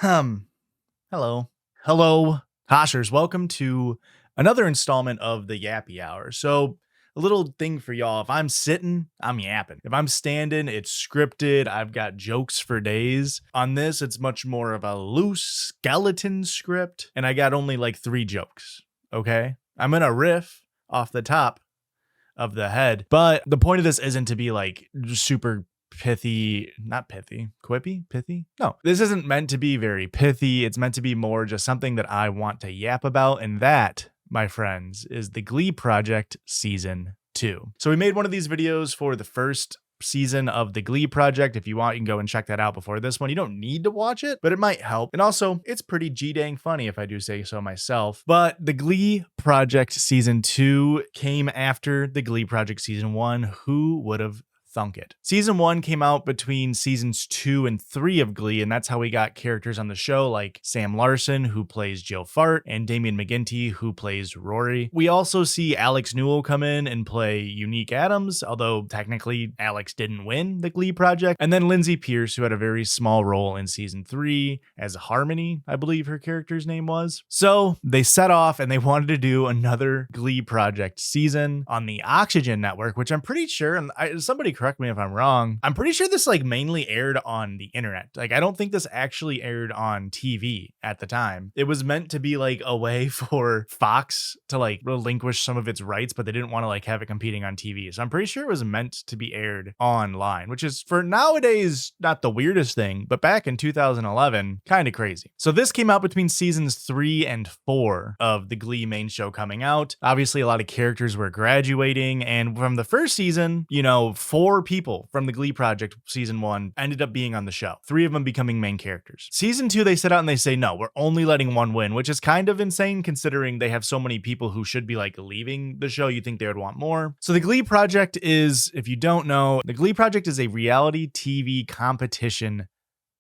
Hello. Hello, Hoshers. Welcome to another installment of the Yappy Hour. So, a little thing for y'all. If I'm sitting, I'm yapping. If I'm standing, it's scripted. I've got jokes for days. On this, it's much more of a loose skeleton script, and I got only like 3 jokes. Okay? I'm gonna riff off the top of the head, but the point of this isn't to be like super pithy. No, this isn't meant to be very pithy. It's meant to be more just something that I want to yap about. And that, my friends, is the Glee Project Season 2. So we made one of these videos for the first season of the Glee Project. If you want, you can go and check that out before this one. You don't need to watch it, but it might help. And also, it's pretty G-dang funny if I do say so myself. But the Glee Project Season 2 came after the Glee Project Season 1. Who would have thunk it? Season 1 came out between seasons 2 and 3 of Glee, and that's how we got characters on the show like Sam Larson, who plays Jill Fart, and Damian McGinty, who plays Rory. We also see Alex Newell come in and play Unique Adams, although technically Alex didn't win the Glee Project. And then Lindsay Pierce, who had a very small role in season 3 as Harmony, I believe her character's name was. So they set off and they wanted to do another Glee Project season on the Oxygen Network, which I'm pretty sure, and somebody correct me if I'm wrong, I'm pretty sure this like mainly aired on the internet. Like, I don't think this actually aired on TV at the time. It was meant to be like a way for Fox to like relinquish some of its rights, but they didn't want to like have it competing on TV. So I'm pretty sure it was meant to be aired online, which is for nowadays not the weirdest thing, but back in 2011, kind of crazy. So this came out between seasons 3 and 4 of the Glee main show coming out. Obviously, a lot of characters were graduating, and from the first season, 4 people from the Glee Project season 1 ended up being on the show, 3 of them becoming main characters. Season 2, they set out and they say, no, we're only letting 1 win, which is kind of insane considering they have so many people who should be like leaving the show. You'd think they would want more. So the Glee Project is, if you don't know, the Glee Project is a reality TV competition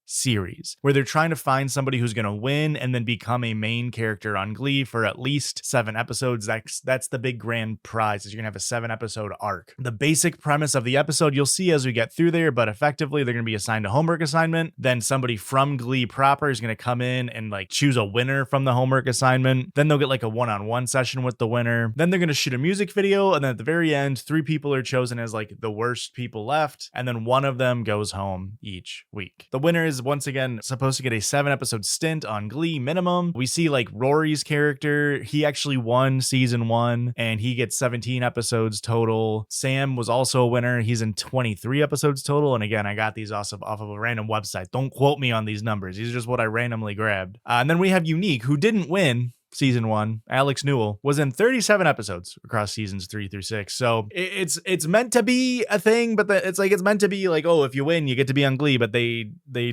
series where they're trying to find somebody who's going to win and then become a main character on Glee for at least 7 episodes. That's the big grand prize, is you're going to have a 7-episode arc. The basic premise of the episode you'll see as we get through there, but effectively they're going to be assigned a homework assignment. Then somebody from Glee proper is going to come in and like choose a winner from the homework assignment. Then they'll get like a one-on-one session with the winner. Then they're going to shoot a music video, and then at the very end 3 people are chosen as like the worst people left, and then one of them goes home each week. The winner is once again supposed to get a 7-episode stint on Glee minimum. We see like Rory's character, he actually won season 1 and he gets 17 episodes total. Sam was also a winner. He's in 23 episodes total. And again, I got these off of a random website. Don't quote me on these numbers. These are just what I randomly grabbed. And then we have Unique, who didn't win season 1. Alex Newell was in 37 episodes across seasons 3 through 6. So it's meant to be a thing, but it's meant to be like, oh, if you win, you get to be on Glee. But they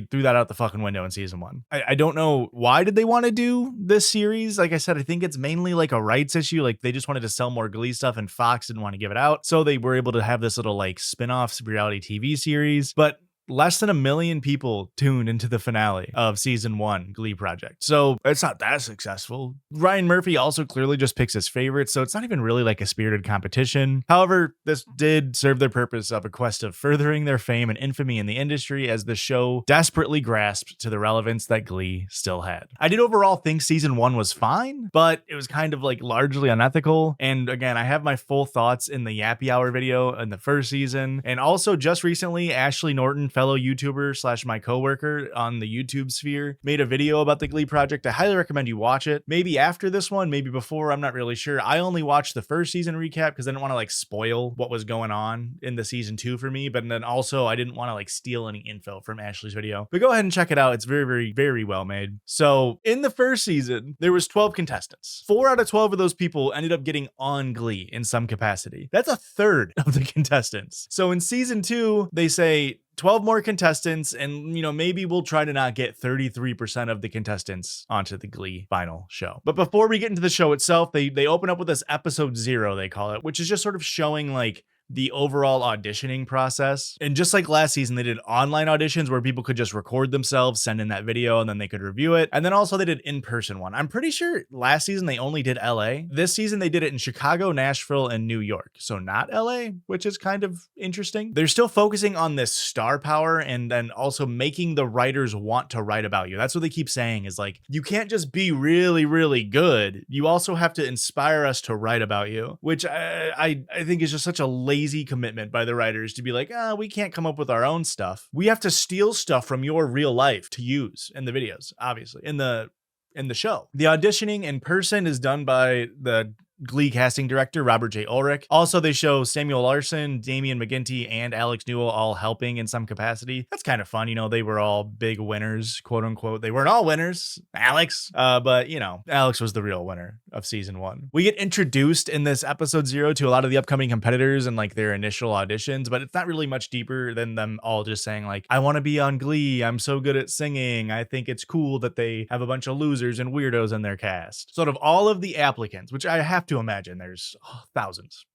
threw that out the fucking window in season 1. I don't know why did they want to do this series. Like I said, I think it's mainly like a rights issue. Like they just wanted to sell more Glee stuff, and Fox didn't want to give it out, so they were able to have this little like spin-off reality TV series. But less than 1 million people tuned into the finale of season 1 Glee Project. So it's not that successful. Ryan Murphy also clearly just picks his favorites, so it's not even really like a spirited competition. However, this did serve their purpose of a quest of furthering their fame and infamy in the industry, as the show desperately grasped to the relevance that Glee still had. I did overall think season 1 was fine, but it was kind of like largely unethical. And again, I have my full thoughts in the Yappy Hour video in the first season. And also just recently, Ashley Norton, fellow YouTuber / my coworker on the YouTube sphere, made a video about the Glee Project. I highly recommend you watch it. Maybe after this one, maybe before, I'm not really sure. I only watched the first season recap because I didn't want to like spoil what was going on in the season 2 for me, but then also I didn't want to like steal any info from Ashley's video. But go ahead and check it out. It's very, very, very well made. So in the first season, there was 12 contestants. 4 out of 12 of those people ended up getting on Glee in some capacity. That's a third of the contestants. So in season 2, they say 12 more contestants, and maybe we'll try to not get 33% of the contestants onto the Glee final show. But before we get into the show itself, they open up with this episode 0, they call it, which is just sort of showing like the overall auditioning process. And just like last season, they did online auditions where people could just record themselves, send in that video, and then they could review it. And then also they did in-person one. I'm pretty sure last season they only did LA. This season they did it in Chicago, Nashville, and New York. So not LA, which is kind of interesting. They're still focusing on this star power and then also making the writers want to write about you. That's what they keep saying is like, you can't just be really, really good. You also have to inspire us to write about you, which I think is just such a lazy commitment by the writers to be like, we can't come up with our own stuff. We have to steal stuff from your real life to use in the videos, obviously, in the show. The auditioning in person is done by the Glee casting director, Robert J. Ulrich. Also, they show Samuel Larson, Damian McGinty, and Alex Newell all helping in some capacity. That's kind of fun. You know, they were all big winners, quote unquote. They weren't all winners, Alex, but you know, Alex was the real winner of season 1. We get introduced in this episode 0 to a lot of the upcoming competitors and like their initial auditions, but it's not really much deeper than them all just saying like, I want to be on Glee. I'm so good at singing. I think it's cool that they have a bunch of losers and weirdos in their cast. Sort of all of the applicants, which I have to imagine there's thousands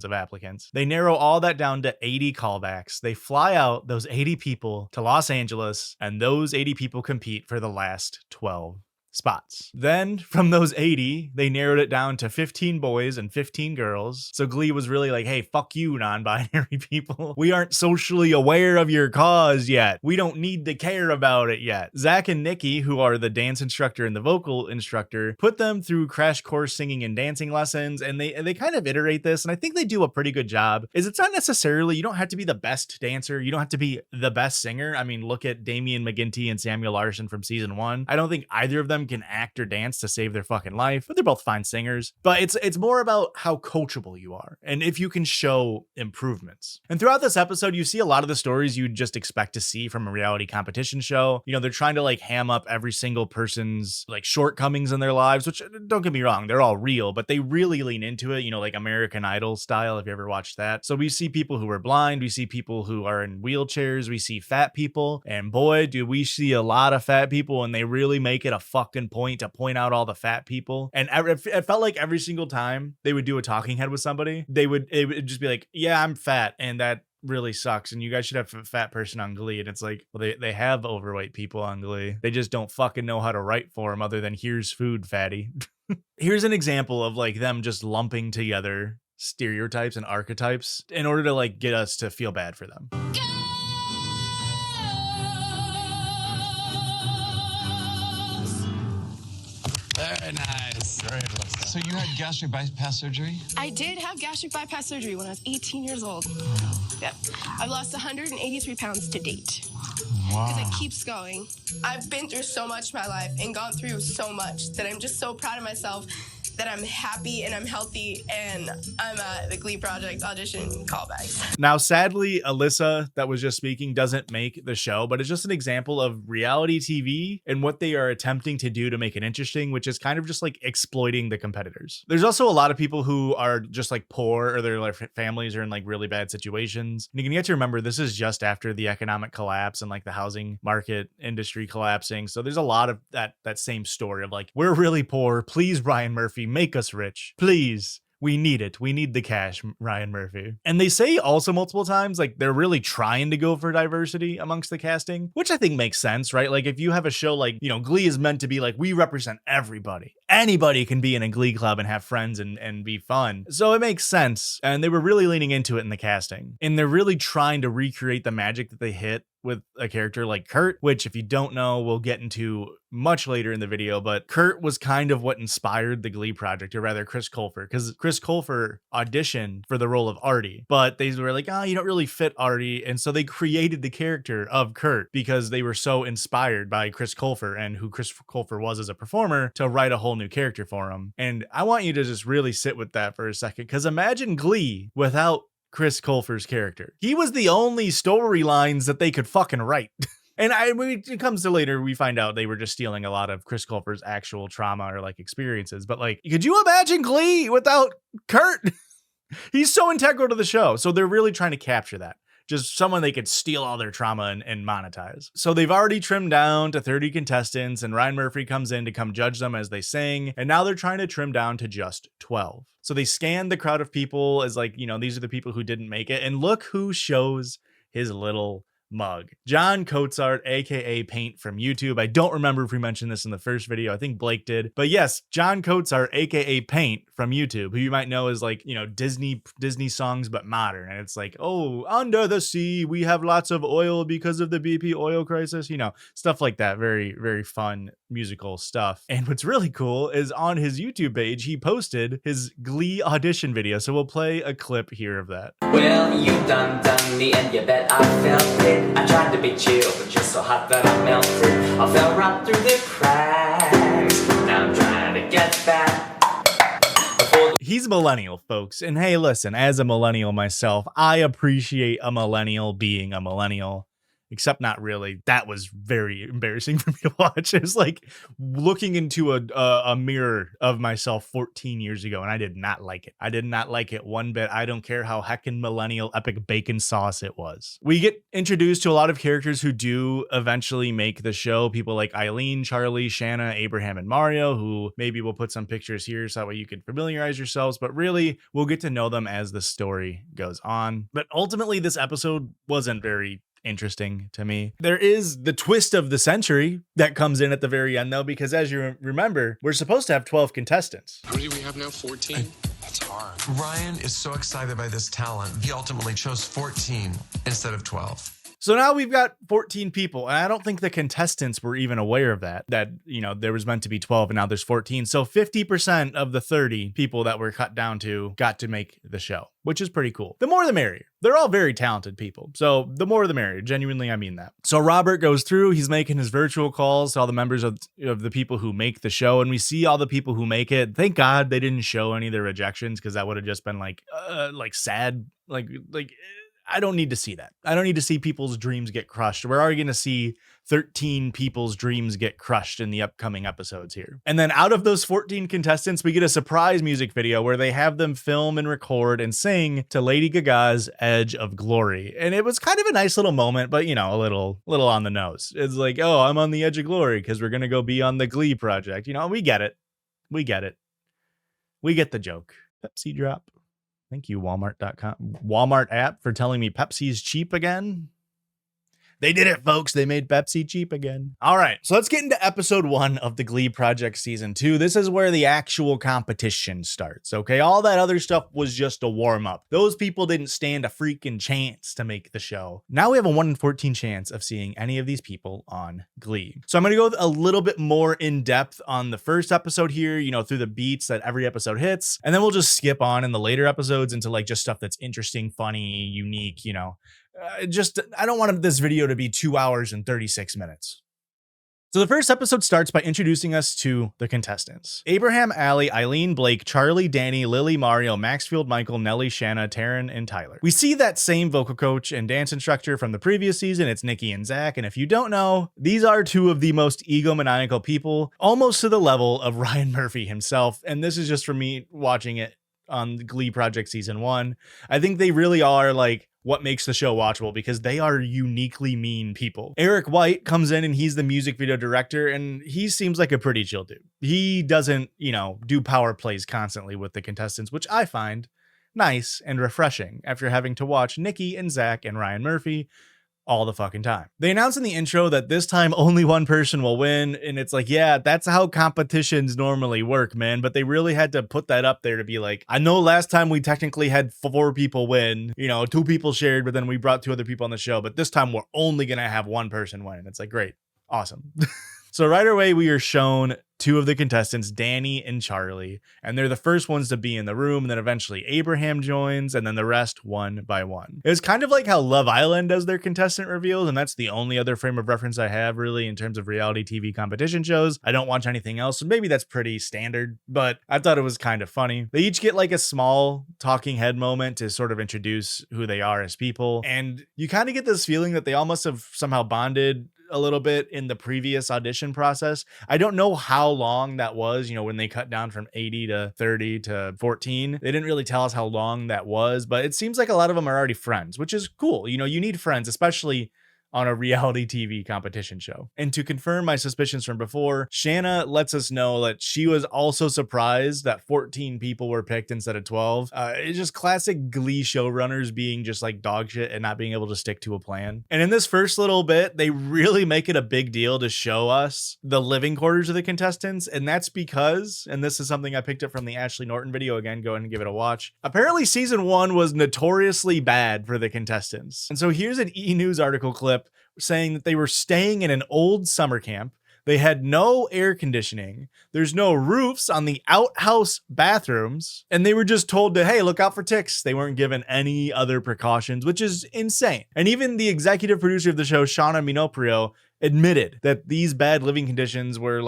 of applicants. They narrow all that down to 80 callbacks. They fly out those 80 people to Los Angeles, and those 80 people compete for the last 12 spots. Then from those 80, they narrowed it down to 15 boys and 15 girls. So Glee was really like, hey, fuck you, non-binary people. We aren't socially aware of your cause yet. We don't need to care about it yet. Zach and Nikki, who are the dance instructor and the vocal instructor, put them through crash course singing and dancing lessons, and they kind of iterate this, and I think they do a pretty good job. It's not necessarily, you don't have to be the best dancer, you don't have to be the best singer. I mean, look at Damian McGinty and Samuel Larson from season 1. I don't think either of them can act or dance to save their fucking life, but they're both fine singers. But it's more about how coachable you are and if you can show improvements. And throughout this episode, you see a lot of the stories you'd just expect to see from a reality competition show. You know, they're trying to like ham up every single person's like shortcomings in their lives, which don't get me wrong, they're all real, but they really lean into it, you know, like American Idol style, if you ever watched that. So we see people who are blind, we see people who are in wheelchairs, we see fat people, and boy, do we see a lot of fat people, and they really make it a fucking point to point out all the fat people. And it felt like every single time they would do a talking head with somebody, it would just be like, yeah, I'm fat, and that really sucks, and you guys should have a fat person on Glee. And it's like, well, they have overweight people on Glee. They just don't fucking know how to write for them other than here's food, fatty. Here's an example of like them just lumping together stereotypes and archetypes in order to like get us to feel bad for them. Very nice. Very nice. So you had gastric bypass surgery? I did have gastric bypass surgery when I was 18 years old. Yep. I've lost 183 pounds to date. Wow. Because it keeps going. I've been through so much in my life and gone through so much that I'm just so proud of myself that I'm happy and I'm healthy and I'm at the Glee Project audition callbacks. Now, sadly, Alyssa, that was just speaking, doesn't make the show, but it's just an example of reality TV and what they are attempting to do to make it interesting, which is kind of just like exploiting the competitors. There's also a lot of people who are just like poor, or their like families are in like really bad situations. And you get to remember, this is just after the economic collapse and like the housing market industry collapsing. So there's a lot of that same story of like, we're really poor. Please, Ryan Murphy, make us rich. Please. We need it. We need the cash, Ryan Murphy. And they say also multiple times, like they're really trying to go for diversity amongst the casting, which I think makes sense, right? Like if you have a show like, you know, Glee is meant to be like, we represent everybody. Anybody can be in a Glee club and have friends and be fun. So it makes sense. And they were really leaning into it in the casting. And they're really trying to recreate the magic that they hit with a character like Kurt, which if you don't know, we'll get into much later in the video, but Kurt was kind of what inspired the Glee Project, or rather Chris Colfer, because Chris Colfer auditioned for the role of Artie, but they were like, you don't really fit Artie, and so they created the character of Kurt because they were so inspired by Chris Colfer and who Chris Colfer was as a performer to write a whole new character for him. And I want you to just really sit with that for a second, because imagine Glee without Chris Colfer's character. He was the only storylines that they could fucking write. And when it comes to later, we find out they were just stealing a lot of Chris Colfer's actual trauma or like experiences. But like, could you imagine Glee without Kurt? He's so integral to the show. So they're really trying to capture that. just someone they could steal all their trauma and monetize. So they've already trimmed down to 30 contestants, and Ryan Murphy comes in to come judge them as they sing, and now they're trying to trim down to just 12. So they scanned the crowd of people as like, these are the people who didn't make it, and look who shows his little mug. John Coatsart, aka Paint from YouTube. I don't remember if we mentioned this in the first video. I think Blake did. But yes, John Coatsart, aka Paint from YouTube, who you might know as like, Disney songs, but modern. And it's like, oh, under the sea, we have lots of oil because of the BP oil crisis, stuff like that. Very, very fun musical stuff. And what's really cool is on his YouTube page, he posted his Glee audition video. So we'll play a clip here of that. Well, you done me, and you bet I felt it. I tried to be chill, but you're so hot that I melted. I fell right through the cracks. Now I'm trying to get back. He's a millennial, folks. And hey, listen, as a millennial myself, I appreciate a millennial being a millennial. Except not really. That was very embarrassing for me to watch. It was like looking into a mirror of myself 14 years ago, and I did not like it. I did not like it one bit. I don't care how heckin' millennial epic bacon sauce it was. We get introduced to a lot of characters who do eventually make the show. People like Eileen, Charlie, Shanna, Abraham, and Mario, who maybe we'll put some pictures here so that way you can familiarize yourselves, but really we'll get to know them as the story goes on. But ultimately, this episode wasn't very interesting to me. There is the twist of the century that comes in at the very end, though, because as you remember, we're supposed to have 12 contestants. How many do we have now? 14? That's hard. Ryan is so excited by this talent, he ultimately chose 14 instead of 12. So now we've got 14 people, and I don't think the contestants were even aware of that, there was meant to be 12 and now there's 14. So 50% of the 30 people that were cut down to got to make the show, which is pretty cool. The more the merrier. They're all very talented people. So the more the merrier. Genuinely, I mean that. So Robert goes through, he's making his virtual calls to all the members of the people who make the show, and we see all the people who make it. Thank God they didn't show any of their rejections, because that would have just been like sad, like I don't need to see that. I don't need to see people's dreams get crushed. We're already going to see 13 people's dreams get crushed in the upcoming episodes here. And then out of those 14 contestants, we get a surprise music video where they have them film and record and sing to Lady Gaga's Edge of Glory. And it was kind of a nice little moment, but a little on the nose. It's like, oh, I'm on the edge of glory because we're going to go be on the Glee Project. We get it. We get it. We get the joke. Pepsi drop. Thank you, Walmart.com. Walmart app for telling me Pepsi's cheap again. They did it, folks. They made Pepsi cheap again. All right, so let's get into episode 1 of the Glee Project season 2. This is where the actual competition starts, okay? All that other stuff was just a warm-up. Those people didn't stand a freaking chance to make the show. Now we have a 1 in 14 chance of seeing any of these people on Glee. So I'm going to go a little bit more in depth on the first episode here, through the beats that every episode hits, and then we'll just skip on in the later episodes into like just stuff that's interesting, funny, unique, I don't want this video to be 2 hours and 36 minutes. So the first episode starts by introducing us to the contestants. Abraham, Allie, Eileen, Blake, Charlie, Danny, Lily, Mario, Maxfield, Michael, Nellie, Shanna, Taryn, and Tyler. We see that same vocal coach and dance instructor from the previous season. It's Nikki and Zach. And if you don't know, these are two of the most egomaniacal people, almost to the level of Ryan Murphy himself. And this is just from me watching it on Glee Project season 1. I think they really are like what makes the show watchable, because they are uniquely mean people. Eric White comes in and he's the music video director, and he seems like a pretty chill dude. He doesn't, do power plays constantly with the contestants, which I find nice and refreshing after having to watch Nikki and Zach and Ryan Murphy all the fucking time. They announced in the intro that this time only one person will win, and it's like, yeah, that's how competitions normally work, man. But they really had to put that up there to be like, I know last time we technically had 4 people win, 2 people shared, but then we brought 2 other people on the show, but this time we're only gonna have 1 person win. It's like, great, awesome. So right away we are shown 2 of the contestants, Danny and Charlie, and they're the first ones to be in the room, and then eventually Abraham joins, and then the rest one by one. It was kind of like how Love Island does their contestant reveals, and that's the only other frame of reference I have really in terms of reality TV competition shows. I don't watch anything else, so maybe that's pretty standard, but I thought it was kind of funny. They each get like a small talking head moment to sort of introduce who they are as people, and you kind of get this feeling that they almost have somehow bonded a little bit in the previous audition process. I don't know how long that was, when they cut down from 80 to 30 to 14. They didn't really tell us how long that was, but it seems like a lot of them are already friends, which is cool. You need friends, especially on a reality TV competition show. And to confirm my suspicions from before, Shanna lets us know that she was also surprised that 14 people were picked instead of 12. It's just classic Glee showrunners being just like dog shit and not being able to stick to a plan. And in this first little bit, they really make it a big deal to show us the living quarters of the contestants. And that's because, and this is something I picked up from the Ashley Norton video, again, go ahead and give it a watch. Apparently season 1 was notoriously bad for the contestants. And so here's an E! News article clip saying that they were staying in an old summer camp. They had no air conditioning. There's no roofs on the outhouse bathrooms. And they were just told to, hey, look out for ticks. They weren't given any other precautions, which is insane. And even the executive producer of the show, Shauna Minoprio, admitted that these bad living conditions were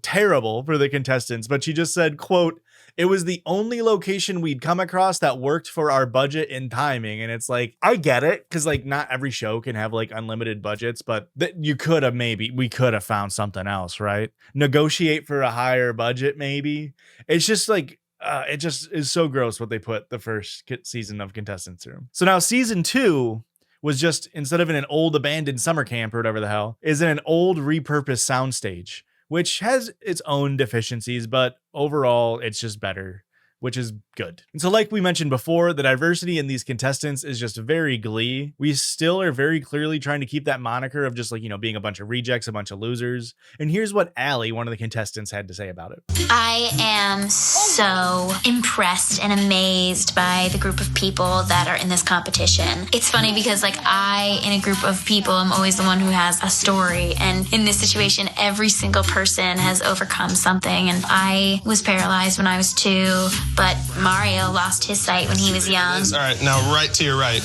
terrible for the contestants. But she just said, quote, "It was the only location we'd come across that worked for our budget and timing." And it's like, I get it, because not every show can have unlimited budgets, but we could have found something else, right? Negotiate for a higher budget, maybe. It's just it just is so gross what they put the first season of contestants through. So now season 2 was just, instead of in an old abandoned summer camp or whatever the hell, is in an old repurposed soundstage, which has its own deficiencies, but overall it's just better, which is good. And so like we mentioned before, the diversity in these contestants is just very Glee. We still are very clearly trying to keep that moniker of just being a bunch of rejects, a bunch of losers. And here's what Allie, one of the contestants, had to say about it. I am so impressed and amazed by the group of people that are in this competition. It's funny because I, in a group of people, I'm always the one who has a story. And in this situation, every single person has overcome something. And I was paralyzed when I was 2, but Mario lost his sight when he was young. All right, now right to your right.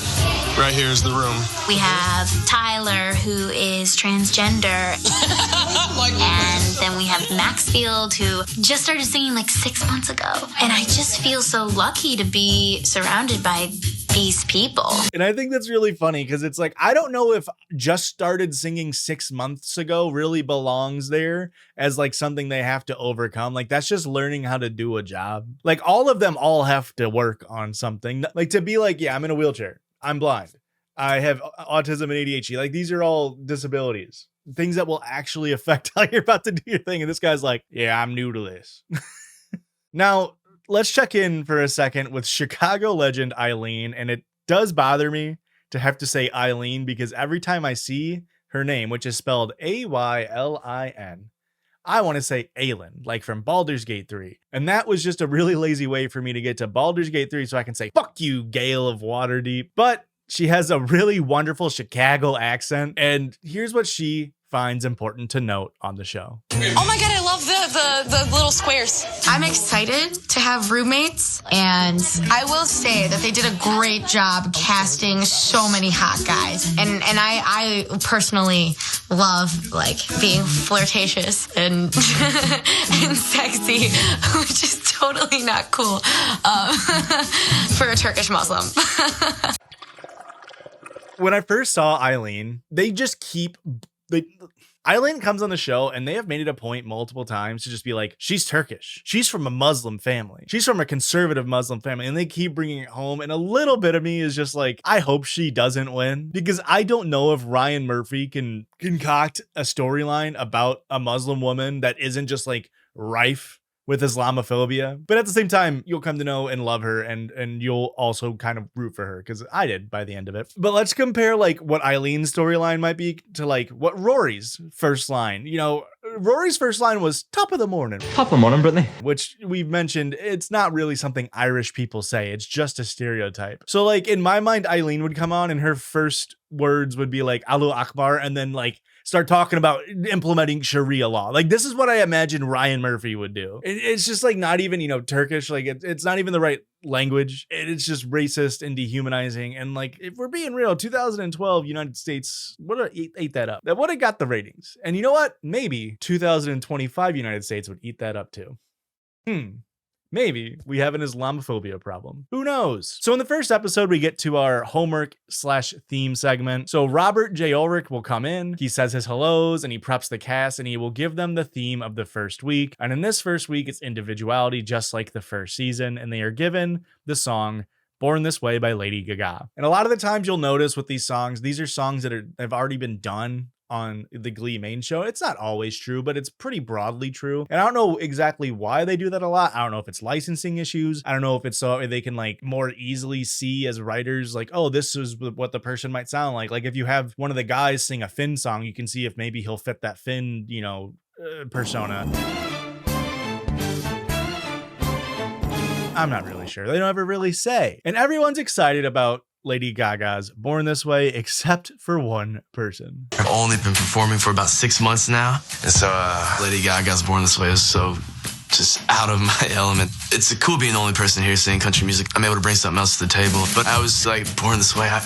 Right here is the room. We have Tyler, who is transgender. And then we have Maxfield, who just started singing 6 months ago. And I just feel so lucky to be surrounded by these people. And I think that's really funny because it's I don't know if just started singing 6 months ago really belongs there as something they have to overcome. That's just learning how to do a job. All of them all have to work on something. To be yeah, I'm in a wheelchair. I'm blind. I have autism and ADHD. These are all disabilities. Things that will actually affect how you're about to do your thing. And this guy's yeah, I'm new to this. Now, let's check in for a second with Chicago legend Eileen. And it does bother me to have to say Eileen because every time I see her name, which is spelled Aylin, I want to say Aylin, from Baldur's Gate 3. And that was just a really lazy way for me to get to Baldur's Gate 3 so I can say, fuck you, Gale of Waterdeep. But she has a really wonderful Chicago accent. And here's what she finds important to note on the show. Oh my God, I love the little squares. I'm excited to have roommates, and I will say that they did a great job casting so many hot guys. And I personally love being flirtatious and and sexy, which is totally not cool for a Turkish Muslim. When I first saw Eileen, Eileen comes on the show and they have made it a point multiple times to just be she's Turkish. She's from a Muslim family. She's from a conservative Muslim family. And they keep bringing it home. And a little bit of me is just I hope she doesn't win because I don't know if Ryan Murphy can concoct a storyline about a Muslim woman that isn't just rife with Islamophobia. But at the same time, you'll come to know and love her and you'll also kind of root for her because I did by the end of it. But let's compare what Eileen's storyline might be to what Rory's first line. Rory's first line was top of the morning. Top of the morning, Brittany. Which we've mentioned, it's not really something Irish people say. It's just a stereotype. So in my mind, Eileen would come on and her first words would be Allahu Akbar and then start talking about implementing Sharia law. This is what I imagine Ryan Murphy would do. It's just not even, Turkish. It's not even the right language. It's just racist and dehumanizing. And if we're being real, 2012 United States would have ate that up. That would have got the ratings. And you know what? Maybe 2025 United States would eat that up too. Maybe we have an Islamophobia problem. Who knows? So in the first episode, we get to our homework/theme segment. So Robert J. Ulrich will come in, he says his hellos, and he preps the cast, and he will give them the theme of the first week. And in this first week, it's Individuality, just like the first season, and they are given the song Born This Way by Lady Gaga. And a lot of the times you'll notice with these songs, these are songs that have already been done on the Glee main show. It's not always true, but it's pretty broadly true. And I don't know exactly why they do that a lot. I don't know if it's licensing issues. I don't know if it's so they can like more easily see as writers like, oh, this is what the person might sound like. Like if you have one of the guys sing a Finn song, you can see if maybe he'll fit that Finn, persona. I'm not really sure. They don't ever really say. And everyone's excited about Lady Gaga's Born This Way, except for one person. I've only been performing for about 6 months now. And so Lady Gaga's Born This Way is so just out of my element. It's cool being the only person here singing country music. I'm able to bring something else to the table. But I was like, Born This Way, I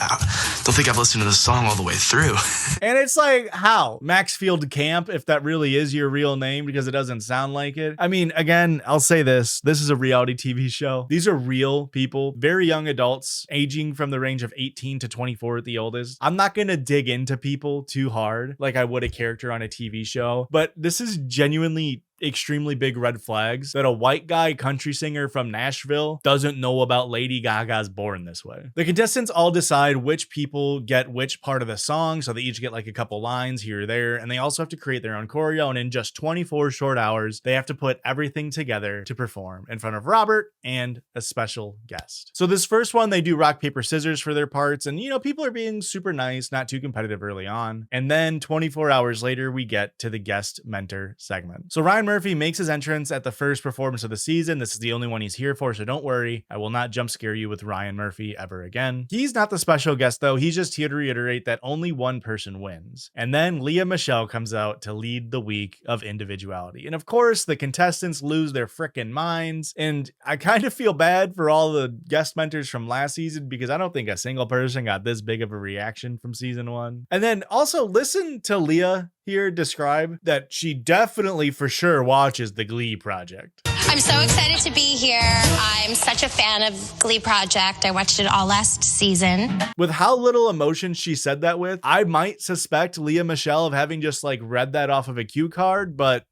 don't think I've listened to the song all the way through. And it's like, how? Maxfield Camp, if that really is your real name, because it doesn't sound like it. I mean, again, I'll say this. This is a reality TV show. These are real people, very young adults, aging from the range of 18 to 24 at the oldest. I'm not going to dig into people too hard like I would a character on a TV show, but this is genuinely extremely big red flags that a white guy country singer from Nashville doesn't know about Lady Gaga's Born This Way. The contestants all decide which people get which part of the song, so they each get like a couple lines here or there, and they also have to create their own choreo, and in just 24 short hours, they have to put everything together to perform in front of Robert and a special guest. So this first one, they do rock, paper, scissors for their parts, and people are being super nice, not too competitive early on. And then 24 hours later, we get to the guest mentor segment. So Ryan Murphy makes his entrance at the first performance of the season. This is the only one he's here for, so don't worry. I will not jump scare you with Ryan Murphy ever again. He's not the special guest though. He's just here to reiterate that only one person wins. And then Lea Michele comes out to lead the week of Individuality. And of course, the contestants lose their frickin' minds. And I kind of feel bad for all the guest mentors from last season because I don't think a single person got this big of a reaction from season 1. And then also listen to Lea here describe that she definitely for sure watches the Glee Project. I'm so excited to be here. I'm such a fan of Glee Project. I watched it all last season. With how little emotion she said that with, I might suspect Lea Michele of having just like read that off of a cue card, but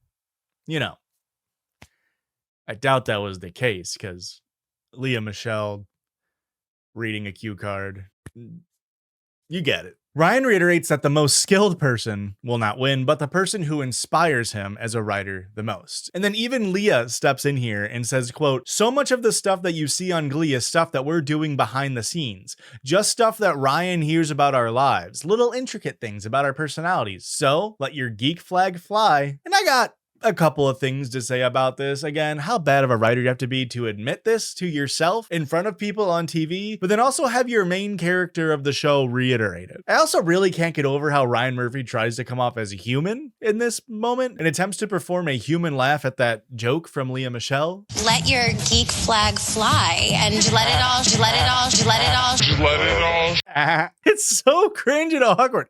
I doubt that was the case because Lea Michele reading a cue card, you get it. Ryan reiterates that the most skilled person will not win, but the person who inspires him as a writer the most. And then even Lea steps in here and says, quote, so much of the stuff that you see on Glee is stuff that we're doing behind the scenes. Just stuff that Ryan hears about our lives. Little intricate things about our personalities. So let your geek flag fly. And I got a couple of things to say about this. Again, how bad of a writer you have to be to admit this to yourself in front of people on TV, but then also have your main character of the show reiterate it. I also really can't get over how Ryan Murphy tries to come off as a human in this moment and attempts to perform a human laugh at that joke from Lea Michele. Let your geek flag fly and let it all. It's so cringe and awkward.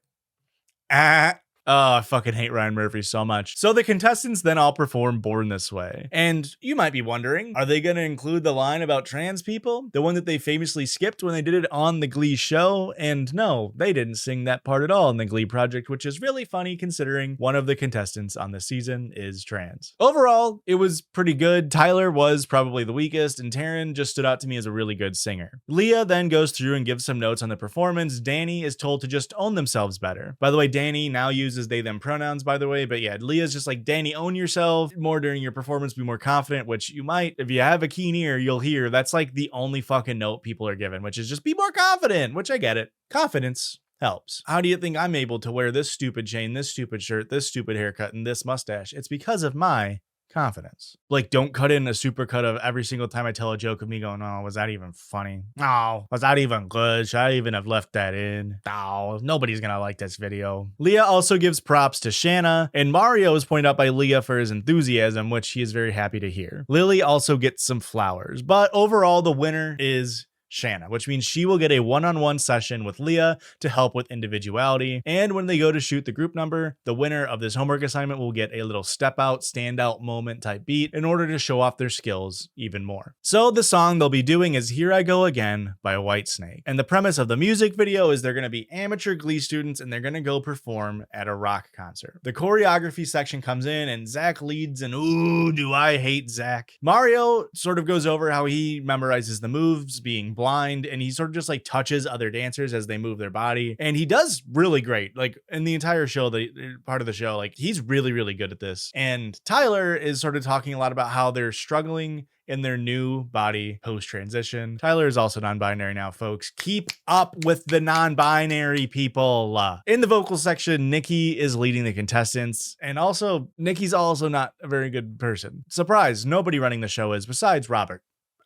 Oh, I fucking hate Ryan Murphy so much. So the contestants then all perform Born This Way. And you might be wondering, are they going to include the line about trans people? The one that they famously skipped when they did it on the Glee show? And no, they didn't sing that part at all in the Glee Project, which is really funny considering one of the contestants on the season is trans. Overall, it was pretty good. Tyler was probably the weakest, and Taryn just stood out to me as a really good singer. Lea then goes through and gives some notes on the performance. Danny is told to just own themselves better. By the way, Danny now uses they them pronouns, by the way, but yeah, Leah's just like, Danny, own yourself more during your performance, be more confident, which you might, if you have a keen ear, you'll hear that's like the only fucking note people are given, which is just be more confident, which I get it. Confidence helps. How do you think I'm able to wear this stupid chain, this stupid shirt, this stupid haircut, and this mustache? It's because of my confidence. Like, don't cut in a super cut of every single time I tell a joke of me going, oh, was that even funny? Oh, was that even good? Should I even have left that in? Oh, nobody's gonna like this video. Lea also gives props to Shanna, and Mario is pointed out by Lea for his enthusiasm, which he is very happy to hear. Lily also gets some flowers, but overall the winner is Shanna, which means she will get a one-on-one session with Leah to help with individuality. And when they go to shoot the group number, the winner of this homework assignment will get a little step out, stand out moment type beat in order to show off their skills even more. So the song they'll be doing is Here I Go Again by Whitesnake. And the premise of the music video is they're going to be amateur Glee students and they're going to go perform at a rock concert. The choreography section comes in and Zach leads, and ooh, do I hate Zach. Mario sort of goes over how he memorizes the moves, being blind, and he sort of just like touches other dancers as they move their body. And he does really great. Like in the entire show, the part of the show, like he's really, really good at this. And Tyler is sort of talking a lot about how they're struggling in their new body post-transition. Tyler is also non-binary now, folks. Keep up with the non-binary people. In the vocal section, Nikki is leading the contestants, and also Nikki's also not a very good person. Surprise, nobody running the show is besides Robert.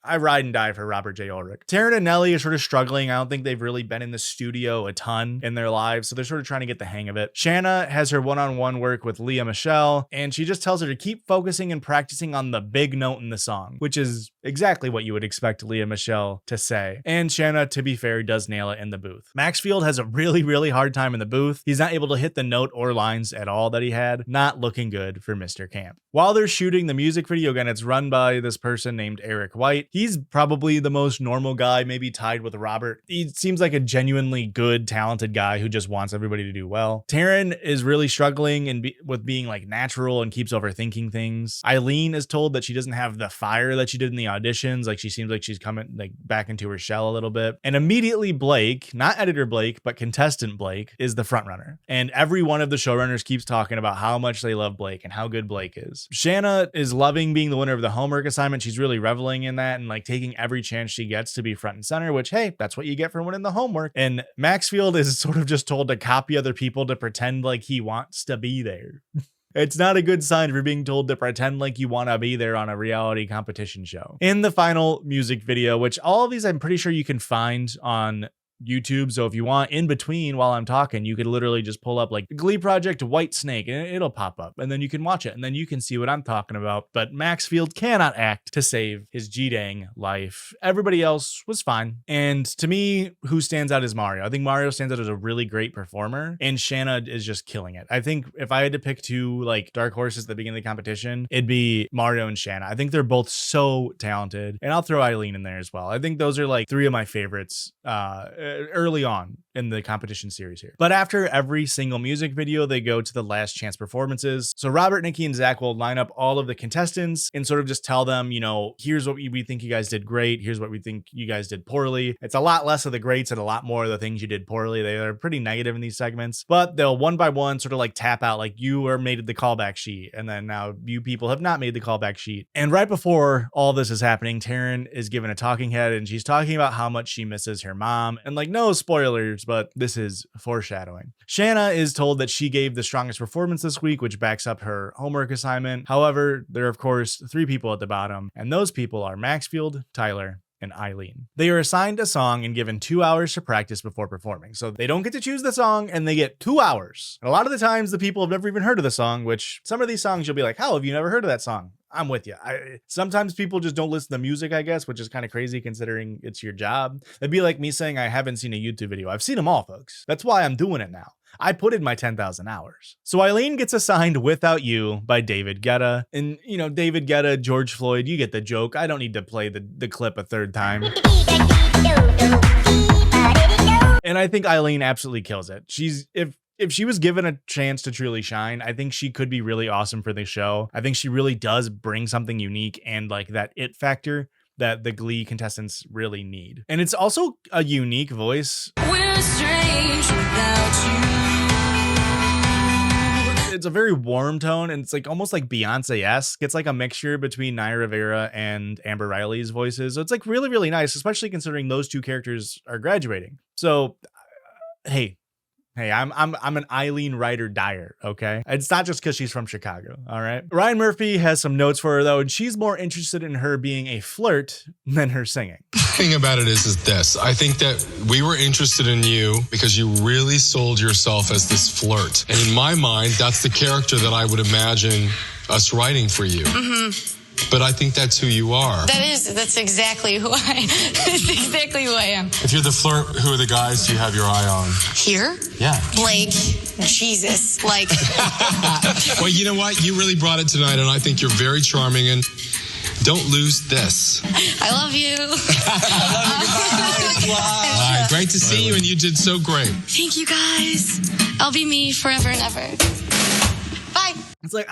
I ride and die for Robert J. Ulrich. Taryn and Nellie are sort of struggling. I don't think they've really been in the studio a ton in their lives, so they're sort of trying to get the hang of it. Shanna has her one-on-one work with Leah Michelle, and she just tells her to keep focusing and practicing on the big note in the song, which is exactly what you would expect Leah Michelle to say. And Shanna, to be fair, does nail it in the booth. Maxfield has a really, really hard time in the booth. He's not able to hit the note or lines at all that he had. Not looking good for Mr. Camp. While they're shooting the music video, again, it's run by this person named Eric White. He's probably the most normal guy, maybe tied with Robert. He seems like a genuinely good, talented guy who just wants everybody to do well. Taryn is really struggling and with being like natural and keeps overthinking things. Eileen is told that she doesn't have the fire that she did in the auditions. Like she seems like she's coming like back into her shell a little bit. And immediately Blake, not editor Blake, but contestant Blake, is the front runner. And every one of the showrunners keeps talking about how much they love Blake and how good Blake is. Shanna is loving being the winner of the homework assignment. She's really reveling in that and like taking every chance she gets to be front and center, which, hey, that's what you get for winning the homework. And Maxfield is sort of just told to copy other people to pretend like he wants to be there. It's not a good sign if you're being told to pretend like you want to be there on a reality competition show. In the final music video, which all of these I'm pretty sure you can find on YouTube, so if you want in between while I'm talking, you could literally just pull up like Glee Project Whitesnake and it'll pop up and then you can watch it and then you can see what I'm talking about. But Maxfield cannot act to save his G-dang life. Everybody else was fine. And to me, who stands out is Mario. I think Mario stands out as a really great performer and Shanna is just killing it. I think if I had to pick two like dark horses at the beginning of the competition, it'd be Mario and Shanna. I think they're both so talented, and I'll throw Eileen in there as well. I think those are like three of my favorites early on in the competition series here. But after every single music video, they go to the last chance performances. So Robert, Nikki, and Zach will line up all of the contestants and sort of just tell them, you know, here's what we think you guys did great. Here's what we think you guys did poorly. It's a lot less of the greats and a lot more of the things you did poorly. They are pretty negative in these segments, but they'll one by one sort of like tap out, like you were made the callback sheet. And then now you people have not made the callback sheet. And right before all this is happening, Taryn is given a talking head and she's talking about how much she misses her mom. And like, no spoilers, but this is foreshadowing. Shanna is told that she gave the strongest performance this week, which backs up her homework assignment. However, there are of course 3 people at the bottom, and those people are Maxfield, Tyler, and Eileen. They are assigned a song and given 2 hours to practice before performing. So they don't get to choose the song and they get 2 hours. And a lot of the times the people have never even heard of the song, which some of these songs you'll be like, how have you never heard of that song? I'm with you. Sometimes people just don't listen to music, I guess, which is kind of crazy considering it's your job. It'd be like me saying I haven't seen a YouTube video. I've seen them all, folks. That's why I'm doing it now. I put in my 10,000 hours. So Eileen gets assigned Without You by David Guetta. And, you know, David Guetta, George Floyd, you get the joke. I don't need to play the clip a third time. And I think Eileen absolutely kills it. If she was given a chance to truly shine, I think she could be really awesome for the show. I think she really does bring something unique and like that it factor that the Glee contestants really need. And it's also a unique voice. We're strange without you. It's a very warm tone and it's like almost like Beyonce-esque. It's like a mixture between Naya Rivera and Amber Riley's voices. So it's like really, really nice, especially considering those two characters are graduating. So, hey, I'm an Eileen Ryder Dyer, okay? It's not just because she's from Chicago, all right? Ryan Murphy has some notes for her, though, and she's more interested in her being a flirt than her singing. The thing about it is this. I think that we were interested in you because you really sold yourself as this flirt. And in my mind, that's the character that I would imagine us writing for you. Mm-hmm. but I think that's who you are. That's exactly who that's exactly who I am. If you're the flirt, who are the guys you have your eye on? Here? Yeah. Blake, Jesus, like. Well, you know what? You really brought it tonight, and I think you're very charming, and don't lose this. I love you. All right, great to see you, and you did so great. Thank you, guys. I'll be me forever and ever. Bye. It's like,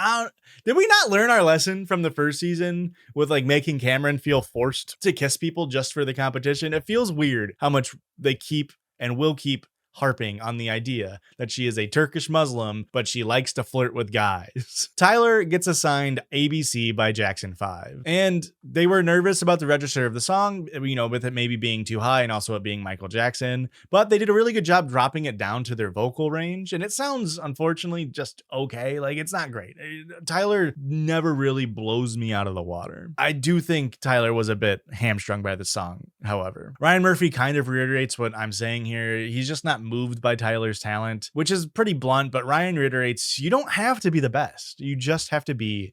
did we not learn our lesson from the first season with like making Cameron feel forced to kiss people just for the competition? It feels weird how much they keep and will keep harping on the idea that she is a Turkish Muslim, but she likes to flirt with guys. Tyler gets assigned ABC by Jackson 5, and they were nervous about the register of the song, you know, with it maybe being too high and also it being Michael Jackson, but they did a really good job dropping it down to their vocal range, and it sounds, unfortunately, just okay. Like, it's not great. Tyler never really blows me out of the water. I do think Tyler was a bit hamstrung by the song, however. Ryan Murphy kind of reiterates what I'm saying here. He's just not moved by Tyler's talent, which is pretty blunt, but Ryan reiterates, you don't have to be the best. You just have to be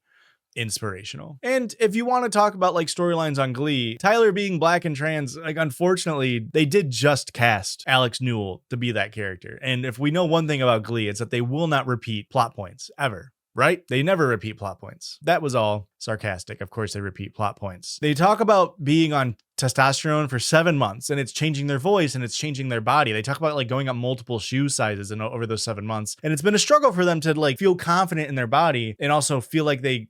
inspirational. And if you want to talk about like storylines on Glee, Tyler being black and trans, like, unfortunately, they did just cast Alex Newell to be that character. And if we know one thing about Glee, it's that they will not repeat plot points ever. Right? They never repeat plot points. That was all sarcastic. Of course, they repeat plot points. They talk about being on testosterone for 7 months, and it's changing their voice and it's changing their body. They talk about like going up multiple shoe sizes and over those 7 months. And it's been a struggle for them to like feel confident in their body and also feel like they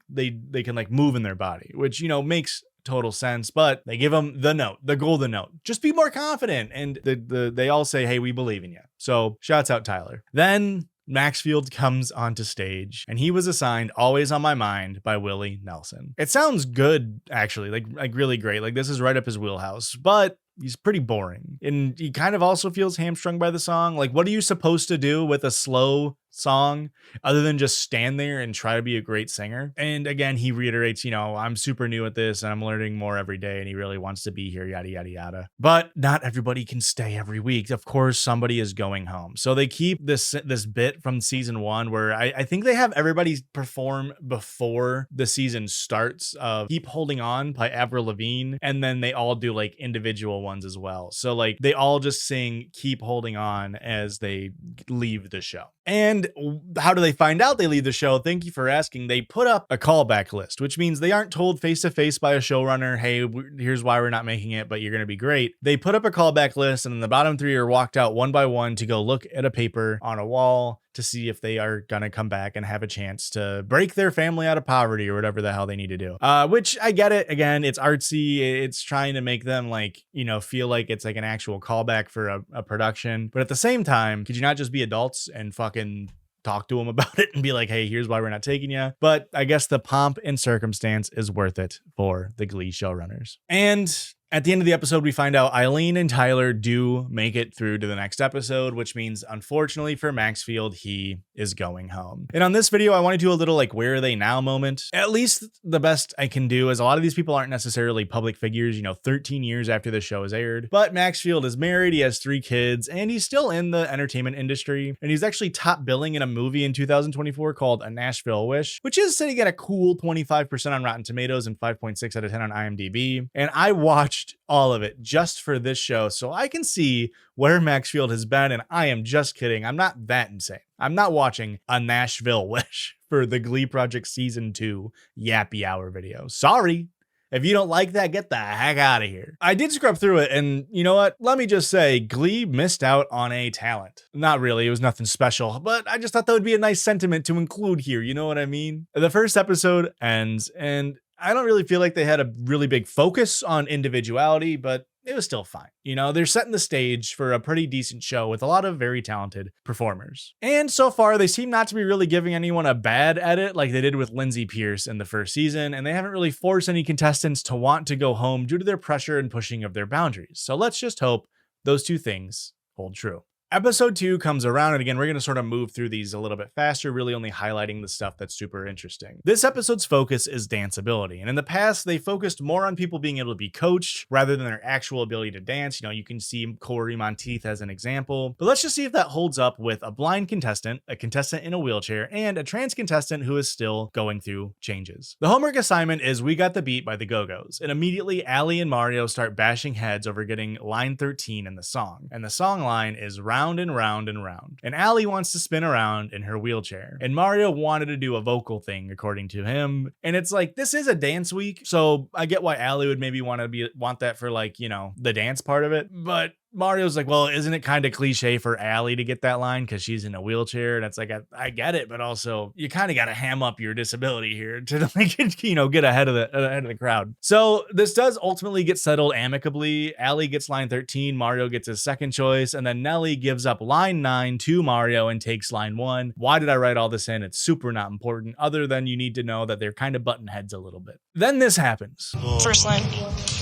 can like move in their body, which, you know, makes total sense. But they give them the note, the golden note. Just be more confident. And they all say, hey, we believe in you. So shouts out Tyler. Then Maxfield comes onto stage, and he was assigned Always on My Mind by Willie Nelson. It sounds good, actually, like really great. Like, this is right up his wheelhouse, but he's pretty boring. And he kind of also feels hamstrung by the song. Like, what are you supposed to do with a slow song other than just stand there and try to be a great singer? And again, he reiterates, you know, I'm super new at this and I'm learning more every day, and he really wants to be here, yada, yada, yada. But not everybody can stay every week. Of course, somebody is going home. So they keep this bit from season 1 where I think they have everybody perform before the season starts of Keep Holding On by Avril Lavigne, and then they all do like individual ones as well. So like they all just sing Keep Holding On as they leave the show. And how do they find out they leave the show? Thank you for asking. They put up a callback list, which means they aren't told face to face by a showrunner, hey, here's why we're not making it, but you're going to be great. They put up a callback list, and then the bottom 3 are walked out one by one to go look at a paper on a wall to see if they are going to come back and have a chance to break their family out of poverty or whatever the hell they need to do. Which I get it. Again, it's artsy. It's trying to make them like, you know, feel like it's like an actual callback for a production. But at the same time, could you not just be adults and fucking talk to them about it and be like, hey, here's why we're not taking you? But I guess the pomp and circumstance is worth it for the Glee showrunners. And at the end of the episode, we find out Eileen and Tyler do make it through to the next episode, which means, unfortunately for Maxfield, he is going home. And on this video, I want to do a little like, where are they now moment? At least the best I can do, is a lot of these people aren't necessarily public figures, you know, 13 years after the show is aired. But Maxfield is married, he has 3 kids, and he's still in the entertainment industry. And he's actually top billing in a movie in 2024 called A Nashville Wish, which is sitting at a cool 25% on Rotten Tomatoes and 5.6 out of 10 on IMDb. And I watched all of it just for this show, so I can see where Maxfield has been, and I am just kidding. I'm not that insane. I'm not watching A Nashville Wish for the Glee Project Season 2 Yappy Hour video. Sorry. If you don't like that, get the heck out of here. I did scrub through it, and you know what? Let me just say, Glee missed out on a talent. Not really, it was nothing special, but I just thought that would be a nice sentiment to include here, you know what I mean? The first episode ends, and I don't really feel like they had a really big focus on individuality, but it was still fine. You know, they're setting the stage for a pretty decent show with a lot of very talented performers. And so far, they seem not to be really giving anyone a bad edit like they did with Lindsay Pierce in the first season, and they haven't really forced any contestants to want to go home due to their pressure and pushing of their boundaries. So let's just hope those 2 things hold true. Episode 2 comes around, and again, we're going to sort of move through these a little bit faster, really only highlighting the stuff that's super interesting. This episode's focus is danceability, and in the past, they focused more on people being able to be coached rather than their actual ability to dance. You know, you can see Corey Monteith as an example, but let's just see if that holds up with a blind contestant, a contestant in a wheelchair, and a trans contestant who is still going through changes. The homework assignment is We Got the Beat by the Go-Go's, and immediately Allie and Mario start bashing heads over getting line 13 in the song, and the song line is round and round and round. And Allie wants to spin around in her wheelchair. And Mario wanted to do a vocal thing, according to him. And it's like, this is a dance week, so I get why Allie would maybe want that for, like, you know, the dance part of it. But Mario's like, well, isn't it kind of cliche for Allie to get that line because she's in a wheelchair? And it's like, I get it, but also you kind of got to ham up your disability here to, like, you know, get ahead of the crowd. So this does ultimately get settled amicably. Allie gets line 13, Mario gets his second choice, and then Nelly gives up line 9 to Mario and takes line 1. Why did I write all this in? It's super not important, other than you need to know that they're kind of button heads a little bit. Then this happens. First line.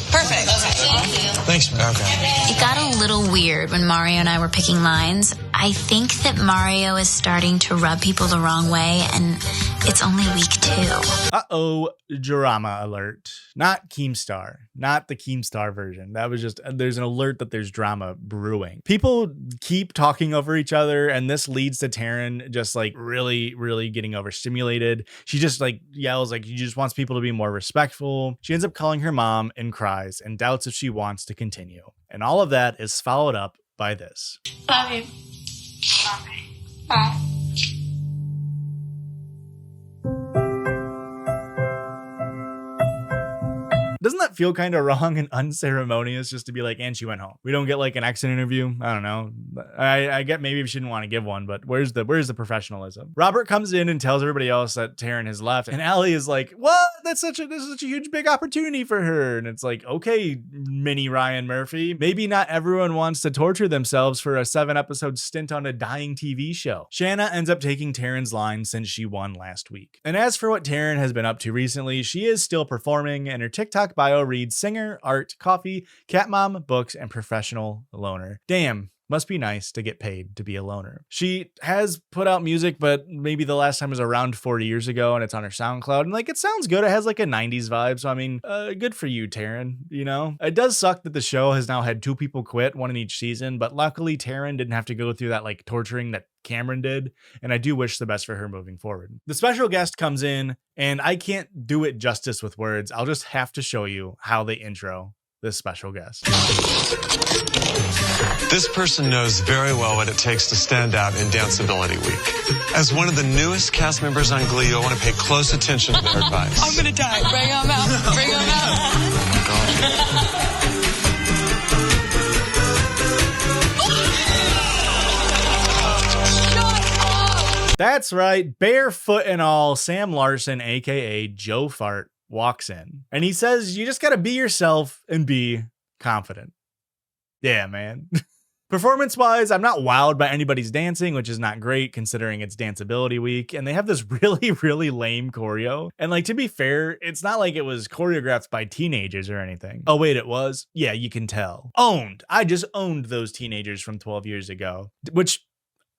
Perfect. Okay. Thanks, man. Okay. It got a little weird when Mario and I were picking lines. I think that Mario is starting to rub people the wrong way, and it's only week 2. Uh-oh, drama alert. Not Keemstar. Not the Keemstar version. That was just, there's an alert that there's drama brewing. People keep talking over each other, and this leads to Taryn just, like, really, really getting overstimulated. She just, like, yells, like, she just wants people to be more respectful. She ends up calling her mom and cries and doubts if she wants to continue. And all of that is followed up by this. Love you. Bye. Doesn't that feel kind of wrong and unceremonious just to be like, and she went home? We don't get, like, an exit interview. I don't know. I get maybe she didn't want to give one, but where's the professionalism? Robert comes in and tells everybody else that Taryn has left, and Allie is like, what? This is such a huge big opportunity for her. And it's like, okay, mini Ryan Murphy, maybe not everyone wants to torture themselves for a 7-episode stint on a dying TV show. Shanna ends up taking Taryn's line since she won last week. And as for what Taryn has been up to recently, she is still performing, and her TikTok bio reads singer, art, coffee, cat mom, books, and professional loner. Damn. Must be nice to get paid to be a loner. She has put out music, but maybe the last time was around 4 years ago, and it's on her SoundCloud. And, like, it sounds good. It has, like, a 90s vibe. So, I mean, good for you, Taryn, you know? It does suck that the show has now had 2 people quit, 1 in each season. But luckily, Taryn didn't have to go through that, like, torturing that Cameron did. And I do wish the best for her moving forward. The special guest comes in, and I can't do it justice with words. I'll just have to show you how they intro this special guest. This person knows very well what it takes to stand out in Danceability Week. As one of the newest cast members on Glee, you'll want to pay close attention to their advice. I'm gonna die. Bring him out. Bring him out. That's right, barefoot and all, Sam Larson, aka Joe Fart, walks in. And he says, you just gotta be yourself and be confident. Yeah, man. Performance-wise, I'm not wowed by anybody's dancing, which is not great considering it's Danceability Week, and they have this really, really lame choreo. And, like, to be fair, it's not like it was choreographed by teenagers or anything. Oh, wait, it was? Yeah, you can tell. Owned. I just owned those teenagers from 12 years ago, which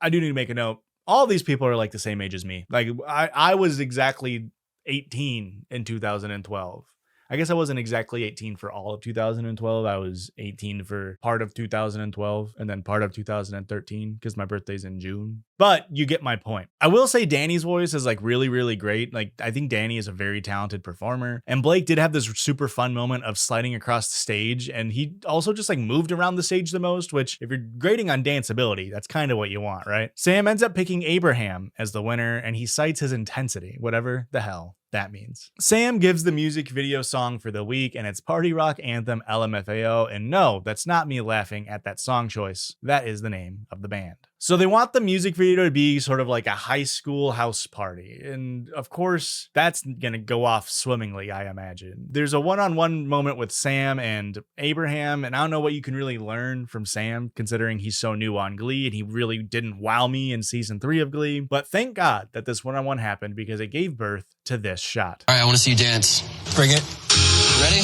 I do need to make a note. All these people are, like, the same age as me. Like, I was exactly 18 in 2012. I guess I wasn't exactly 18 for all of 2012. I was 18 for part of 2012 and then part of 2013 because my birthday's in June. But you get my point. I will say Danny's voice is, like, really, really great. Like, I think Danny is a very talented performer. And Blake did have this super fun moment of sliding across the stage. And he also just, like, moved around the stage the most, which if you're grading on danceability, that's kind of what you want, right? Sam ends up picking Abraham as the winner, and he cites his intensity, whatever the hell that means. Sam gives the music video song for the week, and it's party rock anthem LMFAO. And no, that's not me laughing at that song choice. That is the name of the band. So they want the music video to be sort of like a high school house party. And of course, that's going to go off swimmingly, I imagine. There's a one-on-one moment with Sam and Abraham, and I don't know what you can really learn from Sam, considering he's so new on Glee, and he really didn't wow me in season 3 of Glee. But thank God that this one-on-one happened because it gave birth to this shot. All right, I want to see you dance. Bring it. Ready?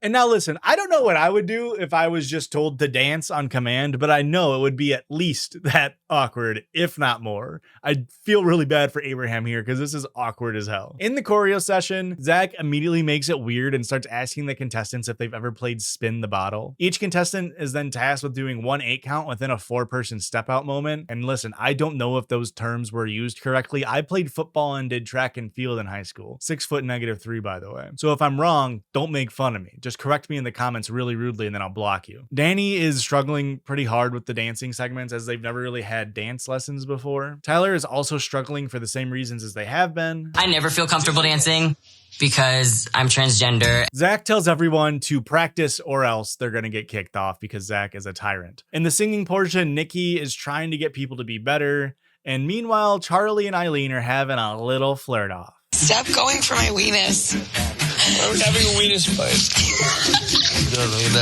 And now listen, I don't know what I would do if I was just told to dance on command, but I know it would be at least that awkward, if not more. I feel really bad for Abraham here because this is awkward as hell. In the choreo session, Zach immediately makes it weird and starts asking the contestants if they've ever played Spin the Bottle. Each contestant is then tasked with doing one 8 count within a 4-person step out moment. And listen, I don't know if those terms were used correctly. I played football and did track and field in high school. 6'-3", by the way. So if I'm wrong, don't make fun of me. Just correct me in the comments really rudely and then I'll block you. Danny is struggling pretty hard with the dancing segments as they've never really had dance lessons before. Tyler is also struggling for the same reasons as they have been. I never feel comfortable dancing because I'm transgender. Zach tells everyone to practice or else they're going to get kicked off because Zach is a tyrant. In the singing portion, Nikki is trying to get people to be better. And meanwhile, Charlie and Eileen are having a little flirt off. Stop going for my weenus. Why are we having a weenus fight?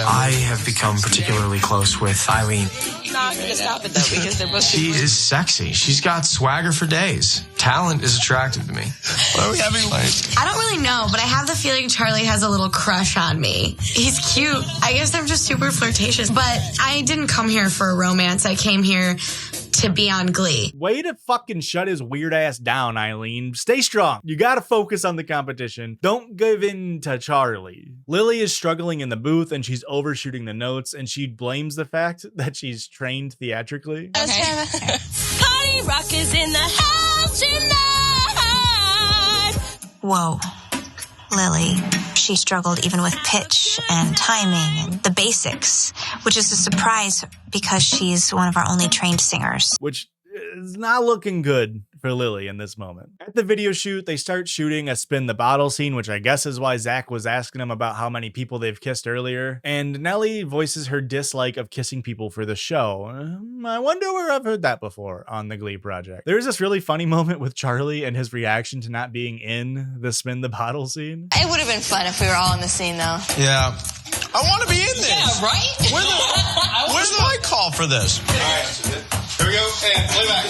I have become particularly close with Eileen. Not gonna stop it though because they're both. She is sexy. She's got swagger for days. Talent is attractive to me. Why are we having like? I don't really know, but I have the feeling Charlie has a little crush on me. He's cute. I guess they're just super flirtatious. But I didn't come here for a romance. I came here to be on Glee. Way to fucking shut his weird ass down, Eileen. Stay strong. You gotta focus on the competition. Don't give in to Charlie. Lily is struggling in the booth and she's overshooting the notes and she blames the fact that she's trained theatrically. Okay. Party rock is in the house tonight. Whoa, Lily. She struggled even with pitch and timing and the basics, which is a surprise because she's one of our only trained singers. Which is not looking good for Lily in this moment. At the video shoot, they start shooting a Spin the Bottle scene, which I guess is why Zach was asking him about how many people they've kissed earlier. And Nellie voices her dislike of kissing people for the show. I wonder where I've heard that before on the Glee Project. There's this really funny moment with Charlie and his reaction to not being in the Spin the Bottle scene. It would have been fun if we were all in the scene, though. Yeah. I want to be in this. Yeah, right? Where's my call for this? All right. Here we go. And play back.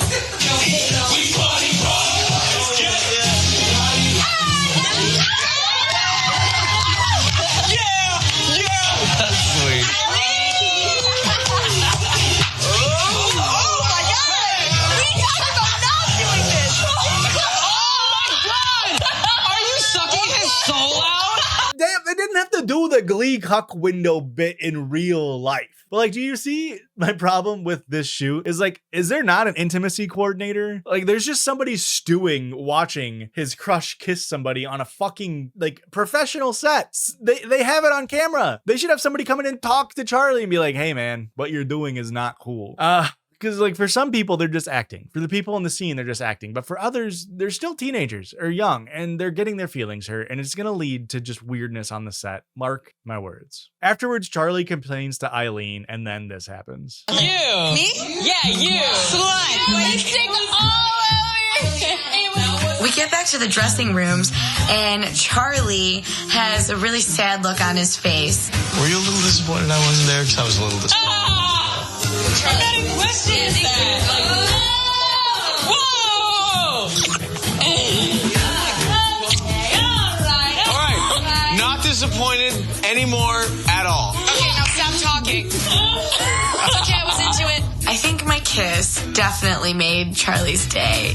Do the Glee cuck window bit in real life. But like, do you see my problem with this shoot is like, is there not an intimacy coordinator? Like, there's just somebody stewing watching his crush kiss somebody on a fucking like professional set. They have it on camera. They should have somebody come in and talk to Charlie and be like, hey man, what you're doing is not cool. Because like for some people, they're just acting. For the people in the scene, they're just acting. But for others, they're still teenagers or young and they're getting their feelings hurt. And it's going to lead to just weirdness on the set. Mark my words. Afterwards, Charlie complains to Eileen and then this happens. You. Me? Yeah, you. Slut. Lipstick all over. We get back to the dressing rooms and Charlie has a really sad look on his face. Were you a little disappointed I wasn't there? Because I was a little disappointed. I'm not in question is that. Whoa! All right. Not disappointed anymore at all. Okay, now stop talking. It's okay, I was into it. I think my kiss definitely made Charlie's day.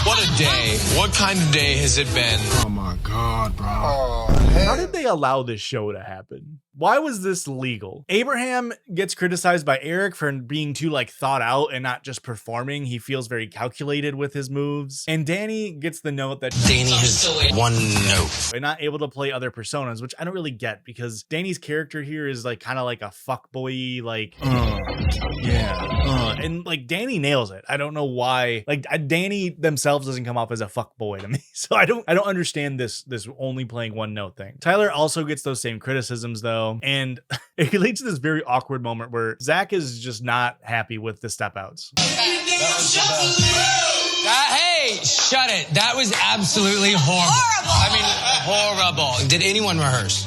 What a day. What kind of day has it been? Oh my God, bro. How did they allow this show to happen? Why was this legal? Abraham gets criticized by Eric for being too like thought out and not just performing. He feels very calculated with his moves. And Danny gets the note that Danny has one note. and not able to play other personas, which I don't really get because Danny's character here is like kind of like a fuckboy, like and like Danny nails it. I don't know why. Like Danny themselves doesn't come off as a fuckboy to me, so I don't understand this only playing one note thing. Tyler also gets those same criticisms though. And it leads to this very awkward moment where Zach is just not happy with the step outs. Hey, shut it. That was absolutely horrible. I mean, horrible. Did anyone rehearse?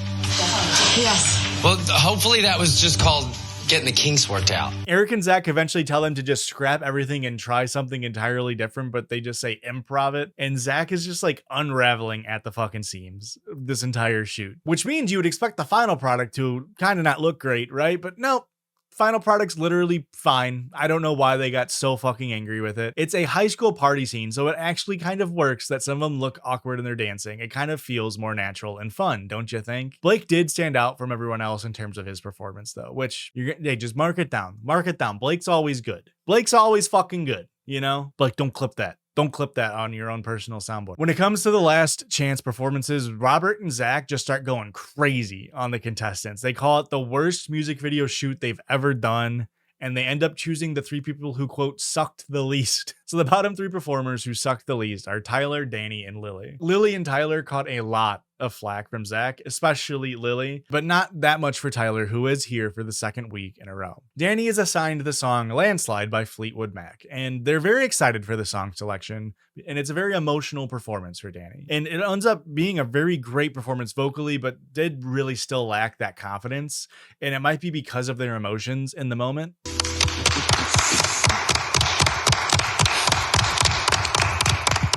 Yes. Well, hopefully that was just called getting the kinks worked out. Eric and Zach eventually tell them to just scrap everything and try something entirely different, but they just say improv it. And Zach is just like unraveling at the fucking seams this entire shoot, which means you would expect the final product to kind of not look great, right? But no. Final product's literally fine. I don't know why they got so fucking angry with it. It's a high school party scene, so it actually kind of works that some of them look awkward in their dancing. It kind of feels more natural and fun, don't you think? Blake did stand out from everyone else in terms of his performance, though, which just mark it down. Mark it down. Blake's always good. Blake's always fucking good, you know? Blake, don't clip that. Don't clip that on your own personal soundboard. When it comes to the last chance performances, Robert and Zach just start going crazy on the contestants. They call it the worst music video shoot they've ever done, and they end up choosing the 3 people who, quote, sucked the least. So the bottom 3 performers who sucked the least are Tyler, Danny, and Lily. Lily and Tyler caught a lot of flack from Zach, especially Lily, but not that much for Tyler, who is here for the 2nd week in a row. Danny is assigned the song Landslide by Fleetwood Mac, and they're very excited for the song selection, and it's a very emotional performance for Danny. And it ends up being a very great performance vocally, but did really still lack that confidence, and it might be because of their emotions in the moment.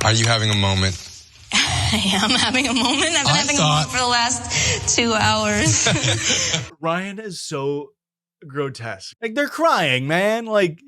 Are you having a moment? I am having a moment. I've been having a moment for the last 2 hours. Ryan is so grotesque. Like, they're crying, man. Like,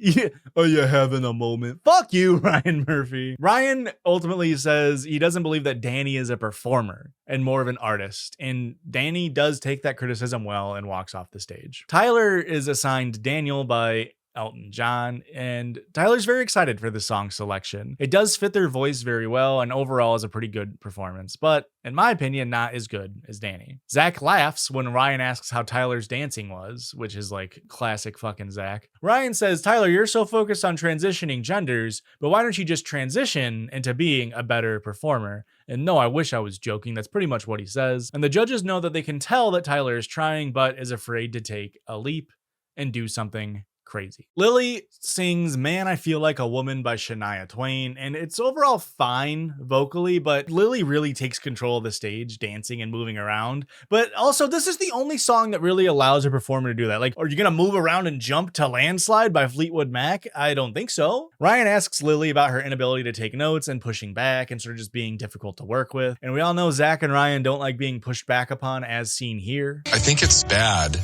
are you having a moment? Fuck you, Ryan Murphy. Ryan ultimately says he doesn't believe that Danny is a performer and more of an artist. And Danny does take that criticism well and walks off the stage. Tyler is assigned Daniel by Elton John, and Tyler's very excited for the song selection. It does fit their voice very well, and overall is a pretty good performance, but in my opinion, not as good as Danny. Zach laughs when Ryan asks how Tyler's dancing was, which is like classic fucking Zach. Ryan says, Tyler, you're so focused on transitioning genders, but why don't you just transition into being a better performer? And no, I wish I was joking. That's pretty much what he says. And the judges know that they can tell that Tyler is trying, but is afraid to take a leap and do something crazy. Lily sings Man, I Feel Like a Woman by Shania Twain, and it's overall fine vocally, but Lily really takes control of the stage, dancing and moving around. But also, this is the only song that really allows a performer to do that. Like, are you gonna move around and jump to Landslide by Fleetwood Mac? I don't think so. Ryan asks Lily about her inability to take notes and pushing back and sort of just being difficult to work with. And we all know Zach and Ryan don't like being pushed back upon, as seen here. I think it's bad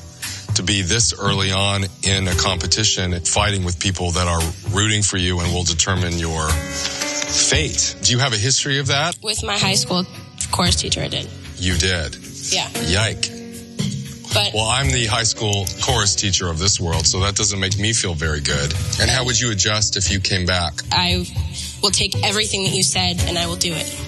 to be this early on in a competition, fighting with people that are rooting for you and will determine your fate. Do you have a history of that? With my high school chorus teacher, I did. You did? Yeah. Yike. But well, I'm the high school chorus teacher of this world, so that doesn't make me feel very good. And how would you adjust if you came back? I will take everything that you said and I will do it.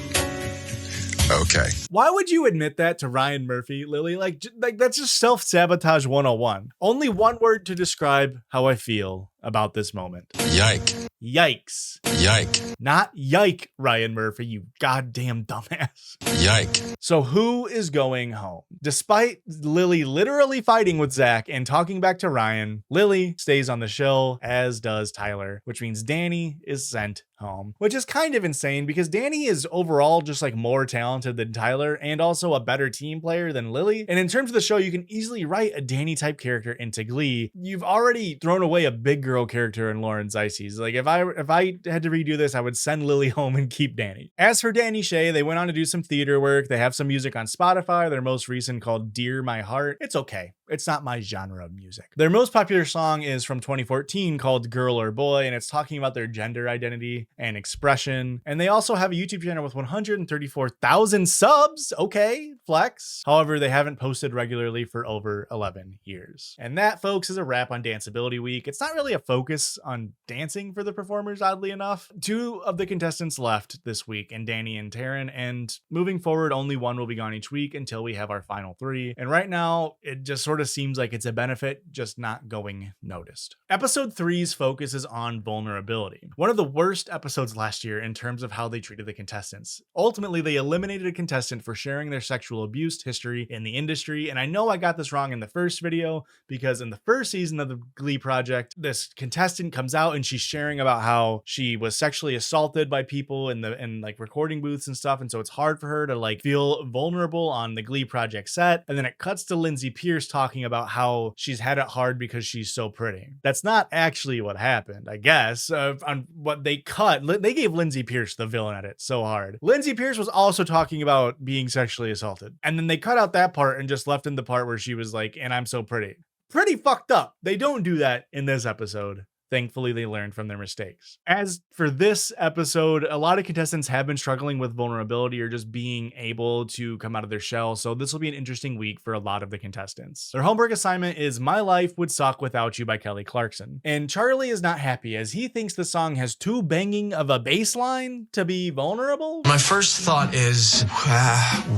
Okay. Why would you admit that to Ryan Murphy, Lily? Like that's just self-sabotage 101. Only one word to describe how I feel about this moment. Yike. Yikes. Yike. Not yike, Ryan Murphy, you goddamn dumbass. Yike. So who is going home? Despite Lily literally fighting with Zach and talking back to Ryan, Lily stays on the show, as does Tyler, which means Danny is sent home, which is kind of insane because Danny is overall just like more talented than Tyler and also a better team player than Lily. And in terms of the show, you can easily write a Danny type character into Glee. You've already thrown away a big girl character in Lauren Zicey's. Like if I had to redo this, I would send Lily home and keep Danny. As for Danny Shay, they went on to do some theater work. They have some music on Spotify, their most recent called Dear My Heart. It's okay. It's not my genre of music. Their most popular song is from 2014 called Girl or Boy, and it's talking about their gender identity and expression. And they also have a YouTube channel with 134,000 subs. Okay, flex. However, they haven't posted regularly for over 11 years. And that, folks, is a wrap on Danceability Week. It's not really a focus on dancing for the performers, oddly enough. 2 of the contestants left this week, and Danny and Taryn, and moving forward, only one will be gone each week until we have our final 3. And right now, it just sort of seems like it's a benefit, just not going noticed. Episode 3's focus is on vulnerability. One of the worst episodes last year in terms of how they treated the contestants. Ultimately, they eliminated a contestant for sharing their sexual abuse history in the industry, and I know I got this wrong in the first video, because in the first season of the Glee Project, this contestant comes out and she's sharing about how she was sexually assaulted by people in like recording booths and stuff, and so it's hard for her to like feel vulnerable on the Glee Project set. And then it cuts to Lindsay Pierce talking talking about how she's had it hard because she's so pretty. That's not actually what happened, I guess. On what they cut, they gave Lindsay Pierce the villain edit so hard. Lindsay Pierce was also talking about being sexually assaulted. And then they cut out that part and just left in the part where she was like, and I'm so pretty. Pretty fucked up. They don't do that in this episode. Thankfully, they learned from their mistakes. As for this episode, a lot of contestants have been struggling with vulnerability or just being able to come out of their shell. So this will be an interesting week for a lot of the contestants. Their homework assignment is My Life Would Suck Without You by Kelly Clarkson. And Charlie is not happy as he thinks the song has too banging of a bass line to be vulnerable. My first thought is,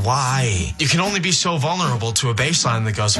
why? You can only be so vulnerable to a bass line that goes...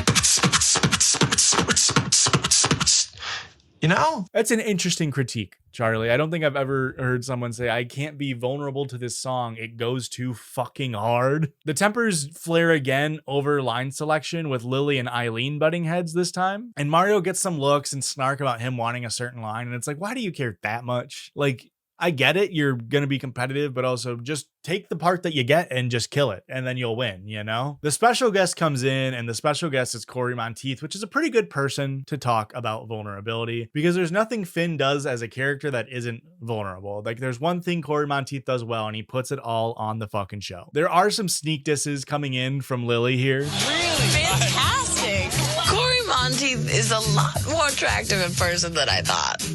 You know? That's an interesting critique, Charlie. I don't think I've ever heard someone say, I can't be vulnerable to this song. It goes too fucking hard. The tempers flare again over line selection with Lily and Eileen butting heads this time. And Mario gets some looks and snark about him wanting a certain line. And it's like, why do you care that much? Like, I get it. You're going to be competitive, but also just take the part that you get and just kill it. And then you'll win, you know? The special guest comes in and the special guest is Corey Monteith, which is a pretty good person to talk about vulnerability because there's nothing Finn does as a character that isn't vulnerable. Like there's one thing Corey Monteith does well and he puts it all on the fucking show. There are some sneak disses coming in from Lily here. Really fantastic. Corey Monteith is a lot more attractive in person than I thought.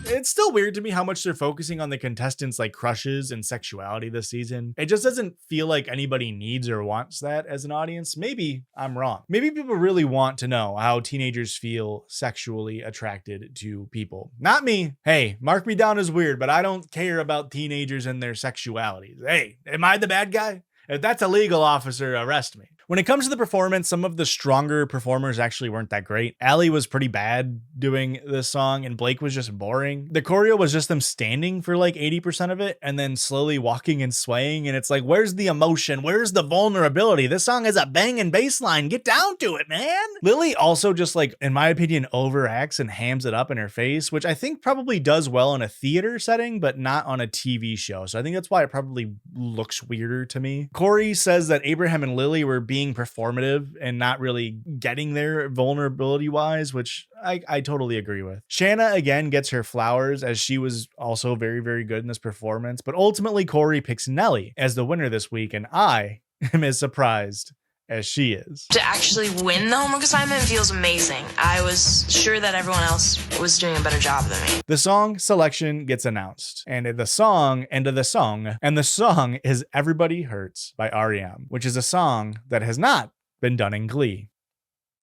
It's still weird to me how much they're focusing on the contestants' like crushes and sexuality this season. It just doesn't feel like anybody needs or wants that as an audience. Maybe I'm wrong. Maybe people really want to know how teenagers feel sexually attracted to people. Not me. Hey, mark me down as weird, but I don't care about teenagers and their sexualities. Hey, am I the bad guy? If that's a legal officer, arrest me. When it comes to the performance, some of the stronger performers actually weren't that great. Allie was pretty bad doing this song and Blake was just boring. The choreo was just them standing for like 80% of it and then slowly walking and swaying. And it's like, where's the emotion? Where's the vulnerability? This song has a banging bass line. Get down to it, man. Lily also just like, in my opinion, overacts and hams it up in her face, which I think probably does well in a theater setting, but not on a TV show. So I think that's why it probably looks weirder to me. Corey says that Abraham and Lily were being performative and not really getting there vulnerability wise, which I totally agree with. Shanna again gets her flowers as she was also very, very good in this performance, but ultimately Corey picks Nelly as the winner this week, and I am as surprised as she is. To actually win the homework assignment feels amazing. I was sure that everyone else was doing a better job than me. The song selection gets announced, and the song is Everybody Hurts by R.E.M., which is a song that has not been done in Glee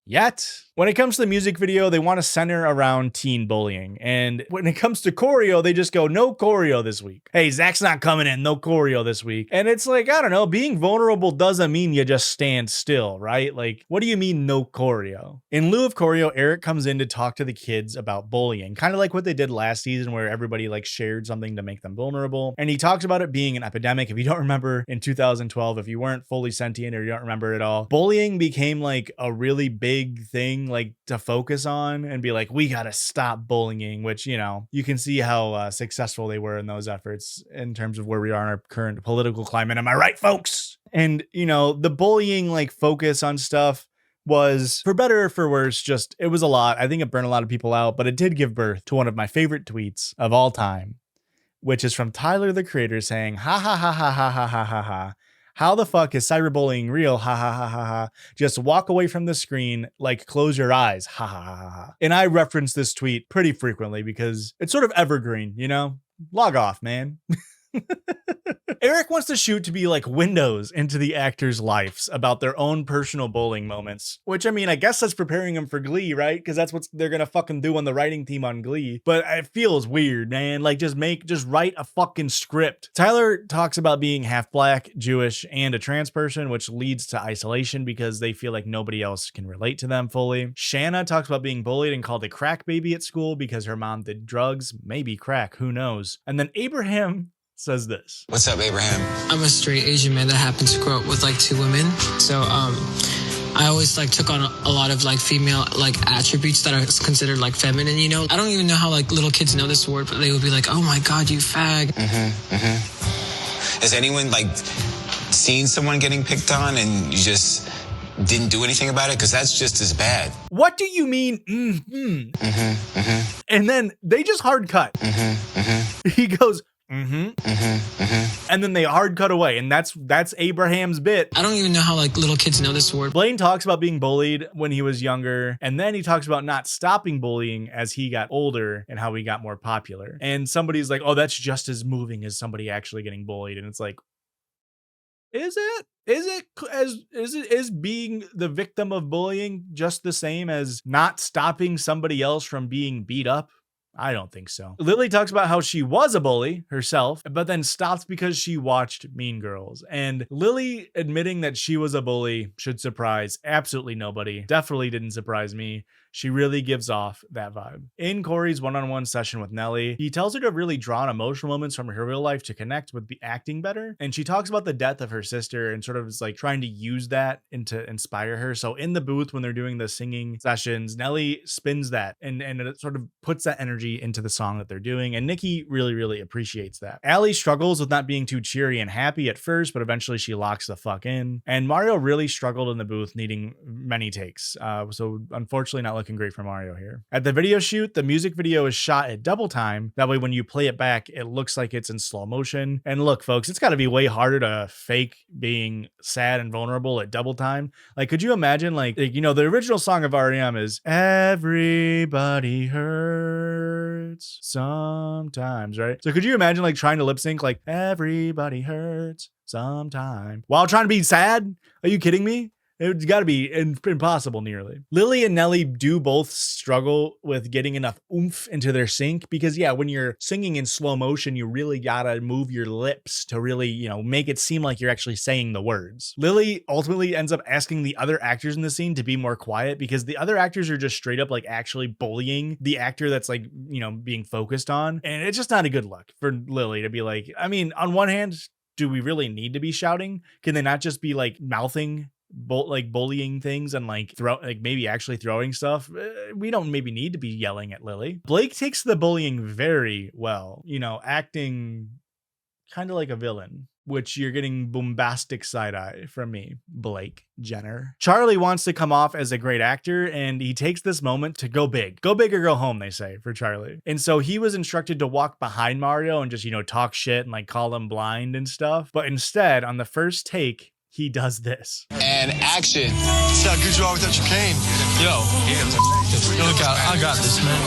yet. When it comes to the music video, they want to center around teen bullying. And when it comes to choreo, they just go, no choreo this week. Hey, Zach's not coming in, no choreo this week. And it's like, I don't know, being vulnerable doesn't mean you just stand still, right? Like, what do you mean no choreo? In lieu of choreo, Eric comes in to talk to the kids about bullying, kind of like what they did last season where everybody like shared something to make them vulnerable. And he talks about it being an epidemic. If you don't remember in 2012, if you weren't fully sentient or you don't remember it all, bullying became like a really big thing like to focus on and be like, we gotta stop bullying, which, you know, you can see how successful they were in those efforts in terms of where we are in our current political climate. Am I right, folks? And, you know, the bullying like focus on stuff was, for better or for worse, just, it was a lot. I think it burned a lot of people out, but it did give birth to one of my favorite tweets of all time, which is from Tyler, the creator, saying, ha ha ha ha ha ha ha ha ha. How the fuck is cyberbullying real? Ha ha ha ha ha. Just walk away from the screen, like close your eyes. Ha ha ha ha ha. And I reference this tweet pretty frequently because it's sort of evergreen, you know? Log off, man. Eric wants the shoot to be like windows into the actors' lives about their own personal bullying moments, which, I mean, I guess that's preparing them for Glee, right? Because that's what they're gonna fucking do on the writing team on Glee. But it feels weird, man. Like, just write a fucking script. Tyler talks about being half black, Jewish, and a trans person, which leads to isolation because they feel like nobody else can relate to them fully. Shanna talks about being bullied and called a crack baby at school because her mom did drugs, maybe crack, who knows? And then Abraham says this. What's up, Abraham? I'm a straight Asian man that happens to grow up with like 2 women. So I always like took on a lot of like female like attributes that are considered like feminine, you know? I don't even know how like little kids know this word, but they would be like, oh my God, you fag. Has anyone like seen someone getting picked on and you just didn't do anything about it? Because that's just as bad. What do you mean? And then they just hard cut. He goes, and then they hard cut away, and that's Abraham's bit. I don't even know how like little kids know this word. Blaine talks about being bullied when he was younger, and then he talks about not stopping bullying as he got older and how he got more popular. And somebody's like, oh, that's just as moving as somebody actually getting bullied. And it's like, is being the victim of bullying just the same as not stopping somebody else from being beat up? I don't think so. Lily talks about how she was a bully herself, but then stopped because she watched Mean Girls. And Lily admitting that she was a bully should surprise absolutely nobody. Definitely didn't surprise me. She really gives off that vibe. In Corey's one-on-one session with Nellie, he tells her to really draw on emotional moments from her real life to connect with the acting better. And she talks about the death of her sister and sort of is like trying to use that and to inspire her. So in the booth, when they're doing the singing sessions, Nellie spins that and it sort of puts that energy into the song that they're doing. And Nikki really, really appreciates that. Allie struggles with not being too cheery and happy at first, but eventually she locks the fuck in. And Mario really struggled in the booth, needing many takes. So unfortunately not looking great for Mario here. At the video shoot, the music video is shot at double time. That way when you play it back, it looks like it's in slow motion. And look, folks, it's got to be way harder to fake being sad and vulnerable at double time. Like, could you imagine, like, you know, the original song of REM is Everybody Hurts Sometimes, right? So could you imagine like trying to lip sync like Everybody Hurts Sometime while trying to be sad? Are you kidding me? It's got to be impossible nearly. Lily and Nellie do both struggle with getting enough oomph into their sync because, yeah, when you're singing in slow motion, you really got to move your lips to really, you know, make it seem like you're actually saying the words. Lily ultimately ends up asking the other actors in the scene to be more quiet because the other actors are just straight up like actually bullying the actor that's like, you know, being focused on. And it's just not a good look for Lily to be like, I mean, on one hand, do we really need to be shouting? Can they not just be like mouthing bullying things and like maybe actually throwing stuff? We don't maybe need to be yelling at Lily. Blake takes the bullying very well, you know, acting kind of like a villain, which you're getting bombastic side eye from me, Blake Jenner. Charlie wants to come off as a great actor, and he takes this moment to go big or go home, they say, for Charlie. And so he was instructed to walk behind Mario and just, you know, talk shit and like call him blind and stuff. But instead, on the first take, he does this. And action. See how good you are without your cane. Yo, look out, I got this, man.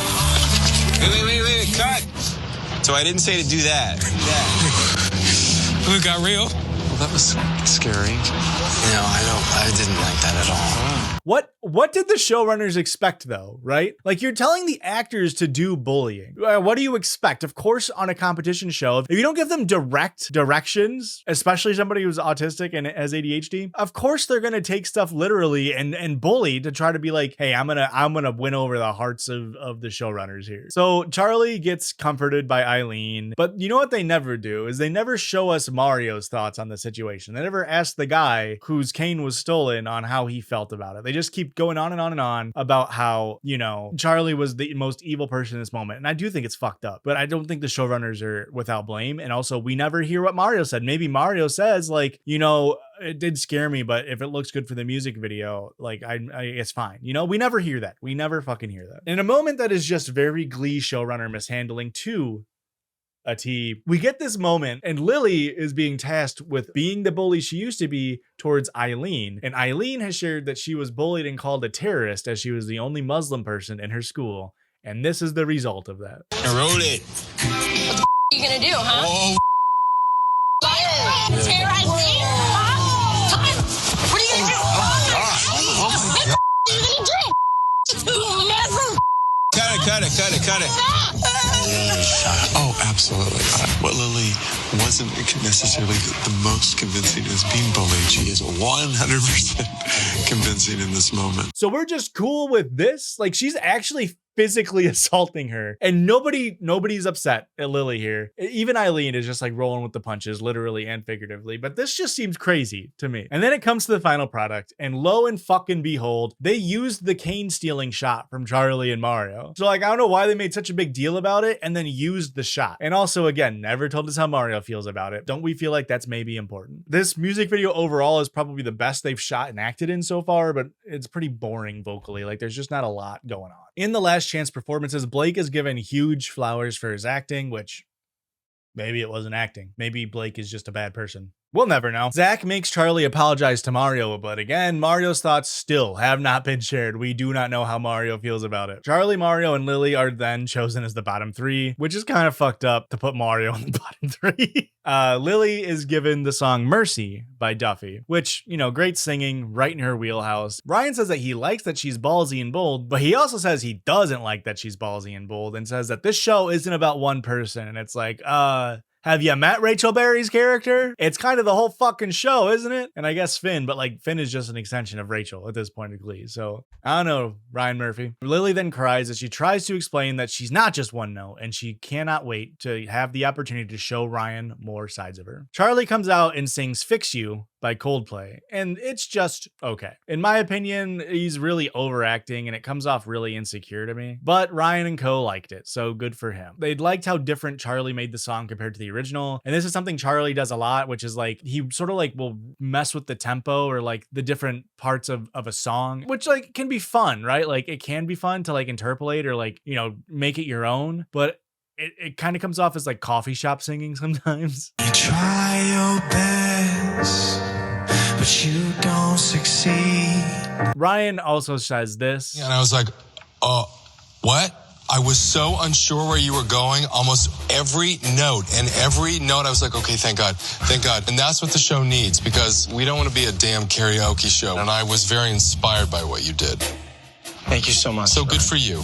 Wait, cut. So I didn't say to do that. Look, got real. Well, that was scary. No, I didn't like that at all. What did the showrunners expect though, right? Like, you're telling the actors to do bullying. What do you expect? Of course, on a competition show, if you don't give them direct directions, especially somebody who's autistic and has ADHD, of course they're gonna take stuff literally and bully to try to be like, hey, I'm gonna win over the hearts of the showrunners here. So Charlie gets comforted by Eileen, but you know what they never do is they never show us Mario's thoughts on the situation. They never ask the guy whose cane was stolen on how he felt about it. They just keep going on and on and on about how, you know, Charlie was the most evil person in this moment. And I do think it's fucked up, but I don't think the showrunners are without blame. And also, we never hear what Mario said. Maybe Mario says like, you know, it did scare me, but if it looks good for the music video, like it's fine. You know, we never hear that. We never fucking hear that. In a moment that is just very Glee showrunner mishandling to a T, we get this moment and Lily is being tasked with being the bully she used to be towards Eileen. And Eileen has shared that she was bullied and called a terrorist as she was the only Muslim person in her school. And this is the result of that. I wrote it. What the are you gonna do, huh? Oh. Terrorize me? What are you gonna do? Oh my God. What are you gonna do? Cut it. Oh, absolutely. What Lily wasn't necessarily the most convincing is being bullied. She is 100% convincing in this moment. So we're just cool with this? Like, she's actually physically assaulting her. And nobody's upset at Lily here. Even Eileen is just like rolling with the punches, literally and figuratively. But this just seems crazy to me. And then it comes to the final product, and lo and fucking behold, they used the cane stealing shot from Charlie and Mario. So like, I don't know why they made such a big deal about it and then used the shot. And also, again, never told us how Mario feels about it. Don't we feel like that's maybe important? This music video overall is probably the best they've shot and acted in so far, but it's pretty boring vocally. Like, there's just not a lot going on. In the last chance performances, Blake is given huge flowers for his acting, which maybe it wasn't acting. Maybe Blake is just a bad person. We'll never know. Zach makes Charlie apologize to Mario, but again, Mario's thoughts still have not been shared. We do not know how Mario feels about it. Charlie, Mario, and Lily are then chosen as the bottom three, which is kind of fucked up to put Mario in the bottom three. Lily is given the song Mercy by Duffy, which, you know, great singing, right in her wheelhouse. Ryan says that he likes that she's ballsy and bold, but he also says he doesn't like that she's ballsy and bold, and says that this show isn't about one person. And it's like, have you met Rachel Berry's character? It's kind of the whole fucking show, isn't it? And I guess Finn, but like Finn is just an extension of Rachel at this point of Glee. So I don't know, Ryan Murphy. Lily then cries as she tries to explain that she's not just one note, and she cannot wait to have the opportunity to show Ryan more sides of her. Charlie comes out and sings Fix You by Coldplay, and it's just okay. In my opinion, he's really overacting and it comes off really insecure to me, but Ryan and co liked it, so good for him. They liked how different Charlie made the song compared to the original, and this is something Charlie does a lot, which is like, he sort of like will mess with the tempo or like the different parts of a song, which like can be fun, right? Like it can be fun to like interpolate or like, you know, make it your own, but it kind of comes off as like coffee shop singing sometimes. You try your best, but you don't succeed. Ryan also says this. And I was like, what? I was so unsure where you were going. Almost every note I was like, okay, thank God. And that's what the show needs, because we don't want to be a damn karaoke show. And I was very inspired by what you did. Thank you so much. So good for you.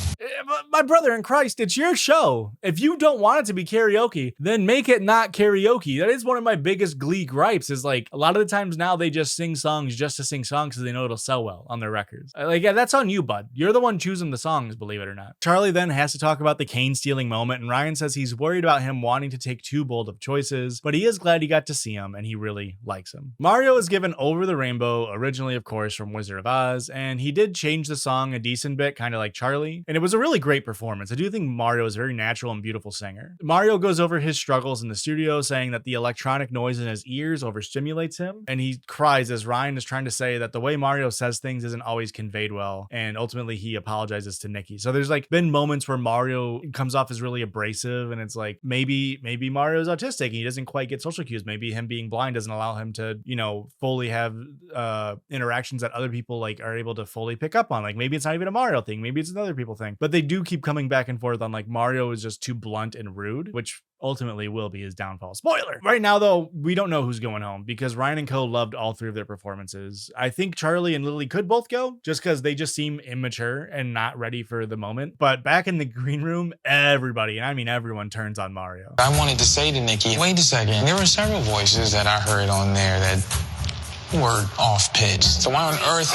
My brother in Christ, it's your show. If you don't want it to be karaoke, then make it not karaoke. That is one of my biggest Glee gripes, is like a lot of the times now they just sing songs just to sing songs because they know it'll sell well on their records. Like, yeah, that's on you, bud. You're the one choosing the songs, believe it or not. Charlie then has to talk about the cane stealing moment, and Ryan says he's worried about him wanting to take too bold of choices, but he is glad he got to see him and he really likes him. Mario is given Over the Rainbow, originally, of course, from Wizard of Oz, and he did change the song a decent bit, kind of like Charlie, and it was a really great performance. I do think Mario is a very natural and beautiful singer. Mario goes over his struggles in the studio, saying that the electronic noise in his ears overstimulates him, and he cries as Ryan is trying to say that the way Mario says things isn't always conveyed well, and ultimately he apologizes to Nikki. So there's like been moments where Mario comes off as really abrasive, and it's like maybe Mario's autistic and he doesn't quite get social cues. Maybe him being blind doesn't allow him to, you know, fully have interactions that other people like are able to fully pick up on. Like maybe it's not even a Mario thing, maybe it's another people thing, but they do keep coming back and forth on like Mario is just too blunt and rude, which ultimately will be his downfall. Spoiler! Right now, though, we don't know who's going home because Ryan and co loved all three of their performances. I think Charlie and Lily could both go just because they just seem immature and not ready for the moment. But back in the green room, everybody, and I mean everyone, turns on Mario. I wanted to say to Nikki, wait a second, there were several voices that I heard on there that were off pitch. So why on earth?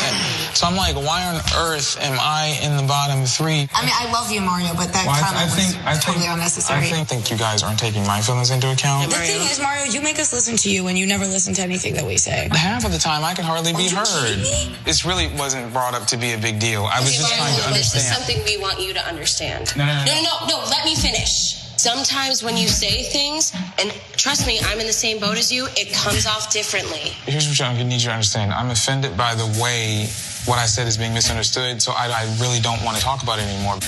Why on earth am I in the bottom three? I mean, I love you, Mario, but that comment was totally unnecessary. I think you guys aren't taking my feelings into account. The thing is, Mario, you make us listen to you, and you never listen to anything that we say. Half of the time, I can hardly be heard. This really wasn't brought up to be a big deal. I was just trying to understand. This is something we want you to understand. No, let me finish. Sometimes when you say things, and trust me, I'm in the same boat as you, it comes off differently. Here's what I need you to understand. I'm offended by the way what I said is being misunderstood, so I really don't want to talk about it anymore.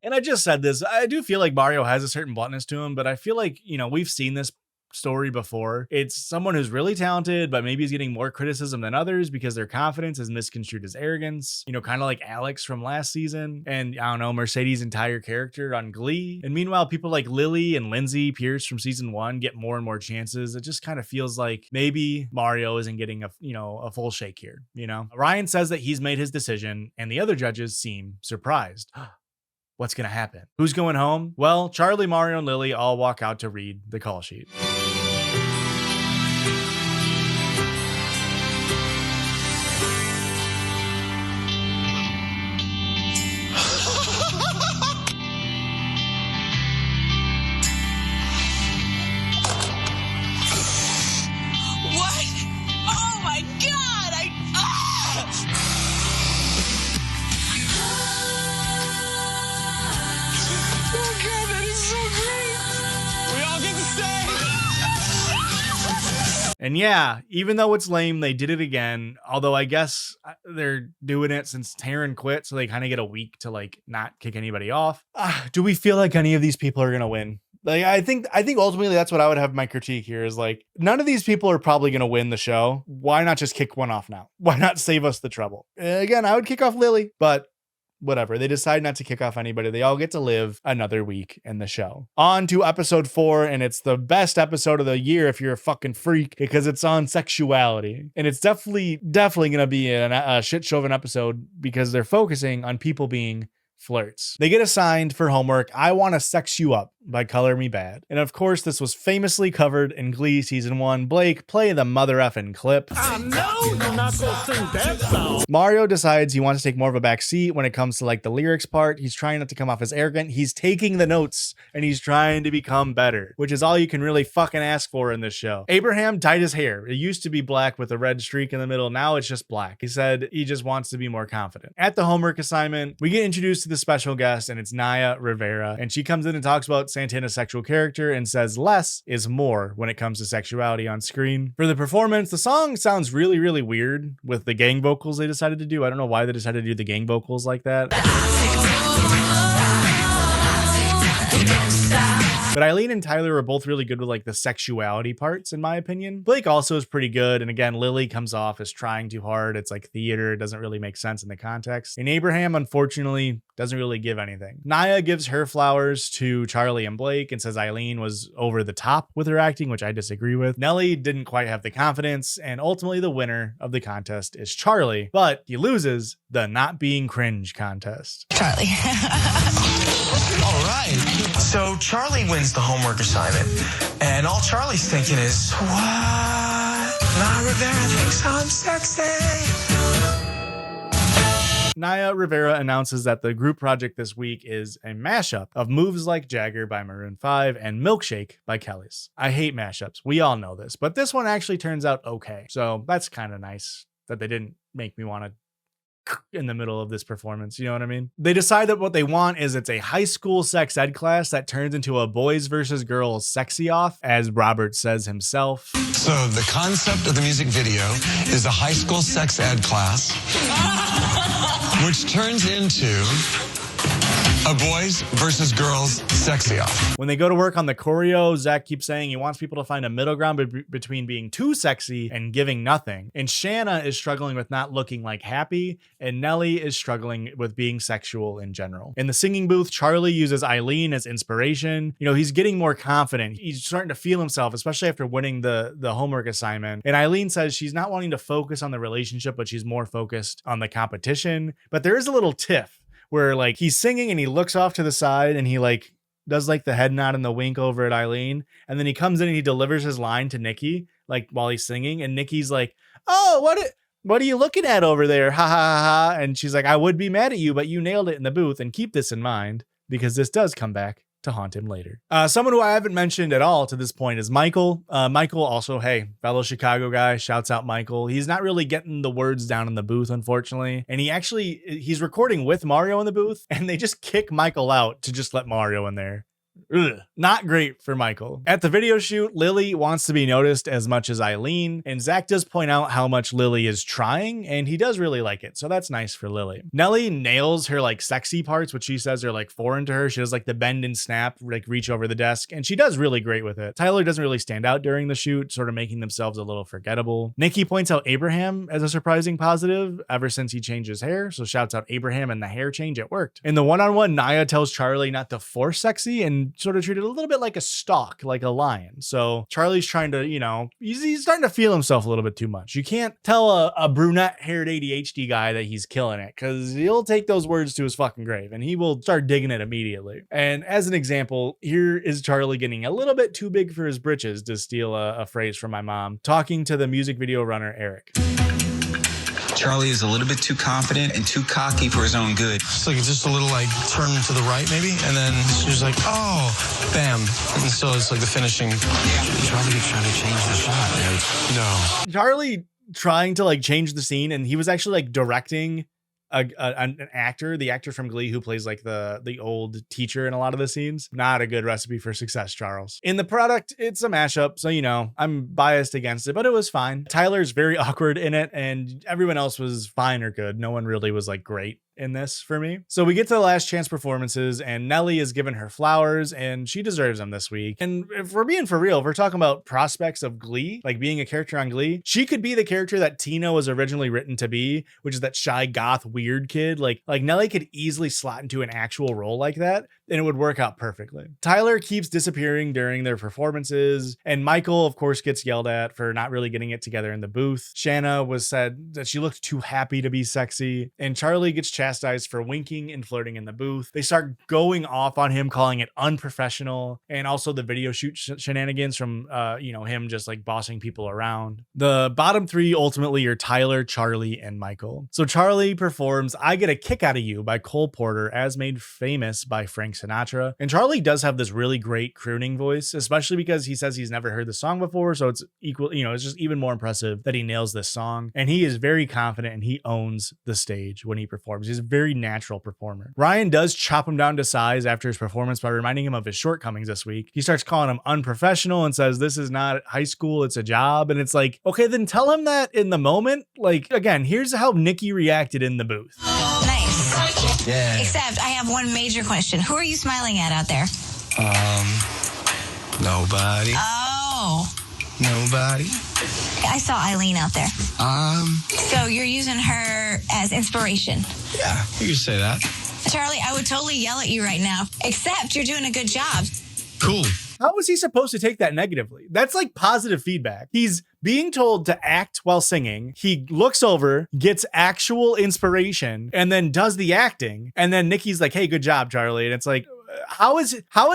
And I just said this, I do feel like Mario has a certain bluntness to him, but I feel like, you know, we've seen this story before. It's someone who's really talented, but maybe is getting more criticism than others because their confidence is misconstrued as arrogance, you know, kind of like Alex from last season, and I don't know, Mercedes' entire character on Glee. And meanwhile, people like Lily and Lindsay Pierce from season 1 get more and more chances. It just kind of feels like maybe Mario isn't getting a full shake here, you know? Ryan says that he's made his decision and the other judges seem surprised. What's going to happen? Who's going home? Well, Charlie, Mario, and Lily all walk out to read the call sheet. And yeah, even though it's lame, they did it again. Although I guess they're doing it since Taryn quit, so they kind of get a week to like not kick anybody off. Do we feel like any of these people are gonna win? Like, I think ultimately that's what I would have my critique here is like, none of these people are probably going to win the show. Why not just kick one off now? Why not save us the trouble? Again, I would kick off Lily, but whatever. They decide not to kick off anybody. They all get to live another week in the show. On to episode 4, and it's the best episode of the year if you're a fucking freak, because it's on sexuality. And it's definitely going to be a shit show of an episode because they're focusing on people being flirts. They get assigned for homework, I Want to Sex You Up by Color Me Bad. And of course, this was famously covered in Glee Season 1. Blake, play the mother effing clip. I know you're not gonna sing that song. Mario decides he wants to take more of a back seat when it comes to like the lyrics part. He's trying not to come off as arrogant. He's taking the notes and he's trying to become better, which is all you can really fucking ask for in this show. Abraham dyed his hair. It used to be black with a red streak in the middle. Now it's just black. He said he just wants to be more confident. At the homework assignment, we get introduced to the special guest, and it's Naya Rivera. And she comes in and talks about Santana's sexual character and says less is more when it comes to sexuality on screen. For the performance, the song sounds really, really weird with the gang vocals they decided to do. I don't know why they decided to do the gang vocals like that. But Eileen and Tyler were both really good with like the sexuality parts, in my opinion. Blake also is pretty good. And again, Lily comes off as trying too hard. It's like theater. It doesn't really make sense in the context. And Abraham, unfortunately, doesn't really give anything. Naya gives her flowers to Charlie and Blake and says Eileen was over the top with her acting, which I disagree with. Nellie didn't quite have the confidence. And ultimately, the winner of the contest is Charlie. But he loses the not being cringe contest. Charlie. All right. So Charlie wins the homework assignment, and all Charlie's thinking is, what? Naya Rivera thinks I'm sexy. Naya Rivera announces that the group project this week is a mashup of Moves Like Jagger by Maroon 5 and Milkshake by Kellys. I hate mashups. We all know this, but this one actually turns out okay. So that's kind of nice that they didn't make me want to in the middle of this performance, you know what I mean? They decide that what they want is it's a high school sex ed class that turns into a boys versus girls sexy off, as Robert says himself. So the concept of the music video is a high school sex ed class, which turns into a boys versus girls sexy off. When they go to work on the choreo, Zach keeps saying he wants people to find a middle ground between being too sexy and giving nothing. And Shanna is struggling with not looking like happy, and Nellie is struggling with being sexual in general. In the singing booth, Charlie uses Eileen as inspiration. You know, he's getting more confident. He's starting to feel himself, especially after winning the homework assignment. And Eileen says she's not wanting to focus on the relationship, but she's more focused on the competition. But there is a little tiff where like he's singing and he looks off to the side and he like does like the head nod and the wink over at Eileen. And then he comes in and he delivers his line to Nikki, like while he's singing. And Nikki's like, oh, what are you looking at over there? Ha ha ha ha. And she's like, I would be mad at you, but you nailed it in the booth. And keep this in mind because this does come back to haunt him later. Someone who I haven't mentioned at all to this point is Michael. Michael also, hey, fellow Chicago guy, shouts out Michael. He's not really getting the words down in the booth, unfortunately. And he's recording with Mario in the booth, and they just kick Michael out to just let Mario in there. Ugh, not great for Michael. At the video shoot, Lily wants to be noticed as much as Eileen, and Zach does point out how much Lily is trying, and he does really like it, so that's nice for Lily. Nellie nails her like sexy parts, which she says are like foreign to her. She does like the bend and snap, like reach over the desk, and she does really great with it. Tyler doesn't really stand out during the shoot, sort of making themselves a little forgettable. Nikki points out Abraham as a surprising positive ever since he changed his hair, so shouts out Abraham and the hair change, it worked. In the one-on-one, Naya tells Charlie not to force sexy and sort of treat it a little bit like a stalk, like a lion. So Charlie's trying to, you know, he's starting to feel himself a little bit too much. You can't tell a brunette-haired ADHD guy that he's killing it, because he'll take those words to his fucking grave and he will start digging it immediately. And as an example, here is Charlie getting a little bit too big for his britches, to steal a phrase from my mom, talking to the music video runner, Eric. Charlie is a little bit too confident and too cocky for his own good. It's like just a little like turn to the right maybe, and then she's like, oh, bam. And so it's like the finishing. Charlie trying to change the shot, right? No. Charlie trying to like change the scene, and he was actually like directing an actor, the actor from Glee who plays like the old teacher in a lot of the scenes. Not a good recipe for success, Charles. In the product, it's a mashup, so you know, I'm biased against it, but it was fine. Tyler's very awkward in it, and everyone else was fine or good. No one really was like great in this for me. So we get to the last chance performances, and Nellie is given her flowers, and she deserves them this week. And if we're being for real, if we're talking about prospects of Glee, like being a character on Glee, she could be the character that Tina was originally written to be, which is that shy goth weird kid. Like Nellie could easily slot into an actual role like that, and it would work out perfectly. Tyler keeps disappearing during their performances, and Michael, of course, gets yelled at for not really getting it together in the booth. Shanna was said that she looked too happy to be sexy, and Charlie gets chastised for winking and flirting in the booth. They start going off on him, calling it unprofessional, and also the video shoot shenanigans from him just like bossing people around. The bottom three ultimately are Tyler, Charlie, and Michael. So Charlie performs I Get a Kick Out of You by Cole Porter, as made famous by Frank Sinatra. And Charlie does have this really great crooning voice, especially because he says he's never heard the song before, so it's equal, it's just even more impressive that he nails this song. And he is very confident, and he owns the stage when he performs. He's a very natural performer. Ryan does chop him down to size after his performance by reminding him of his shortcomings this week. He starts calling him unprofessional and says, this is not high school, it's a job. And it's like, okay, then tell him that in the moment. Like, again, here's how Nikki reacted in the booth. Nice. Yeah. Except I have one major question. Who are you smiling at out there? Nobody. Oh. Nobody. I saw Eileen out there. So you're using her as inspiration. Yeah, you can say that. Charlie, I would totally yell at you right now, except you're doing a good job. Cool. How is he supposed to take that negatively? That's like positive feedback. He's being told to act while singing. He looks over, gets actual inspiration, and then does the acting. And then Nikki's like, hey, good job, Charlie. And it's like, how is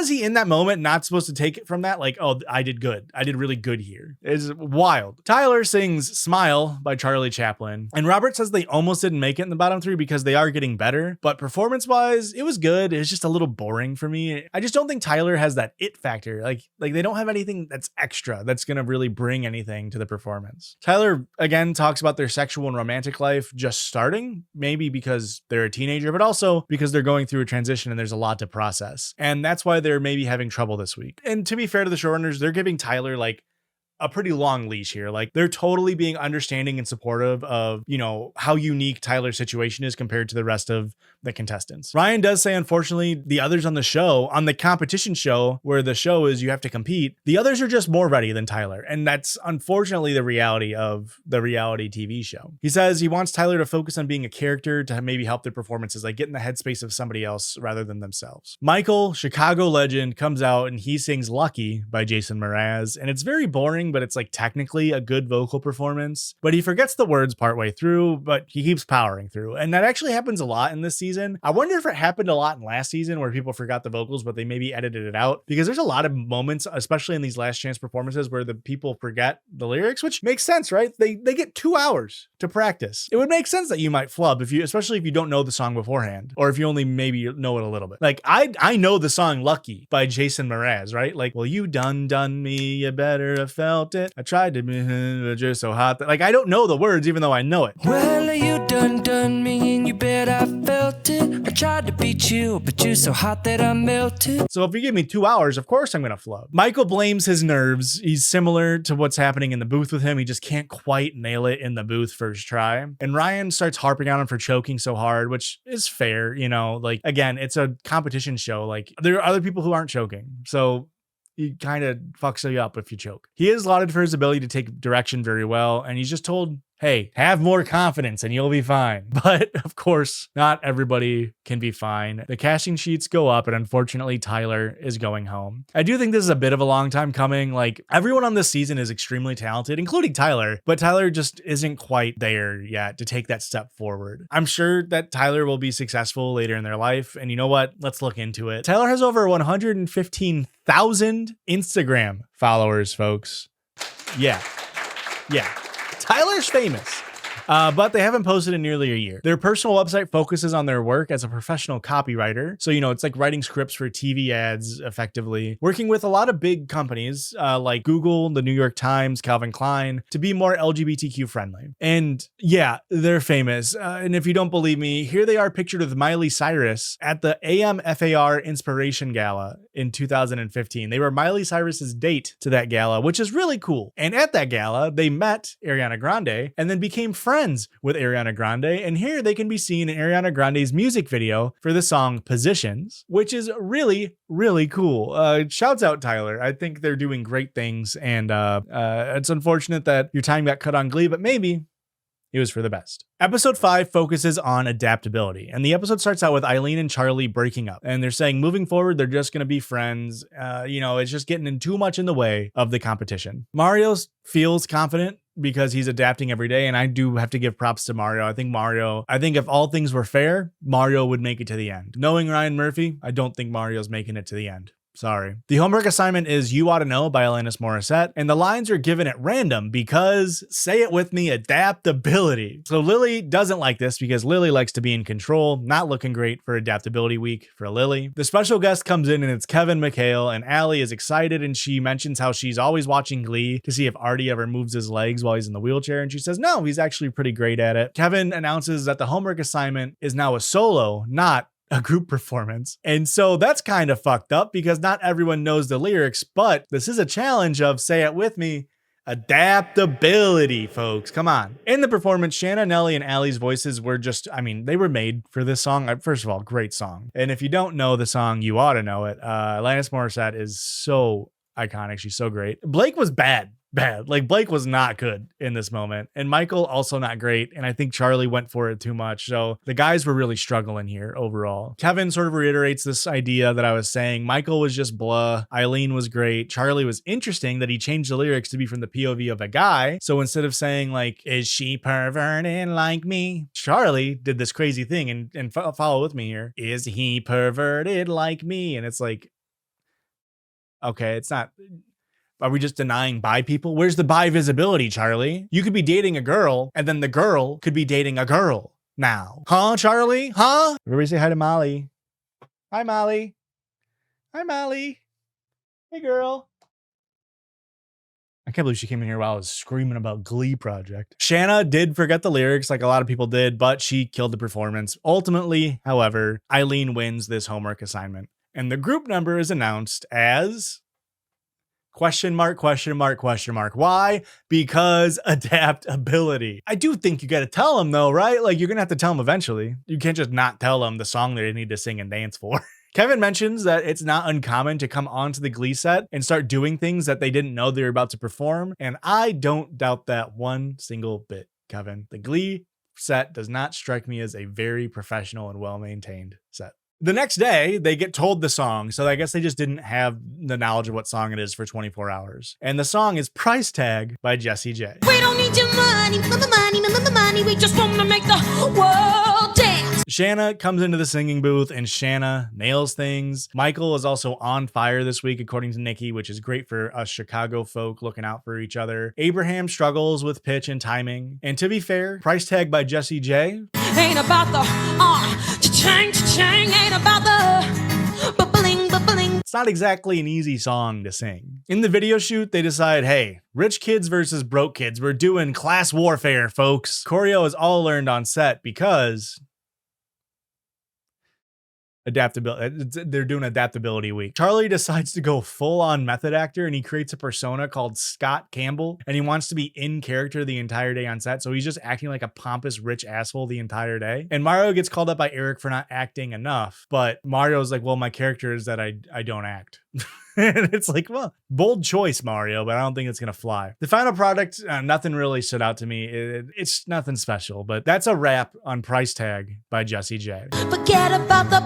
he in that moment not supposed to take it from that? Like, oh, I did good. I did really good here. It's wild. Tyler sings Smile by Charlie Chaplin. And Robert says they almost didn't make it in the bottom three because they are getting better. But performance-wise, it was good. It's just a little boring for me. I just don't think Tyler has that it factor. Like they don't have anything that's extra that's going to really bring anything to the performance. Tyler, again, talks about their sexual and romantic life just starting, maybe because they're a teenager, but also because they're going through a transition and there's a lot to process. And that's why they're maybe having trouble this week. And to be fair to the showrunners, they're giving Tyler like a pretty long leash here. Like they're totally being understanding and supportive of, how unique Tyler's situation is compared to the rest of the contestants. Ryan does say, unfortunately, the others on the show, on the competition show where the show is you have to compete, the others are just more ready than Tyler. And that's unfortunately the reality of the reality TV show. He says he wants Tyler to focus on being a character to maybe help their performances, like get in the headspace of somebody else rather than themselves. Michael, Chicago legend, comes out and he sings Lucky by Jason Mraz. And it's very boring, but it's like technically a good vocal performance. But he forgets the words partway through, but he keeps powering through. And that actually happens a lot in this season. I wonder if it happened a lot in last season where people forgot the vocals, but they maybe edited it out, because there's a lot of moments, especially in these last chance performances, where the people forget the lyrics, which makes sense, right? They get 2 hours to practice. It would make sense that you might flub especially if you don't know the song beforehand, or if you only maybe know it a little bit. Like I know the song Lucky by Jason Mraz, right? Like, well, you done me, you better have felt it. I tried to be, but you're so hot. Like, I don't know the words, even though I know it. Well, you done me, and you bet I felt it. I tried to beat you, but you're so hot that I melted. So if you give me 2 hours, of course I'm going to flub. Michael blames his nerves. He's similar to what's happening in the booth with him. He just can't quite nail it in the booth first try. And Ryan starts harping on him for choking so hard, which is fair. Like, again, it's a competition show. Like, there are other people who aren't choking. So he kind of fucks you up if you choke. He is lauded for his ability to take direction very well. And he's just told, hey, have more confidence and you'll be fine. But of course, not everybody can be fine. The casting sheets go up, and unfortunately, Tyler is going home. I do think this is a bit of a long time coming. Like, everyone on this season is extremely talented, including Tyler, but Tyler just isn't quite there yet to take that step forward. I'm sure that Tyler will be successful later in their life. And you know what? Let's look into it. Tyler has over 115,000 Instagram followers, folks. Yeah. Tyler's famous. But they haven't posted in nearly a year. Their personal website focuses on their work as a professional copywriter. So, you know, it's like writing scripts for TV ads effectively, working with a lot of big companies like Google, the New York Times, Calvin Klein, to be more LGBTQ friendly. And yeah, they're famous. And if you don't believe me, here they are pictured with Miley Cyrus at the AMFAR Inspiration Gala in 2015. They were Miley Cyrus's date to that gala, which is really cool. And at that gala, they met Ariana Grande and then became friends with Ariana Grande. And here they can be seen in Ariana Grande's music video for the song Positions, which is really, really cool. Shouts out Tyler. I think they're doing great things. And it's unfortunate that your time got cut on Glee, but maybe it was for the best. Episode 5 focuses on adaptability, and the episode starts out with Eileen and Charlie breaking up, and they're saying moving forward, they're just going to be friends. You know, it's just getting in too much in the way of the competition. Mario feels confident because he's adapting every day, and I do have to give props to Mario. I think if all things were fair, Mario would make it to the end. Knowing Ryan Murphy, I don't think Mario's making it to the end. Sorry. The homework assignment is You Ought to Know by Alanis Morissette, and the lines are given at random because, say it with me, adaptability. So Lily doesn't like this because Lily likes to be in control, not looking great for adaptability week for Lily. The special guest comes in and it's Kevin McHale, and Allie is excited and she mentions how she's always watching Glee to see if Artie ever moves his legs while he's in the wheelchair, and she says no, he's actually pretty great at it. Kevin announces that the homework assignment is now a solo, not a group performance. And so that's kind of fucked up because not everyone knows the lyrics, but this is a challenge of, say it with me, adaptability, folks. Come on. In the performance, Shanna, Nellie, and Allie's voices were just, I mean, they were made for this song. First of all, great song. And if you don't know the song, you ought to know it. Alanis Morissette is so iconic. She's so great. Blake was bad. Like Blake was not good in this moment, and Michael also not great, and I think Charlie went for it too much. So the guys were really struggling here overall. Kevin sort of reiterates this idea that I was saying. Michael was just blah. Eileen was great. Charlie was interesting that he changed the lyrics to be from the POV of a guy. So instead of saying like, is she perverted like me? Charlie did this crazy thing, and follow with me here. Is he perverted like me? And it's like, okay, it's not. Are we just denying bi people? Where's the bi visibility, Charlie? You could be dating a girl, and then the girl could be dating a girl now. Huh, Charlie? Huh? Everybody say hi to Molly. Hi, Molly. Hi, Molly. Hey, girl. I can't believe she came in here while I was screaming about Glee Project. Shanna did forget the lyrics like a lot of people did, but she killed the performance. Ultimately, however, Eileen wins this homework assignment. And the group number is announced as... ? Why? Because adaptability. I do think you got to tell them though, right? Like you're going to have to tell them eventually. You can't just not tell them the song they need to sing and dance for. Kevin mentions that it's not uncommon to come onto the Glee set and start doing things that they didn't know they were about to perform. And I don't doubt that one single bit, Kevin. The Glee set does not strike me as a very professional and well-maintained set. The next day, they get told the song, so I guess they just didn't have the knowledge of what song it is for 24 hours. And the song is Price Tag by Jessie J. We don't need your money, money, we just want to make the world dance. Shanna comes into the singing booth and Shanna nails things. Michael is also on fire this week, according to Nikki, which is great for us Chicago folk looking out for each other. Abraham struggles with pitch and timing. And to be fair, Price Tag by Jessie J. Ain't about the cha-chang, ain't about the bubbling. It's not exactly an easy song to sing. In the video shoot, they decide, hey, rich kids versus broke kids. We're doing class warfare, folks. Choreo is all learned on set because... adaptability. They're doing adaptability week. Charlie decides to go full on method actor and he creates a persona called Scott Campbell and he wants to be in character the entire day on set. So he's just acting like a pompous rich asshole the entire day. And Mario gets called up by Eric for not acting enough. But Mario's like, well, my character is that I don't act. And it's like, well, bold choice, Mario, but I don't think it's going to fly. The final product, nothing really stood out to me. It's nothing special, but that's a wrap on Price Tag by Jessie J. Forget about the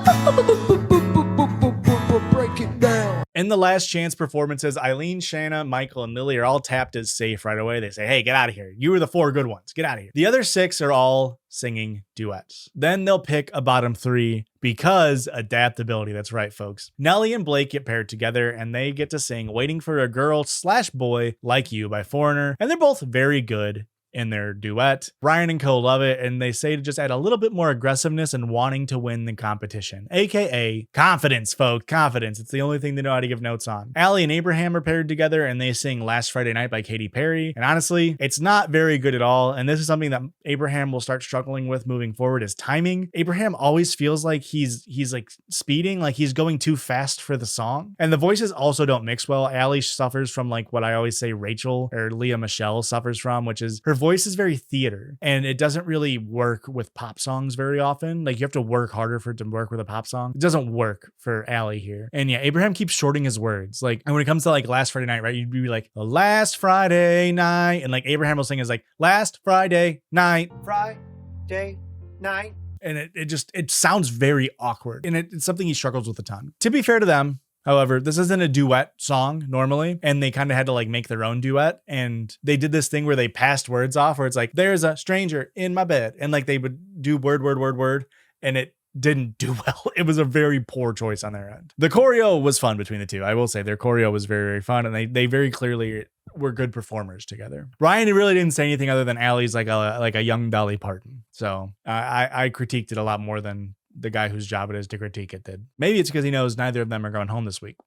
break it down. In the last chance performances, Eileen, Shanna, Michael, and Lily are all tapped as safe right away. They say, hey, get out of here. You were the 4 good ones. Get out of here. The other 6 are all singing duets. Then they'll pick a bottom 3 because adaptability. That's right, folks. Nellie and Blake get paired together and they get to sing Waiting for a Girl / Boy Like You by Foreigner. And they're both very good in their duet. Ryan and co love it, and they say to just add a little bit more aggressiveness and wanting to win the competition, aka confidence, folks. Confidence. It's the only thing they know how to give notes on. Allie and Abraham are paired together, and they sing Last Friday Night by Katy Perry. And honestly, it's not very good at all. And this is something that Abraham will start struggling with moving forward, is timing. Abraham always feels like he's like speeding, like he's going too fast for the song. And the voices also don't mix well. Allie suffers from like what I always say Rachel or Leah Michelle suffers from, which is her voice is very theater, and it doesn't really work with pop songs very often. Like you have to work harder for it to work with a pop song. It doesn't work for Allie here. And yeah, Abraham keeps shorting his words. Like, and when it comes to like Last Friday Night, right, you'd be like, the last Friday night, and like Abraham will sing is like last Friday night. Friday night. And it sounds very awkward, and it's something he struggles with a ton. To be fair to them, however, this isn't a duet song normally, and they kind of had to like make their own duet, and they did this thing where they passed words off, where it's like, there's a stranger in my bed, and like they would do word, and it didn't do well. It was a very poor choice on their end. The choreo was fun between the two. I will say their choreo was very, very fun, and they very clearly were good performers together. Ryan really didn't say anything other than Allie's like a young Dolly Parton. So I critiqued it a lot more than the guy whose job it is to critique it did. Maybe it's because he knows neither of them are going home this week.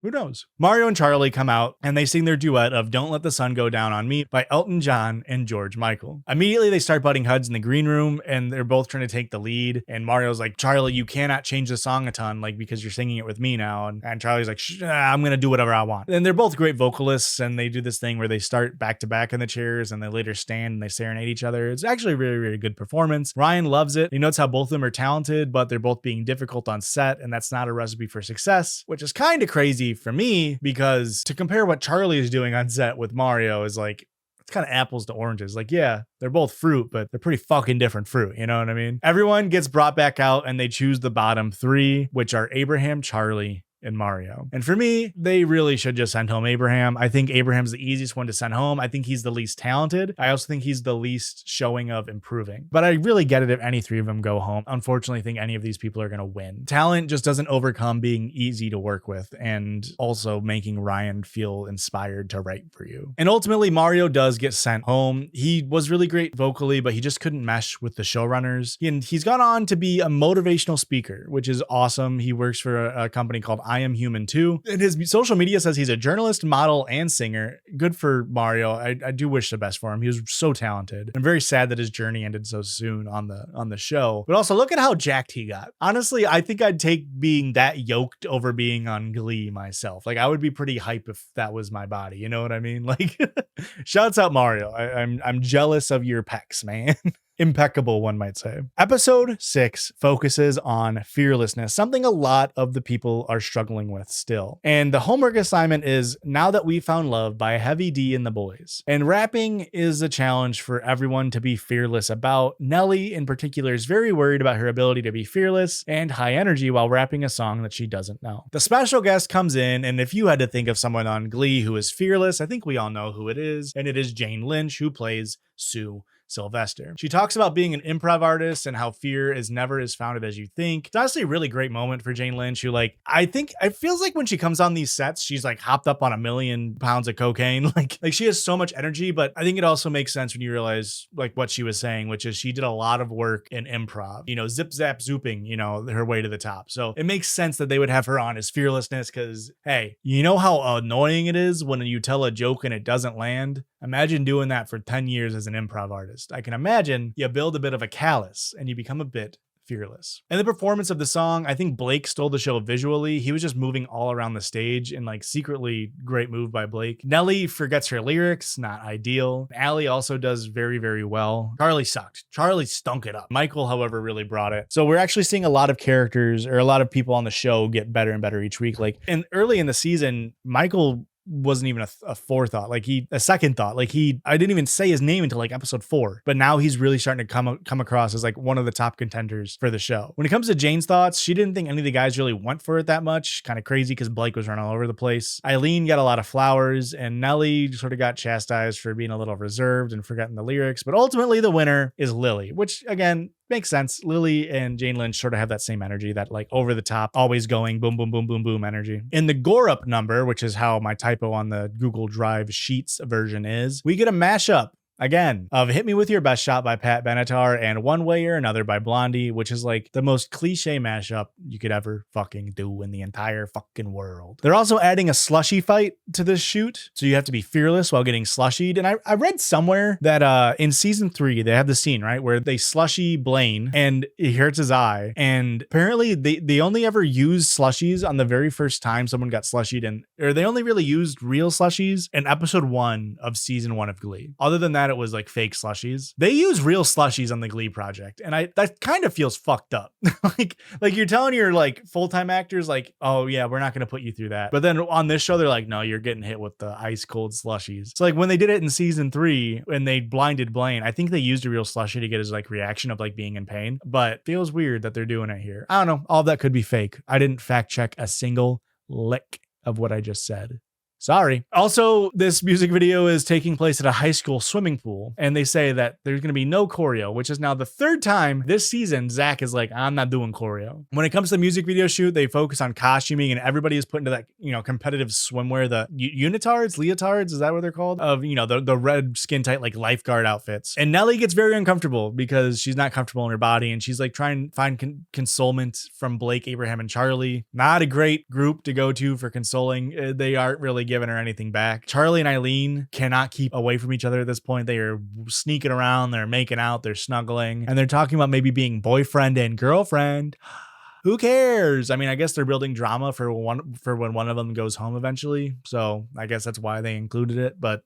Who knows? Mario and Charlie come out and they sing their duet of Don't Let the Sun Go Down on Me by Elton John and George Michael. Immediately they start butting heads in the green room, and they're both trying to take the lead. And Mario's like, Charlie, you cannot change the song a ton, like, because you're singing it with me now. And Charlie's like, I'm going to do whatever I want. And they're both great vocalists, and they do this thing where they start back to back in the chairs and they later stand and they serenade each other. It's actually a really, really good performance. Ryan loves it. He notes how both of them are talented, but they're both being difficult on set, and that's not a recipe for success, which is kind of crazy for me, because to compare what Charlie is doing on set with Mario is like, it's kind of apples to oranges. Like, yeah, they're both fruit, but they're pretty fucking different fruit. You know what I mean? Everyone gets brought back out, and they choose the bottom three, which are Abraham, Charlie, and Mario. And for me, they really should just send home Abraham. I think Abraham's the easiest one to send home. I think he's the least talented. I also think he's the least showing of improving. But I really get it if any three of them go home. Unfortunately, I think any of these people are going to win. Talent just doesn't overcome being easy to work with, and also making Ryan feel inspired to write for you. And ultimately, Mario does get sent home. He was really great vocally, but he just couldn't mesh with the showrunners. And he's gone on to be a motivational speaker, which is awesome. He works for a company called I Am Human Too. And his social media says he's a journalist, model, and singer. Good for Mario. I do wish the best for him. He was so talented. I'm very sad that his journey ended so soon on the show. But also look at how jacked he got. Honestly, I think I'd take being that yoked over being on Glee myself. Like, I would be pretty hype if that was my body. You know what I mean? Like, shouts out Mario. I'm jealous of your pecs, man. Impeccable, one might say. Episode 6 focuses on fearlessness, something a lot of the people are struggling with still. And the homework assignment is Now That We Found Love by Heavy D and the Boys. And rapping is a challenge for everyone to be fearless about. Nelly, in particular, is very worried about her ability to be fearless and high energy while rapping a song that she doesn't know. The special guest comes in, and if you had to think of someone on Glee who is fearless, I think we all know who it is, and it is Jane Lynch, who plays Sue Sylvester. She talks about being an improv artist and how fear is never as founded as you think. It's honestly a really great moment for Jane Lynch, who, like, I think it feels like when she comes on these sets, she's like hopped up on 1,000,000 pounds of cocaine. Like she has so much energy, but I think it also makes sense when you realize like what she was saying, which is she did a lot of work in improv, you know, zip zap zooping, you know, her way to the top. So it makes sense that they would have her on as fearlessness, because hey, you know how annoying it is when you tell a joke and it doesn't land? Imagine doing that for 10 years as an improv artist. I can imagine you build a bit of a callus and you become a bit fearless. And the performance of the song, I think Blake stole the show visually. He was just moving all around the stage, and like secretly great move by Blake. Nelly forgets her lyrics, not ideal. Allie also does very, very well. Charlie sucked. Charlie stunk it up. Michael, however, really brought it. So we're actually seeing a lot of characters, or a lot of people on the show, get better and better each week. Like, and early in the season, Michael wasn't even a forethought, like a second thought. Like I didn't even say his name until like episode 4, but now he's really starting to come across as like one of the top contenders for the show. When it comes to Jane's thoughts, she didn't think any of the guys really went for it that much. Kind of crazy because Blake was running all over the place. Eileen got a lot of flowers, and Nelly sort of got chastised for being a little reserved and forgetting the lyrics. But ultimately the winner is Lily, which again, makes sense. Lily and Jane Lynch sort of have that same energy, that like over the top, always going boom, boom, boom, boom, boom energy. In the Gore Up number, which is how my typo on the Google Drive Sheets version is, we get a mashup again, of Hit Me With Your Best Shot by Pat Benatar and One Way or Another by Blondie, which is like the most cliche mashup you could ever fucking do in the entire fucking world. They're also adding a slushy fight to this shoot, so you have to be fearless while getting slushied. And I read somewhere that in season 3, they have the scene, right, where they slushy Blaine and it hurts his eye. And apparently they only ever used slushies on the very first time someone got slushied, or they only really used real slushies in episode 1 of season 1 of Glee. Other than that, it was like fake slushies. They use real slushies on the Glee Project, and that kind of feels fucked up. like you're telling your like full-time actors like, oh yeah, we're not going to put you through that. But then on this show, they're like, no, you're getting hit with the ice cold slushies. So like when they did it in season 3 and they blinded Blaine, I think they used a real slushie to get his like reaction of like being in pain, but feels weird that they're doing it here. I don't know. All of that could be fake. I didn't fact check a single lick of what I just said. Sorry. Also, this music video is taking place at a high school swimming pool, and they say that there's going to be no choreo, which is now the 3rd time this season Zach is like, I'm not doing choreo. When it comes to the music video shoot, they focus on costuming, and everybody is put into that, competitive swimwear, the leotards, is that what they're called? Of, the red skin tight, like lifeguard outfits. And Nellie gets very uncomfortable because she's not comfortable in her body, and she's like trying to find consolement from Blake, Abraham, and Charlie. Not a great group to go to for consoling. They aren't really giving her anything back. Charlie and Eileen cannot keep away from each other at this point. They are sneaking around, they're making out, they're snuggling, and they're talking about maybe being boyfriend and girlfriend. Who cares? I mean, I guess they're building drama for when one of them goes home eventually. So I guess that's why they included it, but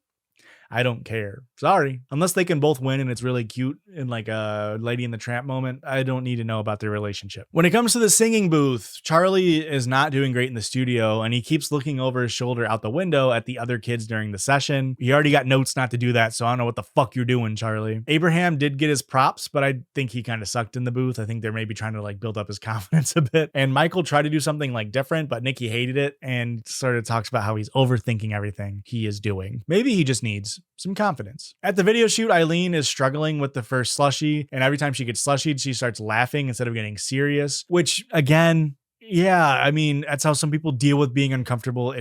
I don't care. Sorry. Unless they can both win and it's really cute in like a Lady and the Tramp moment, I don't need to know about their relationship. When it comes to the singing booth, Charlie is not doing great in the studio, and he keeps looking over his shoulder out the window at the other kids during the session. He already got notes not to do that, so I don't know what the fuck you're doing, Charlie. Abraham did get his props, but I think he kind of sucked in the booth. I think they're maybe trying to like build up his confidence a bit. And Michael tried to do something like different, but Nikki hated it and sort of talks about how he's overthinking everything he is doing. Maybe he just needs some confidence. At the video shoot, Eileen is struggling with the first slushie, and every time she gets slushied, she starts laughing instead of getting serious, which again, yeah, I mean, that's how some people deal with being uncomfortable.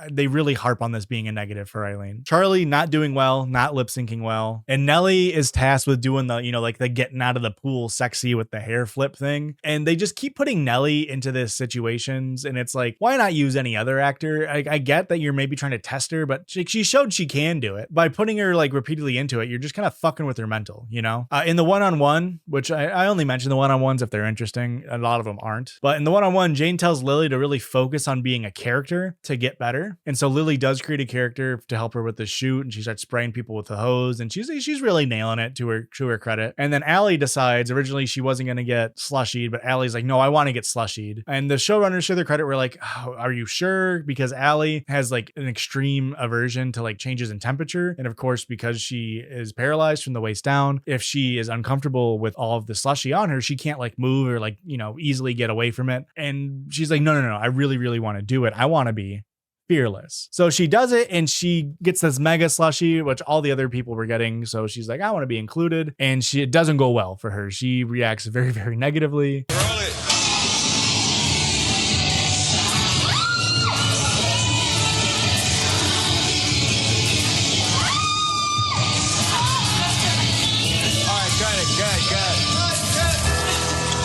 They really harp on this being a negative for Eileen. Charlie not doing well, not lip syncing well. And Nellie is tasked with doing the, like the getting out of the pool sexy with the hair flip thing. And they just keep putting Nellie into this situations. And it's like, why not use any other actor? I get that you're maybe trying to test her, but she showed she can do it. By putting her like repeatedly into it, you're just kind of fucking with her mental, In the one-on-one, which I only mention the one-on-ones if they're interesting. A lot of them aren't. But in the one-on-one, Jane tells Lily to really focus on being a character to get better. And so Lily does create a character to help her with the shoot, and she starts spraying people with the hose, and she's really nailing it to her credit. And then Allie decides, originally she wasn't going to get slushied, but Allie's like, no, I want to get slushied. And the showrunners show their credit. We're like, oh, are you sure? Because Allie has like an extreme aversion to like changes in temperature. And of course, because she is paralyzed from the waist down, if she is uncomfortable with all of the slushy on her, she can't like move or like, easily get away from it. And she's like, no, I really, really want to do it. I want to be fearless. So she does it, and she gets this mega slushie, which all the other people were getting. So she's like, I want to be included. And it doesn't go well for her. She reacts very, very negatively.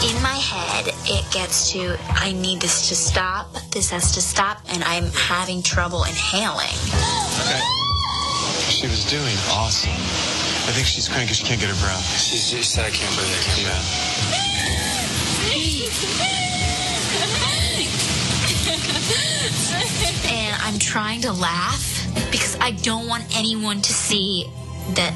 In my head, it gets to, I need this to stop. This has to stop, and I'm having trouble inhaling. Okay. She was doing awesome. I think she's crying because she can't get her breath. She said, I can't breathe. And I'm trying to laugh because I don't want anyone to see that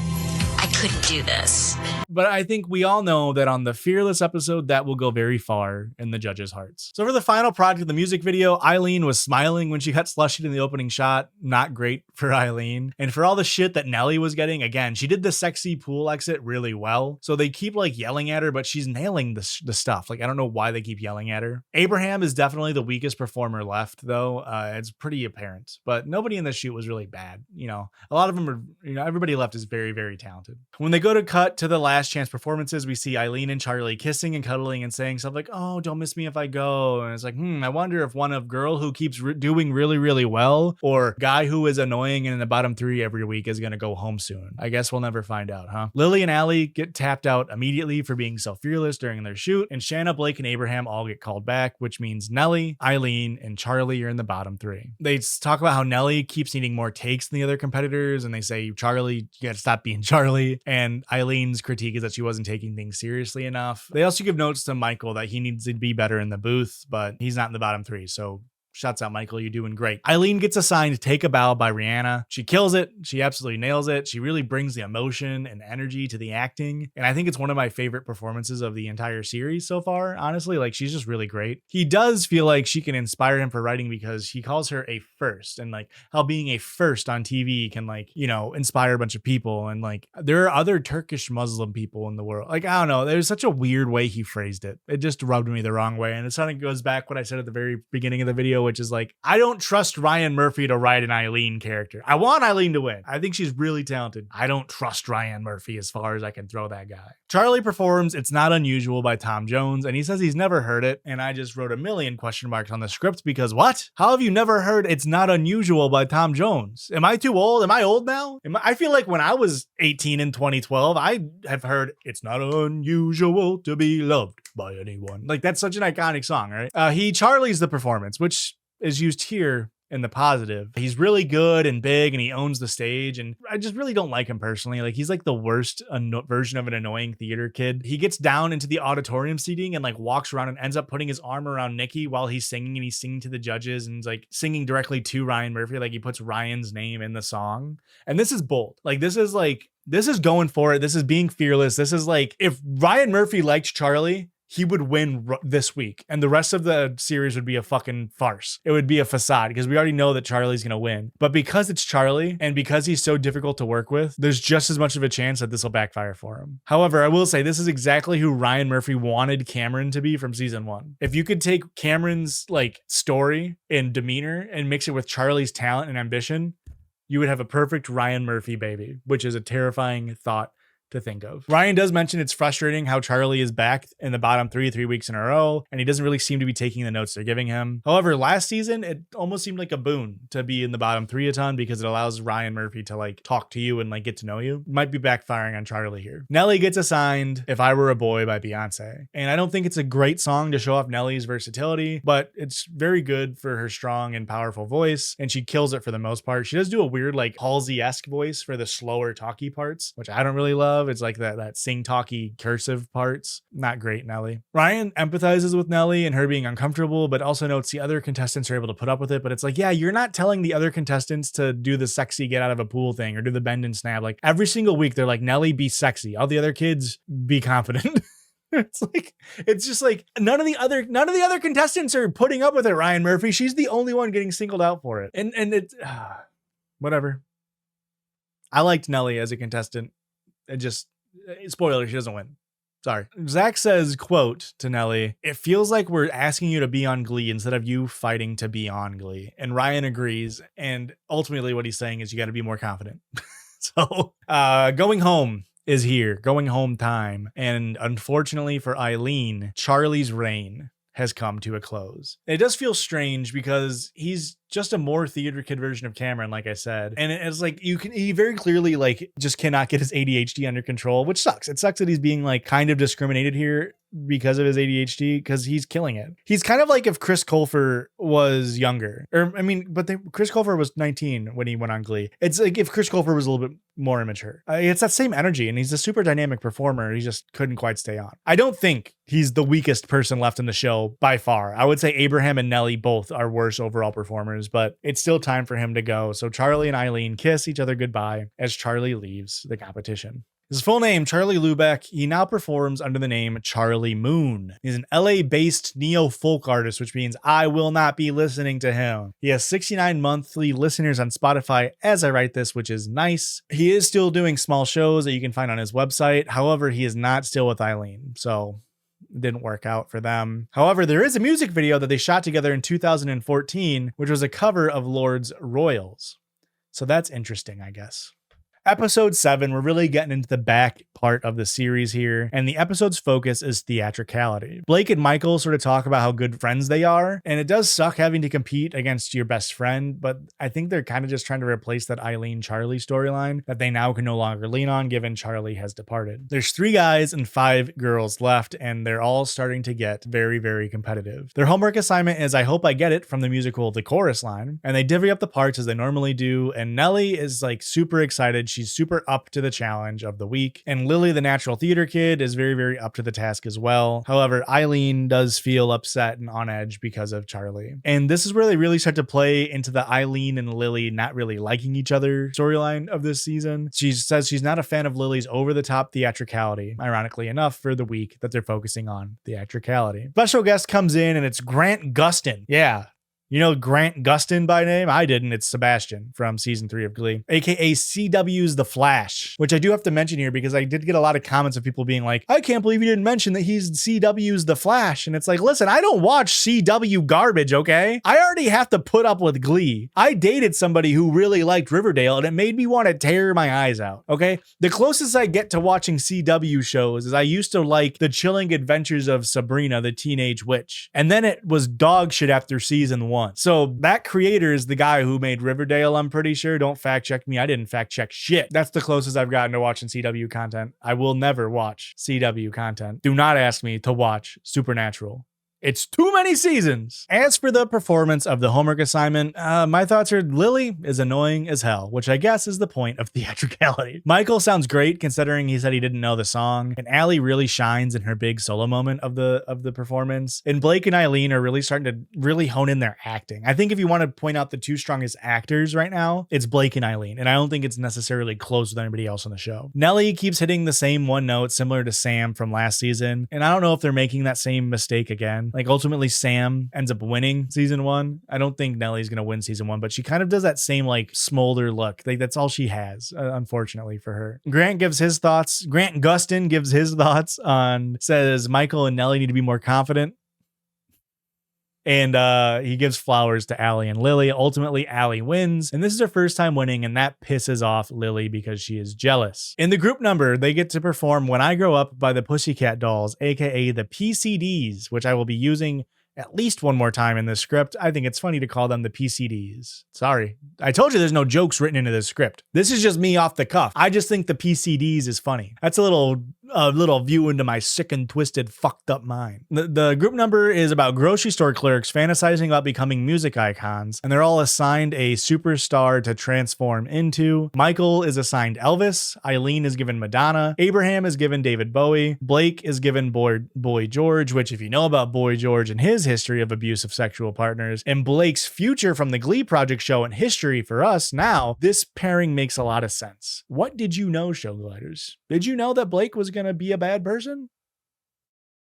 I couldn't do this. But I think we all know that on the Fearless episode, that will go very far in the judges' hearts. So for the final product of the music video, Eileen was smiling when she got slushied in the opening shot. Not great for Eileen. And for all the shit that Nellie was getting, again, she did the sexy pool exit really well. So they keep like yelling at her, but she's nailing the stuff. Like, I don't know why they keep yelling at her. Abraham is definitely the weakest performer left, though. It's pretty apparent. But nobody in the shoot was really bad. A lot of them are, everybody left is very, very talented. talented. When they go to cut to the last chance performances, we see Eileen and Charlie kissing and cuddling and saying stuff like, oh, don't miss me if I go. And it's like, I wonder if one of girl who keeps doing really, really well or guy who is annoying and in the bottom 3 every week is going to go home soon. I guess we'll never find out, huh? Lily and Allie get tapped out immediately for being so fearless during their shoot, and Shanna, Blake, and Abraham all get called back, which means Nellie, Eileen, and Charlie are in the bottom 3. They talk about how Nellie keeps needing more takes than the other competitors, and they say, Charlie, you gotta stop being Charlie. And Eileen's critique is that she wasn't taking things seriously enough. They also give notes to Michael that he needs to be better in the booth, but he's not in the bottom 3, so shouts out, Michael. You're doing great. Eileen gets assigned Take a Bow by Rihanna. She kills it. She absolutely nails it. She really brings the emotion and energy to the acting. And I think it's one of my favorite performances of the entire series so far. Honestly, like, she's just really great. He does feel like she can inspire him for writing because he calls her a first, and like how being a first on TV can, like, you know, inspire a bunch of people. And like, there are other Turkish Muslim people in the world. Like, I don't know. There's such a weird way he phrased it. It just rubbed me the wrong way. And it kind of goes back what I said at the very beginning of the video, which is like, I don't trust Ryan Murphy to write an Eileen character. I want Eileen to win. I think she's really talented. I don't trust Ryan Murphy as far as I can throw that guy. Charlie performs It's Not Unusual by Tom Jones, and he says he's never heard it. And I just wrote a million question marks on the script because what? How have you never heard It's Not Unusual by Tom Jones? Am I too old? Am I old now? I feel like when I was 18 in 2012, I have heard It's Not Unusual to Be Loved by Anyone. Like, that's such an iconic song, right? He Charlie's the performance, which is used here in the positive. He's really good and big and he owns the stage, and I just really don't like him personally. Like, he's like the worst version of an annoying theater kid. He gets down into the auditorium seating and like walks around and ends up putting his arm around Nikki while he's singing, and he's singing to the judges and he's like singing directly to Ryan Murphy. Like, he puts Ryan's name in the song. And this is bold. Like, this is going for it. This is being fearless. This is like, if Ryan Murphy liked Charlie, he would win this week, and the rest of the series would be a fucking farce. It would be a facade because we already know that Charlie's going to win. But because it's Charlie and because he's so difficult to work with, there's just as much of a chance that this will backfire for him. However, I will say this is exactly who Ryan Murphy wanted Cameron to be from season 1. If you could take Cameron's like story and demeanor and mix it with Charlie's talent and ambition, you would have a perfect Ryan Murphy baby, which is a terrifying thought to think of. Ryan does mention it's frustrating how Charlie is back in the bottom 3 weeks in a row, and he doesn't really seem to be taking the notes they're giving him. However, last season, it almost seemed like a boon to be in the bottom 3 a ton because it allows Ryan Murphy to like talk to you and like get to know you. Might be backfiring on Charlie here. Nellie gets assigned If I Were a Boy by Beyonce. And I don't think it's a great song to show off Nellie's versatility, but it's very good for her strong and powerful voice, and she kills it for the most part. She does do a weird like Halsey-esque voice for the slower talky parts, which I don't really love. It's like that sing talky cursive parts. Not great, Nellie. Ryan empathizes with Nellie and her being uncomfortable, but also notes the other contestants are able to put up with it. But it's like, yeah, you're not telling the other contestants to do the sexy get out of a pool thing or do the bend and snap. Like, every single week they're like, Nellie, be sexy. All the other kids, be confident. It's just like none of the other contestants are putting up with it, Ryan Murphy. She's the only one getting singled out for it. And it's whatever. I liked Nellie as a contestant. It just, spoiler, she doesn't win. Sorry. Zach says, quote, to Nellie, "It feels like we're asking you to be on Glee instead of you fighting to be on Glee." And Ryan agrees. And ultimately what he's saying is you got to be more confident. So going home is here. Going home time. And unfortunately for Eileen, Charlie's reign has come to a close. It does feel strange because he's just a more theater kid version of Cameron, like I said. And it's like, he very clearly like just cannot get his ADHD under control, which sucks. It sucks that he's being like kind of discriminated here because of his ADHD, because he's killing it. He's kind of like if Chris Colfer was younger, or I mean, but Chris Colfer was 19 when he went on Glee. It's like if Chris Colfer was a little bit more immature. It's that same energy, and he's a super dynamic performer. He just couldn't quite stay on. I don't think he's the weakest person left in the show by far. I would say Abraham and Nellie both are worse overall performers, but it's still time for him to go. So Charlie and Eileen kiss each other goodbye as Charlie leaves the competition. His full name, Charlie Lubeck. He now performs under the name Charlie Moon. He's an LA-based neo-folk artist, which means I will not be listening to him. He has 69 monthly listeners on Spotify as I write this, which is nice. He is still doing small shows that you can find on his website. However, he is not still with Eileen, so it didn't work out for them. However, there is a music video that they shot together in 2014, which was a cover of Lord's Royals. So that's interesting, I guess. Episode 7, we're really getting into the back part of the series here, and the episode's focus is theatricality. Blake and Michael sort of talk about how good friends they are, and it does suck having to compete against your best friend, but I think they're kind of just trying to replace that Eileen-Charlie storyline that they now can no longer lean on given Charlie has departed. There's 3 guys and 5 girls left, and they're all starting to get very, very competitive. Their homework assignment is I Hope I Get It from the musical The Chorus Line, and they divvy up the parts as they normally do, and Nellie is like super excited. She's super up to the challenge of the week, and Lily, the natural theater kid, is very, very up to the task as well. However, Eileen does feel upset and on edge because of Charlie. And this is where they really start to play into the Eileen and Lily not really liking each other storyline of this season. She says she's not a fan of Lily's over-the-top theatricality, ironically enough, for the week that they're focusing on theatricality. Special guest comes in, and it's Grant Gustin. Yeah. You know Grant Gustin by name? I didn't. It's Sebastian from season 3 of Glee, aka CW's The Flash, which I do have to mention here because I did get a lot of comments of people being like, I can't believe you didn't mention that he's CW's The Flash. And it's like, listen, I don't watch CW garbage, okay? I already have to put up with Glee. I dated somebody who really liked Riverdale, and it made me want to tear my eyes out, okay? The closest I get to watching CW shows is I used to like The Chilling Adventures of Sabrina, the Teenage Witch. And then it was dog shit after season 1. So that creator is the guy who made Riverdale, I'm pretty sure. Don't fact check me. I didn't fact check shit. That's the closest I've gotten to watching CW content. I will never watch CW content. Do not ask me to watch Supernatural. It's too many seasons. As for the performance of the homework assignment, my thoughts are Lily is annoying as hell, which I guess is the point of theatricality. Michael sounds great considering he said he didn't know the song, and Allie really shines in her big solo moment of the performance. And Blake and Eileen are really starting to really hone in their acting. I think if you want to point out the 2 strongest actors right now, it's Blake and Eileen, and I don't think it's necessarily close with anybody else on the show. Nellie keeps hitting the same one note similar to Sam from last season, and I don't know if they're making that same mistake again. Like ultimately Sam ends up winning season 1. I don't think Nellie's going to win season 1, but she kind of does that same like smolder look. Like that's all she has, unfortunately for her. Grant Gustin gives his thoughts on, says Michael and Nellie need to be more confident. And he gives flowers to Allie and Lily. Ultimately, Allie wins, and this is her first time winning, and that pisses off Lily because she is jealous. In the group number, they get to perform When I Grow Up by the Pussycat Dolls, aka the PCDs, which I will be using at least one more time in this script. I think it's funny to call them the PCDs. Sorry. I told you there's no jokes written into this script. This is just me off the cuff. I just think the PCDs is funny. That's a little view into my sick and twisted, fucked up mind. The group number is about grocery store clerks fantasizing about becoming music icons, and they're all assigned a superstar to transform into. Michael is assigned Elvis. Eileen is given Madonna. Abraham is given David Bowie. Blake is given Boy George, which if you know about Boy George and his history of abusive sexual partners, and Blake's future from the Glee Project show and history for us now, this pairing makes a lot of sense. What did you know, show gliders? Did you know that Blake was going to be a bad person?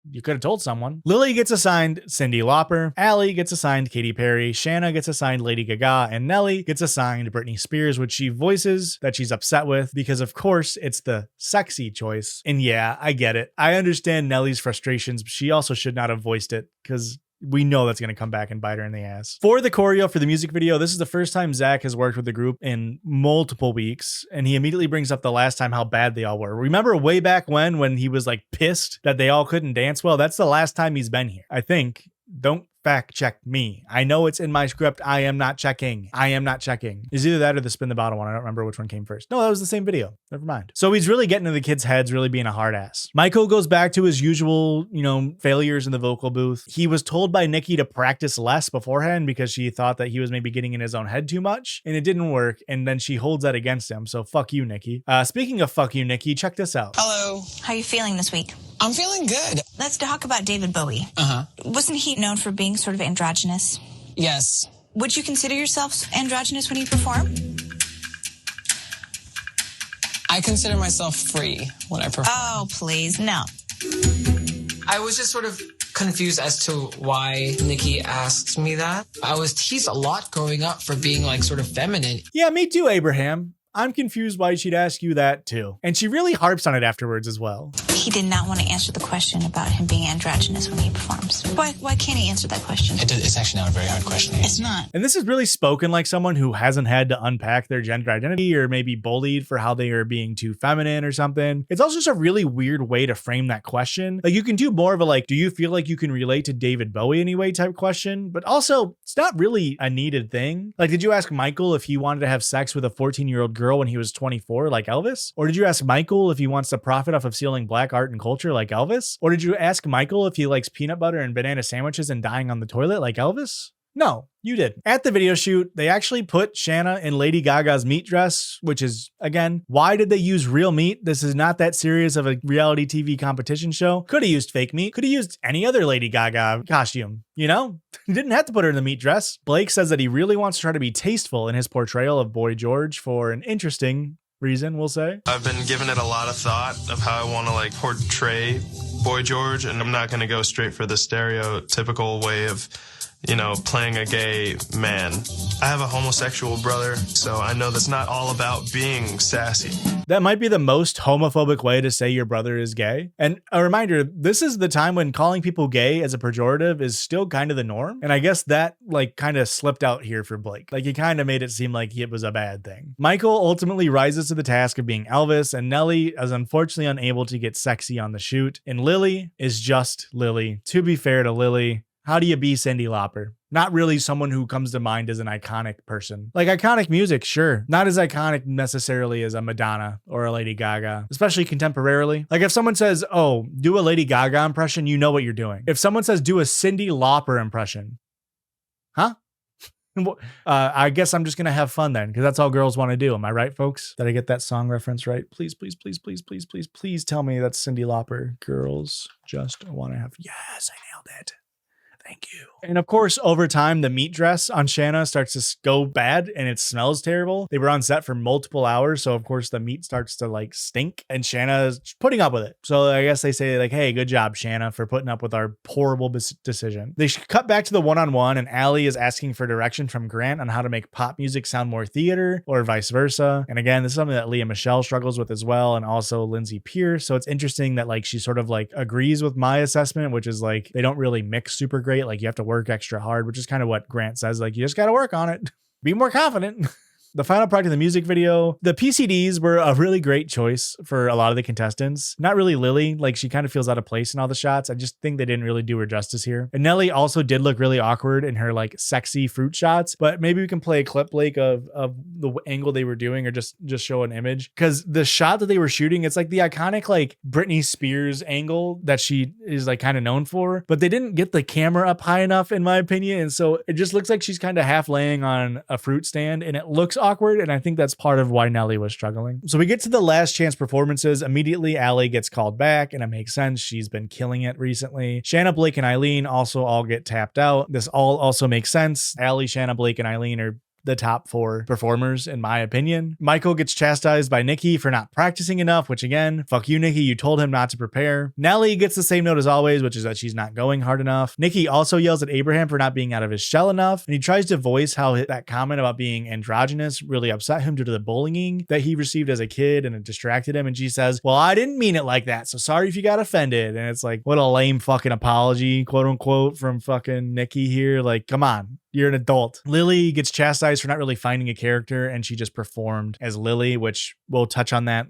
You could have told someone. Lily gets assigned Cyndi Lauper. Allie gets assigned Katy Perry. Shanna gets assigned Lady Gaga. And Nellie gets assigned Britney Spears, which she voices that she's upset with because, of course, it's the sexy choice. And yeah, I get it. I understand Nellie's frustrations, but she also should not have voiced it because we know that's going to come back and bite her in the ass. For the choreo for the music video, this is the first time Zach has worked with the group in multiple weeks, and he immediately brings up the last time how bad they all were. Remember way back when he was like pissed that they all couldn't dance well? That's the last time he's been here, I think. Don't fact check me. I know it's in my script. I am not checking. It's either that or the spin the bottle one. I don't remember which one came first. No, that was the same video. Never mind. So he's really getting into the kids' heads, really being a hard ass. Michael goes back to his usual, failures in the vocal booth. He was told by Nikki to practice less beforehand because she thought that he was maybe getting in his own head too much, and it didn't work. And then she holds that against him. So fuck you, Nikki. Speaking of fuck you, Nikki, check this out. Hello. How are you feeling this week? I'm feeling good. Let's talk about David Bowie. Wasn't he known for being sort of androgynous? Yes. Would you consider yourself androgynous when you perform? I consider myself free when I perform. Oh, please, no. I was just sort of confused as to why Nikki asked me that. I was teased a lot growing up for being like sort of feminine. Yeah, me too, Abraham. I'm confused why she'd ask you that too. And she really harps on it afterwards as well. He did not want to answer the question about him being androgynous when he performs. Why can't he answer that question? It's actually not a very hard question. It's not. And this is really spoken like someone who hasn't had to unpack their gender identity or maybe bullied for how they are being too feminine or something. It's also just a really weird way to frame that question. Like, you can do more of a like, do you feel like you can relate to David Bowie anyway type question, but also it's not really a needed thing. Like, did you ask Michael if he wanted to have sex with a 14-year-old girl when he was 24 like Elvis? Or did you ask Michael if he wants to profit off of stealing black art and culture like Elvis? Or did you ask Michael if he likes peanut butter and banana sandwiches and dying on the toilet like Elvis? No, you did. At the video shoot, they actually put Shanna in Lady Gaga's meat dress, which is, again, why did they use real meat? This is not that serious of a reality TV competition show. Could have used fake meat. Could have used any other Lady Gaga costume, you know? Didn't have to put her in the meat dress. Blake says that he really wants to try to be tasteful in his portrayal of Boy George for an interesting reason, we'll say. I've been giving it a lot of thought of how I want to like portray Boy George, and I'm not going to go straight for the stereotypical way of, you know, playing a gay man. I have a homosexual brother, so I know that's not all about being sassy. That might be the most homophobic way to say your brother is gay. And a reminder, this is the time when calling people gay as a pejorative is still kind of the norm. And I guess that like kind of slipped out here for Blake. Like, he kind of made it seem like it was a bad thing. Michael ultimately rises to the task of being Elvis, and Nellie is unfortunately unable to get sexy on the shoot. And Lily is just Lily. To be fair to Lily, how do you be Cyndi Lauper? Not really someone who comes to mind as an iconic person. Like, iconic music, sure. Not as iconic necessarily as a Madonna or a Lady Gaga, especially contemporarily. Like, if someone says, oh, do a Lady Gaga impression, you know what you're doing. If someone says, do a Cyndi Lauper impression, huh? I guess I'm just going to have fun then, because that's all girls want to do. Am I right, folks? Did I get that song reference right? Please, please, please, please, please, please, please tell me that's Cyndi Lauper. Girls just want to have, yes, I nailed it. Thank you. And of course, over time, the meat dress on Shanna starts to go bad and it smells terrible. They were on set for multiple hours. So of course the meat starts to like stink, and Shanna is putting up with it. So I guess they say like, hey, good job, Shanna, for putting up with our horrible decision. They cut back to the one-on-one, and Allie is asking for direction from Grant on how to make pop music sound more theater or vice versa. And again, this is something that Leah Michelle struggles with as well. And also Lindsay Pierce. So it's interesting that like she sort of like agrees with my assessment, which is like, they don't really mix super great. Like, you have to work extra hard, which is kind of what Grant says. Like, you just got to work on it. Be more confident. The final product of the music video, the PCDs were a really great choice for a lot of the contestants. Not really Lily, like she kind of feels out of place in all the shots. I just think they didn't really do her justice here. And Nellie also did look really awkward in her like sexy fruit shots, but maybe we can play a clip, Blake, of the angle they were doing, or just show an image. Because the shot that they were shooting, it's like the iconic like Britney Spears angle that she is like kind of known for, but they didn't get the camera up high enough in my opinion. And so it just looks like she's kind of half laying on a fruit stand, and it looks awkward, and I think that's part of why Nellie was struggling. So we get to the last chance performances. Immediately, Allie gets called back, and it makes sense. She's been killing it recently. Shanna, Blake, and Eileen also all get tapped out. This all also makes sense. Allie, Shanna, Blake, and Eileen are the top 4 performers, in my opinion. Michael gets chastised by Nikki for not practicing enough, which again, fuck you, Nikki, you told him not to prepare. Nellie gets the same note as always, which is that she's not going hard enough. Nikki also yells at Abraham for not being out of his shell enough, and he tries to voice how that comment about being androgynous really upset him due to the bullying that he received as a kid, and it distracted him. And she says, well, I didn't mean it like that, so sorry if you got offended. And it's like, what a lame fucking apology, quote unquote, from fucking Nikki here. Like, come on. You're an adult. Lily gets chastised for not really finding a character, and she just performed as Lily, which we'll touch on that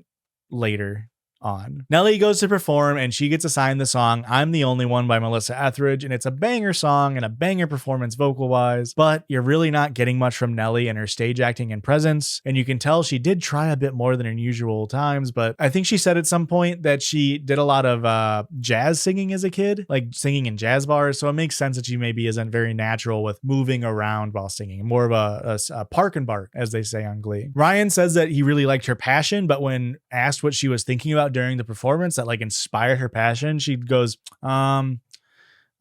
later on. Nellie goes to perform, and she gets assigned the song I'm the Only One by Melissa Etheridge, and it's a banger song and a banger performance vocal wise, but you're really not getting much from Nellie and her stage acting and presence, and you can tell she did try a bit more than in usual times. But I think she said at some point that she did a lot of jazz singing as a kid, like singing in jazz bars, so it makes sense that she maybe isn't very natural with moving around while singing, more of a park and bark, as they say on Glee. Ryan says that he really liked her passion, but when asked what she was thinking about during the performance that like inspired her passion, she goes, I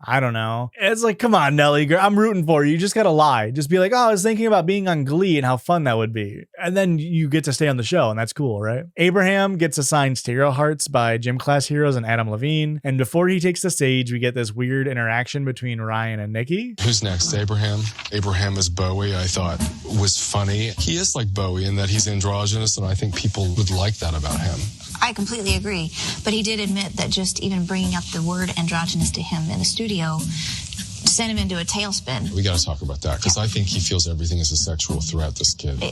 I don't know. It's like, come on, Nelly, girl, I'm rooting for you. You just gotta lie. Just be like, oh, I was thinking about being on Glee and how fun that would be. And then you get to stay on the show, and that's cool, right? Abraham gets assigned Stereo Hearts by Gym Class Heroes and Adam Levine. And before he takes the stage, we get this weird interaction between Ryan and Nikki. Who's next? Abraham? Abraham is Bowie, I thought was funny. He is like Bowie in that he's androgynous, and I think people would like that about him. I completely agree. But he did admit that just even bringing up the word androgynous to him in the studio sent him into a tailspin. We got to talk about that because I think he feels everything is a sexual threat, this kid.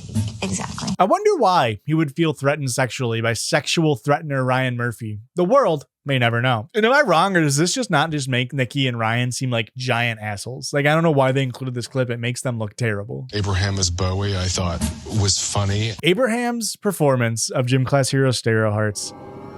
Exactly. I wonder why he would feel threatened sexually by sexual threatener Ryan Murphy. The world may never know. And am I wrong, or does this just not just make Nikki and Ryan seem like giant assholes? Like, I don't know why they included this clip. It makes them look terrible. Abraham as Bowie, I thought was funny. Abraham's performance of Gym Class Heroes Stereo Hearts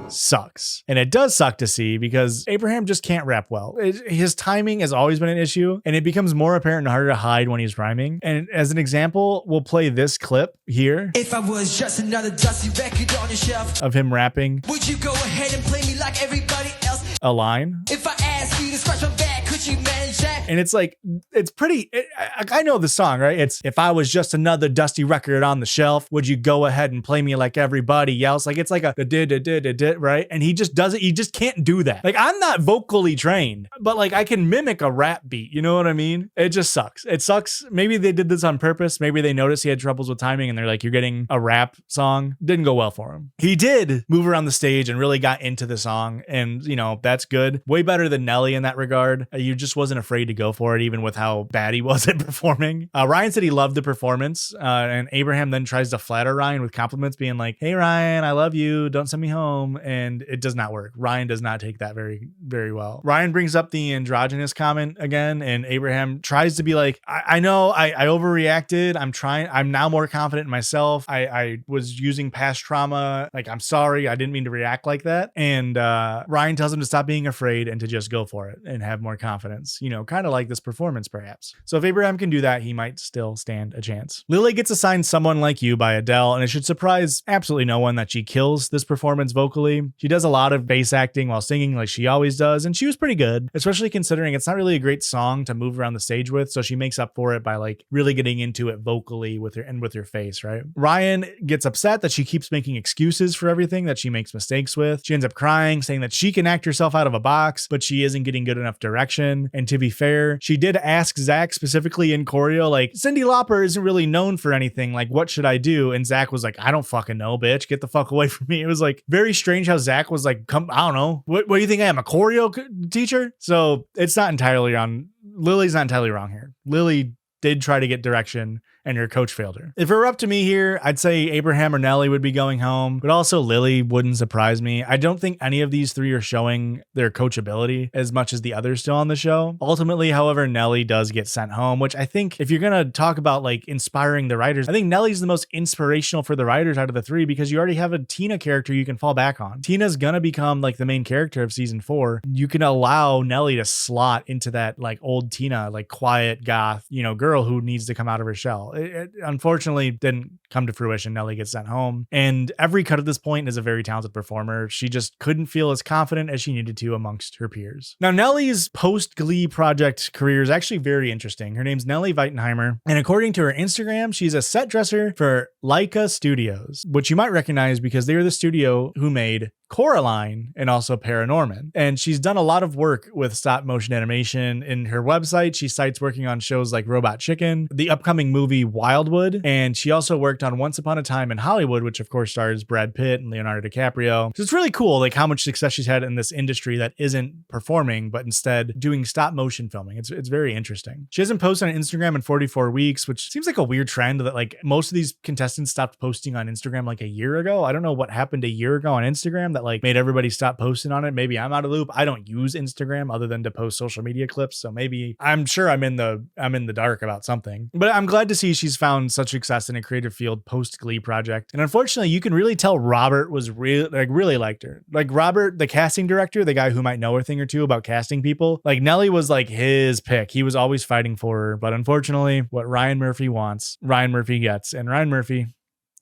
sucks. And it does suck to see because Abraham just can't rap well. His timing has always been an issue, and it becomes more apparent and harder to hide when he's rhyming. And as an example, we'll play this clip here. If I was just another dusty record on your shelf, of him rapping. Would you go ahead and play me like everybody else? A line. If I asked you to scratch my back, could you manage that? And it's like, it's pretty, I know the song, right? It's, if I was just another dusty record on the shelf, would you go ahead and play me like everybody else? Like, it's like a did, right? And he just does it. He just can't do that. Like, I'm not vocally trained, but like I can mimic a rap beat. You know what I mean? It just sucks. It sucks. Maybe they did this on purpose. Maybe they noticed he had troubles with timing and they're like, you're getting a rap song. Didn't go well for him. He did move around the stage and really got into the song. And, you know, that's good. Way better than Nelly in that regard. You just wasn't afraid to go for it, even with how bad he was at performing. Ryan said he loved the performance. And Abraham then tries to flatter Ryan with compliments, being like, hey, Ryan, I love you. Don't send me home. And it does not work. Ryan does not take that very, very well. Ryan brings up the androgynous comment again, and Abraham tries to be like, I know I overreacted. I'm now more confident in myself. I was using past trauma. Like, I'm sorry. I didn't mean to react like that. And Ryan tells him to stop being afraid and to just go for it and have more confidence, you know, kind of like this performance perhaps. So if Abraham can do that, he might still stand a chance. Lily gets assigned Someone Like You by Adele, and it should surprise absolutely no one that she kills this performance vocally. She does a lot of bass acting while singing like she always does, and she was pretty good, especially considering it's not really a great song to move around the stage with, so she makes up for it by like really getting into it vocally with her face, right? Ryan gets upset that she keeps making excuses for everything that she makes mistakes with. She ends up crying, saying that she can act herself out of a box, but she isn't getting good enough direction. And to be fair, she did ask Zach specifically in choreo, like, Cyndi Lauper isn't really known for anything, like, what should I do? And Zach was like, I don't fucking know, bitch, get the fuck away from me. It was like very strange how Zach was like, come, I don't know, what do you think I am, a choreo teacher? So it's not entirely on, Lily's not entirely wrong here. Lily did try to get direction, and her coach failed her. If it were up to me here, I'd say Abraham or Nelly would be going home, but also Lily wouldn't surprise me. I don't think any of these three are showing their coachability as much as the others still on the show. Ultimately, however, Nelly does get sent home, which I think if you're going to talk about like inspiring the writers, I think Nelly's the most inspirational for the writers out of the three because you already have a Tina character you can fall back on. Tina's going to become like the main character of season 4. You can allow Nelly to slot into that like old Tina, like quiet goth, you know, girl who needs to come out of her shell. It unfortunately didn't come to fruition. Nelly gets sent home, and every cut at this point is a very talented performer. She just couldn't feel as confident as she needed to amongst her peers. Now, Nelly's post-Glee Project career is actually very interesting. Her name's Nelly Weitenheimer, and according to her Instagram, she's a set dresser for Leica Studios, which you might recognize because they are the studio who made Coraline and also Paranorman. And she's done a lot of work with stop motion animation. In her website, she cites working on shows like Robot Chicken, the upcoming movie Wildwood, and she also worked on Once Upon a Time in Hollywood, which of course stars Brad Pitt and Leonardo DiCaprio. So it's really cool like how much success she's had in this industry that isn't performing, but instead doing stop motion filming. It's very interesting. She hasn't posted on Instagram in 44 weeks, which seems like a weird trend that like most of these contestants stopped posting on Instagram like a year ago. I don't know what happened a year ago on Instagram that like made everybody stop posting on it. Maybe I'm out of the loop. I don't use Instagram other than to post social media clips. So maybe I'm sure I'm in the dark about something, but I'm glad to see she's found such success in a creative field post Glee Project. And unfortunately, you can really tell Robert was really liked her. Like Robert, the casting director, the guy who might know a thing or two about casting people, like Nelly was like his pick. He was always fighting for her. But unfortunately, what Ryan Murphy wants, Ryan Murphy gets. And Ryan Murphy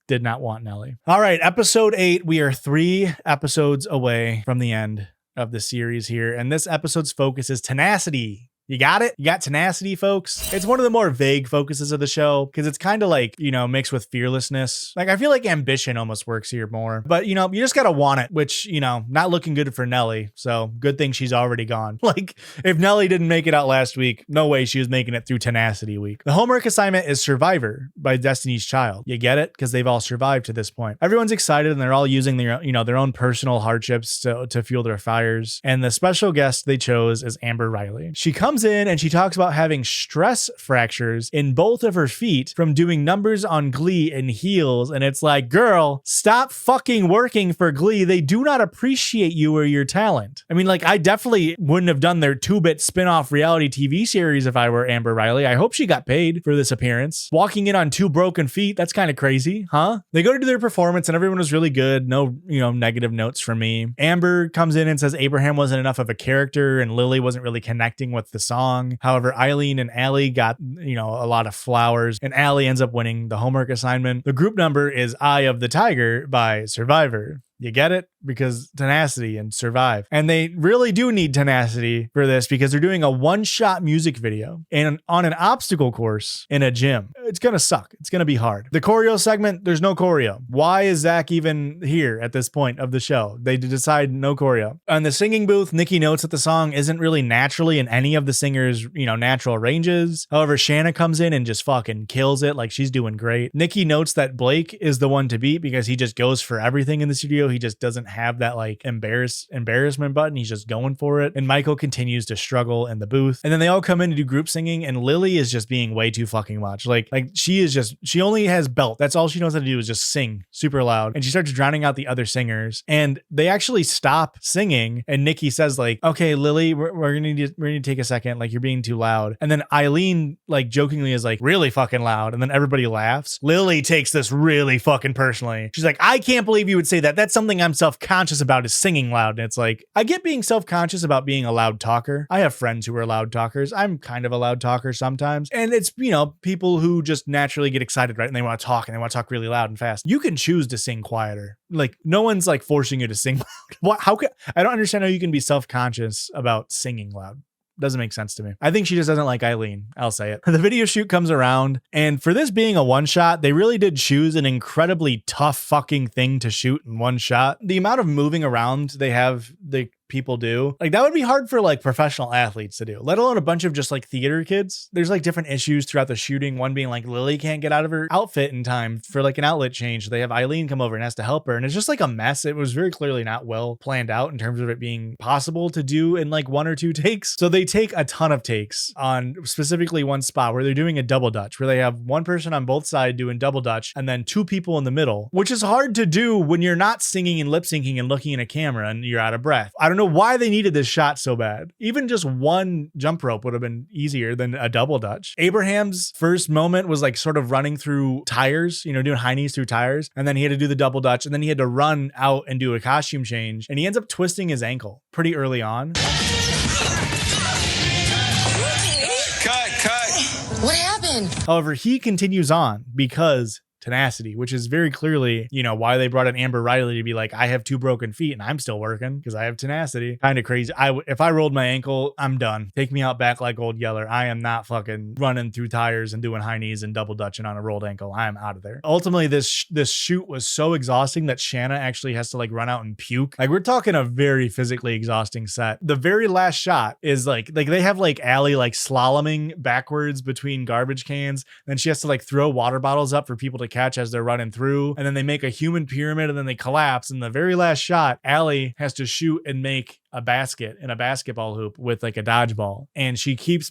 did not want Nelly. All right, episode 8. We are 3 episodes away from the end of the series here. And this episode's focus is tenacity. You got it? You got tenacity, folks? It's one of the more vague focuses of the show because it's kind of like, you know, mixed with fearlessness. Like, I feel like ambition almost works here more. But, you know, you just got to want it, which, you know, not looking good for Nelly. So good thing she's already gone. Like, if Nelly didn't make it out last week, no way she was making it through Tenacity week. The homework assignment is Survivor by Destiny's Child. You get it? Because they've all survived to this point. Everyone's excited and they're all using their, you know, their own personal hardships to fuel their fires. And the special guest they chose is Amber Riley. She comes in and she talks about having stress fractures in both of her feet from doing numbers on Glee in heels. And it's like, girl, stop fucking working for Glee. They do not appreciate you or your talent. I mean, like, I definitely wouldn't have done their 2-bit spinoff reality TV series if I were Amber Riley. I hope she got paid for this appearance. Walking in on 2 broken feet, that's kind of crazy, huh? They go to do their performance and everyone was really good. No, you know, negative notes from me. Amber comes in and says Abraham wasn't enough of a character and Lily wasn't really connecting with the song. However, Eileen and Allie got, you know, a lot of flowers and Allie ends up winning the homework assignment. The group number is Eye of the Tiger by Survivor. You get it? Because tenacity and survive. And they really do need tenacity for this because they're doing a one-shot music video and on an obstacle course in a gym. It's going to suck. It's going to be hard. The choreo segment, there's no choreo. Why is Zach even here at this point of the show? They decide no choreo. On the singing booth, Nikki notes that the song isn't really naturally in any of the singers', you know, natural ranges. However, Shanna comes in and just fucking kills it. Like, she's doing great. Nikki notes that Blake is the one to beat because he just goes for everything in the studio. He just doesn't have that like embarrassment button. He's just going for it. And Michael continues to struggle in the booth. And then they all come in to do group singing and Lily is just being way too fucking much. Like she only has belt. That's all she knows how to do is just sing super loud. And she starts drowning out the other singers. And they actually stop singing. And Nikki says like, okay, Lily, we're gonna need to take a second. Like, you're being too loud. And then Eileen like jokingly is like really fucking loud. And then everybody laughs. Lily takes this really fucking personally. She's like, I can't believe you would say that. That's something I'm self-conscious about is singing loud. And it's like, I get being self-conscious about being a loud talker. I have friends who are loud talkers. I'm kind of a loud talker sometimes. And it's, you know, people who just naturally get excited, right? And they want to talk and they want to talk really loud and fast. You can choose to sing quieter. Like, no one's like forcing you to sing loud. I don't understand how you can be self-conscious about singing loud. Doesn't make sense to me. I think she just doesn't like Eileen. I'll say it. The video shoot comes around, and for this being a one shot, they really did choose an incredibly tough fucking thing to shoot in one shot. The amount of moving around they have the people do, like, that would be hard for like professional athletes to do, let alone a bunch of just like theater kids. There's like different issues throughout the shooting. One being like Lily can't get out of her outfit in time for like an outlet change. They have Eileen come over and has to help her. And it's just like a mess. It was very clearly not well planned out in terms of it being possible to do in like 1 or 2 takes. So they take a ton of takes on specifically one spot where they're doing a double dutch, where they have one person on both sides doing double dutch and then 2 people in the middle, which is hard to do when you're not singing and lip syncing and looking in a camera and you're out of breath. I don't know why they needed this shot so bad. Even just one jump rope would have been easier than a double dutch. Abraham's first moment was like sort of running through tires, you know, doing high knees through tires. And then he had to do the double dutch and then he had to run out and do a costume change. And he ends up twisting his ankle pretty early on. Cut. What happened? However, he continues on because tenacity, which is very clearly, you know, why they brought in Amber Riley to be like, I have 2 broken feet and I'm still working because I have tenacity. Kind of crazy. If I rolled my ankle, I'm done. Take me out back like Old Yeller. I am not fucking running through tires and doing high knees and double dutching on a rolled ankle. I am out of there. Ultimately, this shoot was so exhausting that Shanna actually has to like run out and puke. Like, we're talking a very physically exhausting set. The very last shot is like they have like Allie like slaloming backwards between garbage cans. Then she has to like throw water bottles up for people to catch as they're running through, and then they make a human pyramid and then they collapse. In the very last shot, Allie has to shoot and make a basket in a basketball hoop with like a dodgeball, and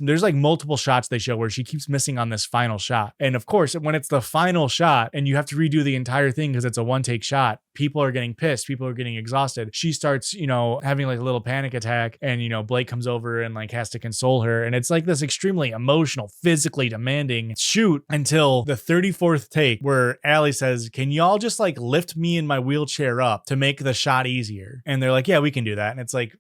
there's like multiple shots they show where she keeps missing on this final shot. And of course, when it's the final shot and you have to redo the entire thing because it's a 1-take shot, people are getting pissed, people are getting exhausted. She starts, you know, having like a little panic attack, and, you know, Blake comes over and like has to console her, and it's like this extremely emotional, physically demanding shoot until the 34th take where Allie says, can y'all just like lift me in my wheelchair up to make the shot easier? And they're like, yeah, we can do that. And it's like,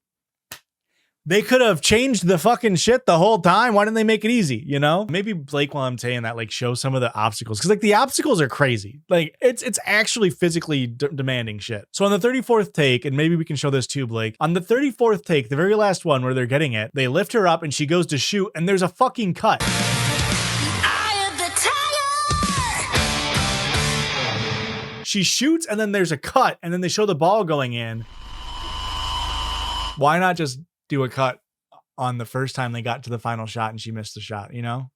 They could have changed the fucking shit the whole time. Why didn't they make it easy, you know? Maybe Blake, while I'm saying that, like show some of the obstacles, because like the obstacles are crazy. Like it's actually physically demanding shit. So on the 34th take, and maybe we can show this too, Blake, on the 34th take, the very last one where they're getting it, they lift her up and she goes to shoot and there's a fucking cut. She shoots and then there's a cut and then they show the ball going in. Why not just do a cut on the first time they got to the final shot and she missed the shot, you know?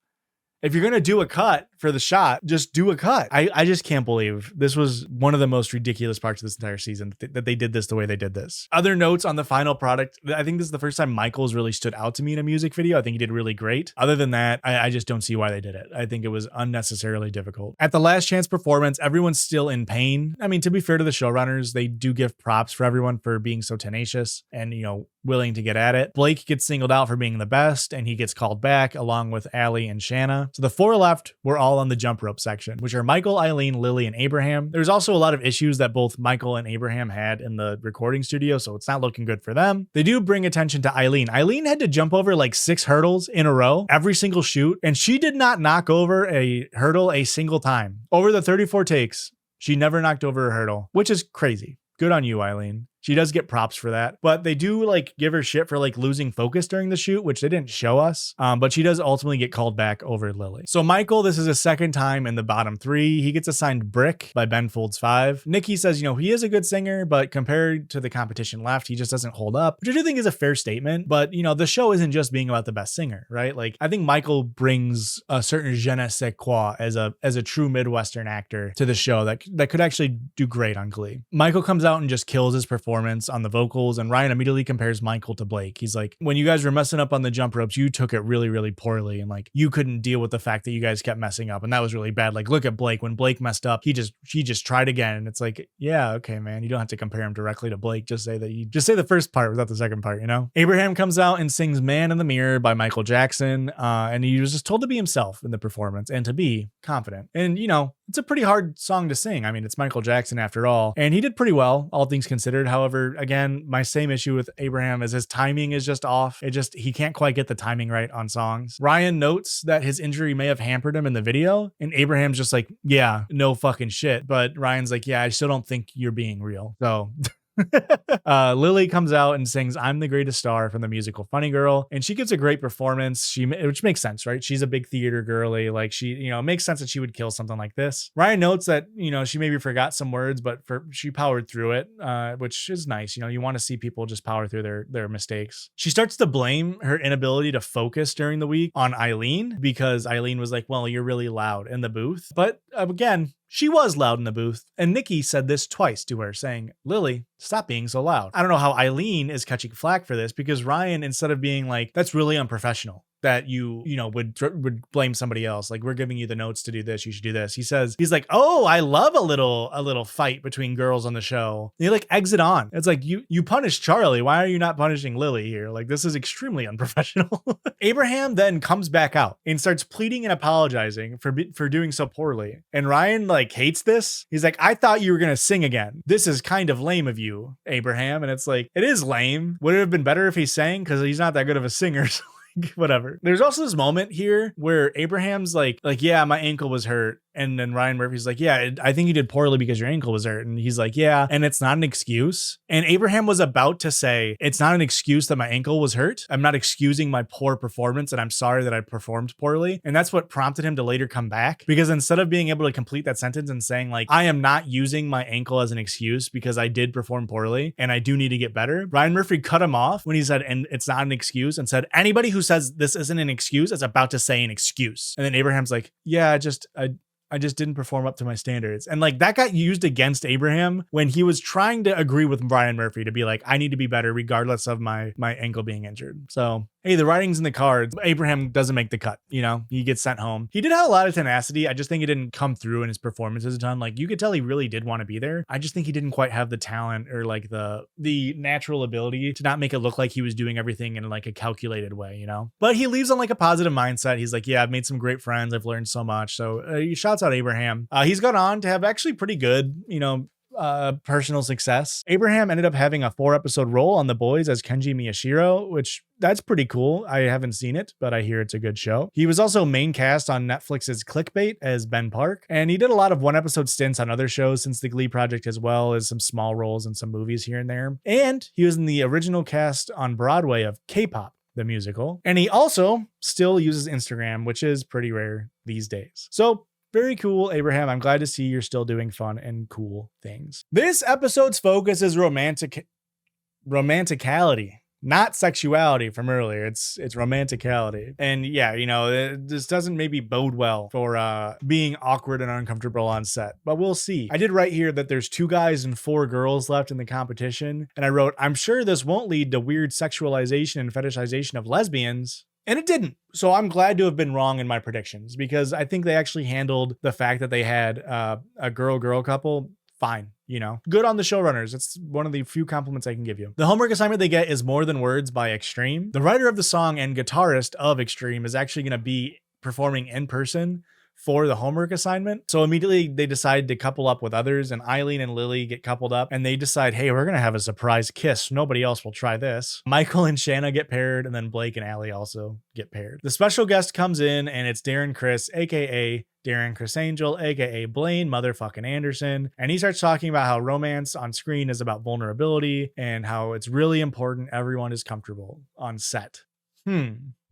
If you're going to do a cut for the shot, just do a cut. I just can't believe this was one of the most ridiculous parts of this entire season, that they did this the way they did this. Other notes on the final product. I think this is the first time Michaels really stood out to me in a music video. I think he did really great. Other than that, I just don't see why they did it. I think it was unnecessarily difficult. At the last chance performance, everyone's still in pain. I mean, to be fair to the showrunners, they do give props for everyone for being so tenacious and, you know, willing to get at it. Blake gets singled out for being the best and he gets called back along with Allie and Shanna. So the four left were all on the jump rope section, which are Michael, Eileen, Lily, and Abraham. There's also a lot of issues that both Michael and Abraham had in the recording studio, so it's not looking good for them. They do bring attention to Eileen. Eileen had to jump over like 6 hurdles in a row, every single shoot, and she did not knock over a hurdle a single time. Over the 34 takes, she never knocked over a hurdle, which is crazy. Good on you, Eileen. She does get props for that, but they do like give her shit for like losing focus during the shoot, which they didn't show us. But she does ultimately get called back over Lily. So Michael, this is his second time in the bottom 3. He gets assigned Brick by Ben Folds 5. Nikki says, you know, he is a good singer, but compared to the competition left, he just doesn't hold up, which I do think is a fair statement. But you know, the show isn't just being about the best singer, right? Like I think Michael brings a certain je ne sais quoi as a true Midwestern actor to the show that could actually do great on Glee. Michael comes out and just kills his performance on the vocals, and Ryan immediately compares Michael to Blake. He's like, when you guys were messing up on the jump ropes, you took it really, really poorly, and like you couldn't deal with the fact that you guys kept messing up, and that was really bad. Like, look at Blake. When Blake messed up, he just tried again, and it's like, yeah, okay, man, you don't have to compare him directly to Blake. Just say the first part without the second part, you know? Abraham comes out and sings "Man in the Mirror" by Michael Jackson, and he was just told to be himself in the performance and to be confident. And you know, it's a pretty hard song to sing. I mean, it's Michael Jackson after all, and he did pretty well, all things considered. However, again, my same issue with Abraham is his timing is just off. He can't quite get the timing right on songs. Ryan notes that his injury may have hampered him in the video, and Abraham's just like, yeah, no fucking shit. But Ryan's like, yeah, I still don't think you're being real. So Lily comes out and sings "I'm the Greatest Star" from the musical Funny Girl, and she gives a great performance. Which makes sense, right? She's a big theater girly. Like she, you know, it makes sense that she would kill something like this. Ryan notes that, you know, she maybe forgot some words, but she powered through it, which is nice. You know, you want to see people just power through their mistakes. She starts to blame her inability to focus during the week on Eileen, because Eileen was like, well, you're really loud in the booth. But again, she was loud in the booth, and Nikki said this twice to her, saying, Lily, stop being so loud. I don't know how Eileen is catching flack for this, because Ryan, instead of being like, that's really unprofessional that you know, would blame somebody else. Like, we're giving you the notes to do this, you should do this. He's like, oh, I love a little fight between girls on the show. And he like exit on. It's like, you punish Charlie. Why are you not punishing Lily here? Like, this is extremely unprofessional. Abraham then comes back out and starts pleading and apologizing for doing so poorly. And Ryan like hates this. He's like, I thought you were going to sing again. This is kind of lame of you, Abraham. And it's like, it is lame. Would it have been better if he sang? Because he's not that good of a singer. So whatever. There's also this moment here where Abraham's like, yeah, my ankle was hurt. And then Ryan Murphy's like, yeah, I think you did poorly because your ankle was hurt. And he's like, yeah, and it's not an excuse. And Abraham was about to say, it's not an excuse that my ankle was hurt. I'm not excusing my poor performance, and I'm sorry that I performed poorly. And that's what prompted him to later come back, because instead of being able to complete that sentence and saying like, I am not using my ankle as an excuse because I did perform poorly and I do need to get better, Ryan Murphy cut him off when he said, and it's not an excuse, and said, anybody who says this isn't an excuse is about to say an excuse. And then Abraham's like, yeah, I just didn't perform up to my standards. And like that got used against Abraham when he was trying to agree with Brian Murphy to be like, I need to be better regardless of my ankle being injured. So, hey, the writing's in the cards. Abraham doesn't make the cut, you know, he gets sent home. He did have a lot of tenacity. I just think it didn't come through in his performances a ton. Like you could tell he really did want to be there. I just think he didn't quite have the talent or like the natural ability to not make it look like he was doing everything in like a calculated way, you know? But he leaves on like a positive mindset. He's like, yeah, I've made some great friends. I've learned so much. So he shouts out Abraham. He's gone on to have actually pretty good, you know, personal success. Abraham ended up having a 4-episode role on The Boys as Kenji Miyashiro, which that's pretty cool. I haven't seen it, but I hear it's a good show. He was also main cast on Netflix's Clickbait as Ben Park, and he did a lot of 1-episode stints on other shows since the Glee Project, as well as some small roles in some movies here and there. And he was in the original cast on Broadway of K-Pop, the musical. And he also still uses Instagram, which is pretty rare these days. So very cool, Abraham. I'm glad to see you're still doing fun and cool things. This episode's focus is romanticality. Not sexuality from earlier. It's romanticality. And yeah, this doesn't maybe bode well for being awkward and uncomfortable on set, but we'll see. I did write here that there's 2 guys and 4 girls left in the competition. And I wrote, I'm sure this won't lead to weird sexualization and fetishization of lesbians. And it didn't. So I'm glad to have been wrong in my predictions, because I think they actually handled the fact that they had a girl-girl couple fine. Good on the showrunners. It's one of the few compliments I can give you. The homework assignment they get is More Than Words by Extreme. The writer of the song and guitarist of Extreme is actually going to be performing in person for the homework assignment. So immediately they decide to couple up with others, and Eileen and Lily get coupled up, and they decide, hey, we're going to have a surprise kiss. Nobody else will try this. Michael and Shanna get paired, and then Blake and Allie also get paired. The special guest comes in, and it's Darren Criss, aka Darren Criss Angel, aka Blaine motherfucking Anderson. And he starts talking about how romance on screen is about vulnerability and how it's really important everyone is comfortable on set.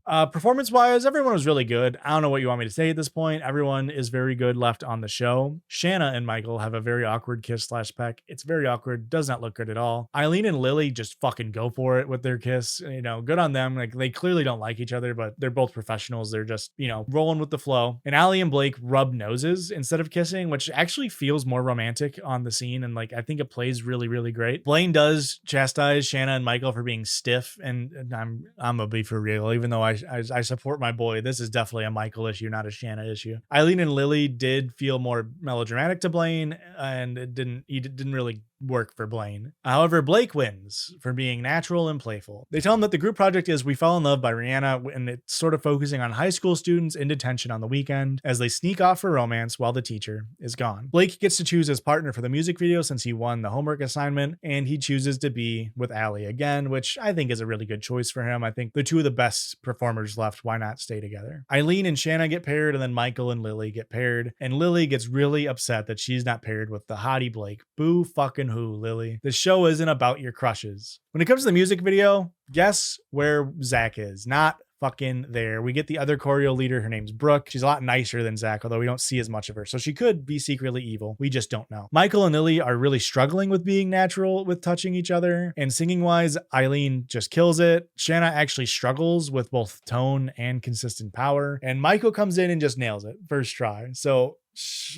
Performance-wise, everyone was really good. I don't know what you want me to say at this point. Everyone is very good left on the show. Shanna and Michael have a very awkward kiss/peck. It's very awkward. Does not look good at all. Eileen and Lily just fucking go for it with their kiss. Good on them. Like, they clearly don't like each other, but they're both professionals. They're just, rolling with the flow. And Allie and Blake rub noses instead of kissing, which actually feels more romantic on the scene. And I think it plays really, really great. Blaine does chastise Shanna and Michael for being stiff. And I'm gonna be for real, even though I support my boy. This is definitely a Michael issue, not a Shanna issue. Eileen and Lily did feel more melodramatic to Blaine, and it didn't really work for Blaine. However, Blake wins for being natural and playful. They tell him that the group project is We Fell in Love by Rihanna, and it's sort of focusing on high school students in detention on the weekend as they sneak off for romance while the teacher is gone. Blake gets to choose his partner for the music video since he won the homework assignment, and he chooses to be with Allie again, which I think is a really good choice for him. I think they're 2 of the best performers left. Why not stay together? Eileen and Shanna get paired, and then Michael and Lily get paired, and Lily gets really upset that she's not paired with the hottie Blake. Boo fucking who, Lily. The show isn't about your crushes. When it comes to the music video, guess where Zach is? Not fucking there. We get the other choreo leader. Her name's Brooke. She's a lot nicer than Zach, although we don't see as much of her. So she could be secretly evil. We just don't know. Michael and Lily are really struggling with being natural with touching each other. And singing wise, Eileen just kills it. Shanna actually struggles with both tone and consistent power. And Michael comes in and just nails it first try. So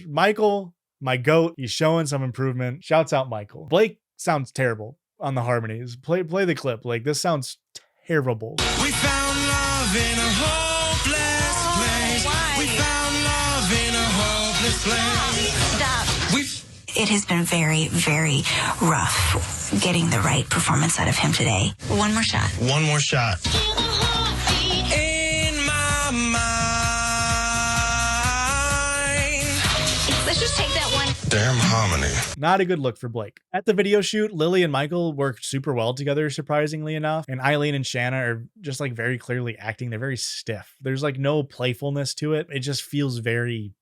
Michael, my goat, he's showing some improvement. Shouts out Michael. Blake sounds terrible on the harmonies. Play the clip. This sounds terrible. We found love in a hopeless place. We found love in a hopeless place. Stop. It has been very, very rough getting the right performance out of him today. One more shot. One more shot. In my mind. Let's just take that one. Damn harmony. Not a good look for Blake. At the video shoot, Lily and Michael worked super well together, surprisingly enough. And Eileen and Shanna are just very clearly acting. They're very stiff. There's no playfulness to it. It just feels very...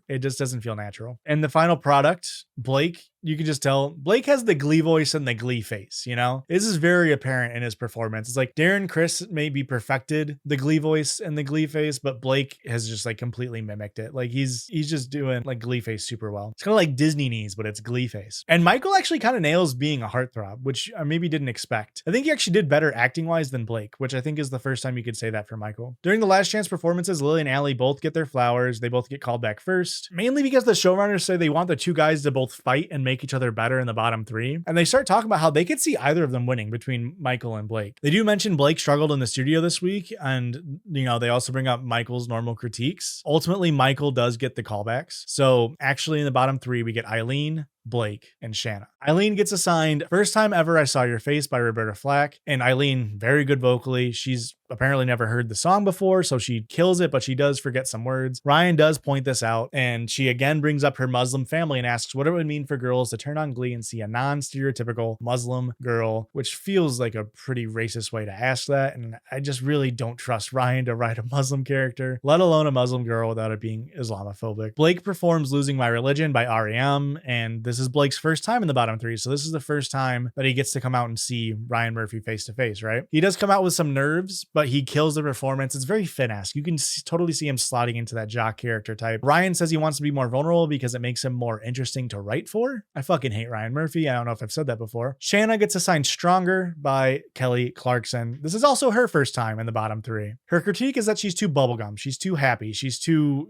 it just doesn't feel natural. And the final product, Blake, you can just tell Blake has the Glee voice and the Glee face, This is very apparent in his performance. It's Darren Criss maybe perfected the Glee voice and the Glee face, but Blake has just completely mimicked it. He's just doing Glee face super well. It's kind of like Disney knees, but it's Glee face. And Michael actually kind of nails being a heartthrob, which I maybe didn't expect. I think he actually did better acting wise than Blake, which I think is the first time you could say that for Michael. During the last chance performances, Lily and Allie both get their flowers. They both get called back first, mainly because the showrunners say they want the 2 guys to both fight and make each other better in the bottom 3. And they start talking about how they could see either of them winning between Michael and Blake. They do mention Blake struggled in the studio this week, and they also bring up Michael's normal critiques. Ultimately, Michael does get the callbacks. So actually in the bottom 3, we get Eileen, Blake, and Shanna. Eileen gets assigned First Time Ever I Saw Your Face by Roberta Flack. And Eileen, very good vocally. She's apparently never heard the song before, so she kills it, but she does forget some words. Ryan does point this out, and she again brings up her Muslim family and asks what it would mean for girls to turn on Glee and see a non-stereotypical Muslim girl, which feels like a pretty racist way to ask that. And I just really don't trust Ryan to write a Muslim character, let alone a Muslim girl, without it being Islamophobic. Blake performs Losing My Religion by R.E.M., and this is Blake's first time in the bottom three, so this is the first time that he gets to come out and see Ryan Murphy face to face, right? He does come out with some nerves, but he kills the performance. It's very Finn-esque. You can totally see him slotting into that jock character type. Ryan says he wants to be more vulnerable because it makes him more interesting to write for. I fucking hate Ryan Murphy. I don't know if I've said that before. Shanna gets assigned Stronger by Kelly Clarkson. This is also her first time in the bottom three. Her critique is that she's too bubblegum. She's too happy. She's too,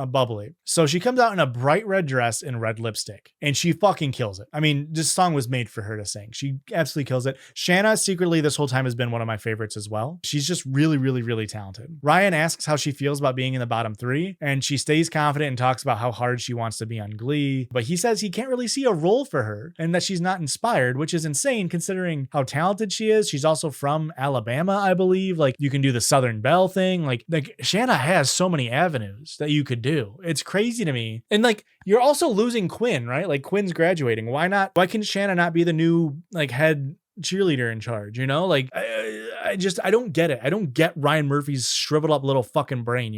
bubbly. So she comes out in a bright red dress and red lipstick, and she fucking kills it. I mean, this song was made for her to sing. She absolutely kills it. Shanna secretly this whole time has been one of my favorites as well. She's just really, really, really talented. Ryan asks how she feels about being in the bottom three, and she stays confident and talks about how hard she wants to be on Glee, but he says he can't really see a role for her and that she's not inspired, which is insane considering how talented she is. She's also from Alabama, I believe. Like, you can do the Southern Belle thing. Like Shanna has so many avenues that you could do. It's crazy to me. And like, you're also losing Quinn, right? Like, Quinn's graduating. Why can Shanna not be the new head cheerleader in charge? Like, I don't get it. I don't get Ryan Murphy's shriveled up little fucking brain,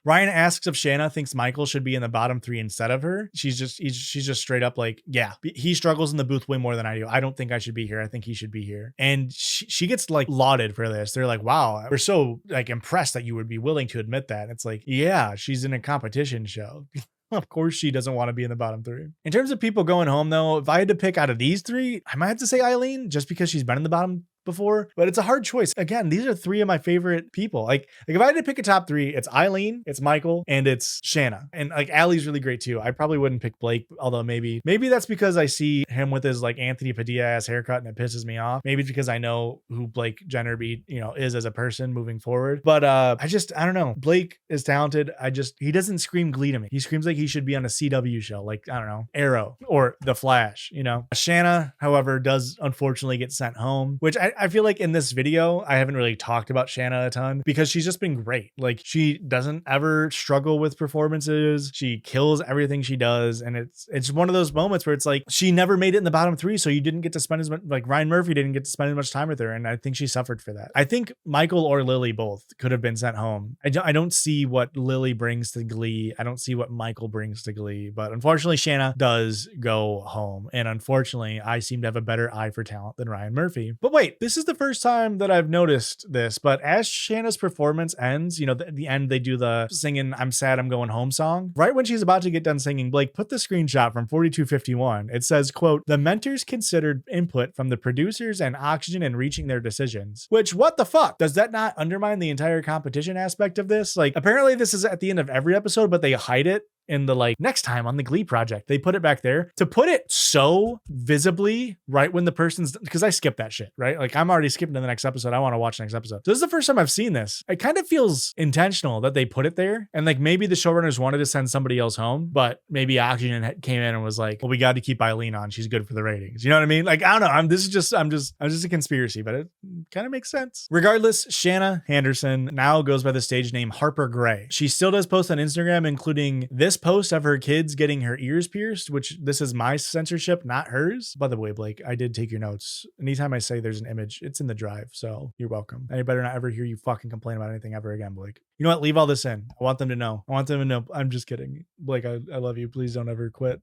Ryan asks if Shanna thinks Michael should be in the bottom three instead of her. She's just straight up like, yeah, he struggles in the booth way more than I do. I don't think I should be here. I think he should be here. And she gets lauded for this. They're like, wow, we're so impressed that you would be willing to admit that. And it's like, yeah, she's in a competition show. Of course she doesn't want to be in the bottom three. In terms of people going home though, if I had to pick out of these three, I might have to say Eileen, just because she's been in the bottom before, but it's a hard choice. Again, these are three of my favorite people. Like if I had to pick a top three, it's Eileen, it's Michael, and it's Shanna. And Allie's really great too. I probably wouldn't pick Blake, although maybe that's because I see him with his Anthony Padilla ass haircut and it pisses me off. Maybe it's because I know who Blake Jennerby, is as a person moving forward. But I don't know. Blake is talented. He doesn't scream Glee to me. He screams like he should be on a CW show, I don't know, Arrow or The Flash, Shanna, however, does unfortunately get sent home, which I feel like in this video, I haven't really talked about Shanna a ton because she's just been great. She doesn't ever struggle with performances. She kills everything she does. And it's one of those moments where it's she never made it in the bottom three. So you didn't get to spend as much, Ryan Murphy didn't get to spend as much time with her. And I think she suffered for that. I think Michael or Lily both could have been sent home. I don't see what Lily brings to Glee. I don't see what Michael brings to Glee, but unfortunately Shanna does go home. And unfortunately, I seem to have a better eye for talent than Ryan Murphy. But wait, this is the first time that I've noticed this, but as Shanna's performance ends, at the end, they do the singing "I'm sad, I'm going home" song. Right when she's about to get done singing, Blake put the screenshot from 4251. It says, quote, "The mentors considered input from the producers and oxygen in reaching their decisions." Which, what the fuck? Does that not undermine the entire competition aspect of this? Apparently this is at the end of every episode, but they hide it in the next time on the Glee Project. They put it back there to put it so visibly right when the person's, because I skip that shit, right? I'm already skipping to the next episode. I want to watch the next episode. So this is the first time I've seen this. It kind of feels intentional that they put it there. And maybe the showrunners wanted to send somebody else home, but maybe Oxygen came in and was like, well, we got to keep Eileen on. She's good for the ratings. You know what I mean? I don't know. I'm just a conspiracy, but it kind of makes sense. Regardless, Shanna Henderson now goes by the stage name Harper Gray. She still does post on Instagram, including this post of her kids getting her ears pierced, which this is my censorship, not hers. By the way, Blake, I did take your notes. Anytime I say there's an image, it's in the drive, so you're welcome. I better not ever hear you fucking complain about anything ever again, Blake. You know what? Leave all this in. I want them to know. I'm just kidding. Blake, I love you. Please don't ever quit.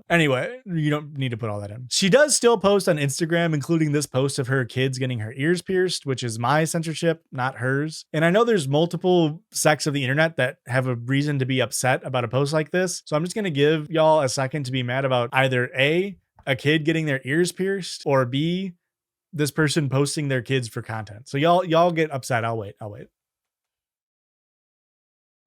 Anyway, you don't need to put all that in. She does still post on Instagram, including this post of her kids getting her ears pierced, which is my censorship, not hers. And I know there's multiple sects of the internet that have a reason to be upset about a post like this. So I'm just going to give y'all a second to be mad about either A, a kid getting their ears pierced, or B, this person posting their kids for content. So y'all get upset. I'll wait.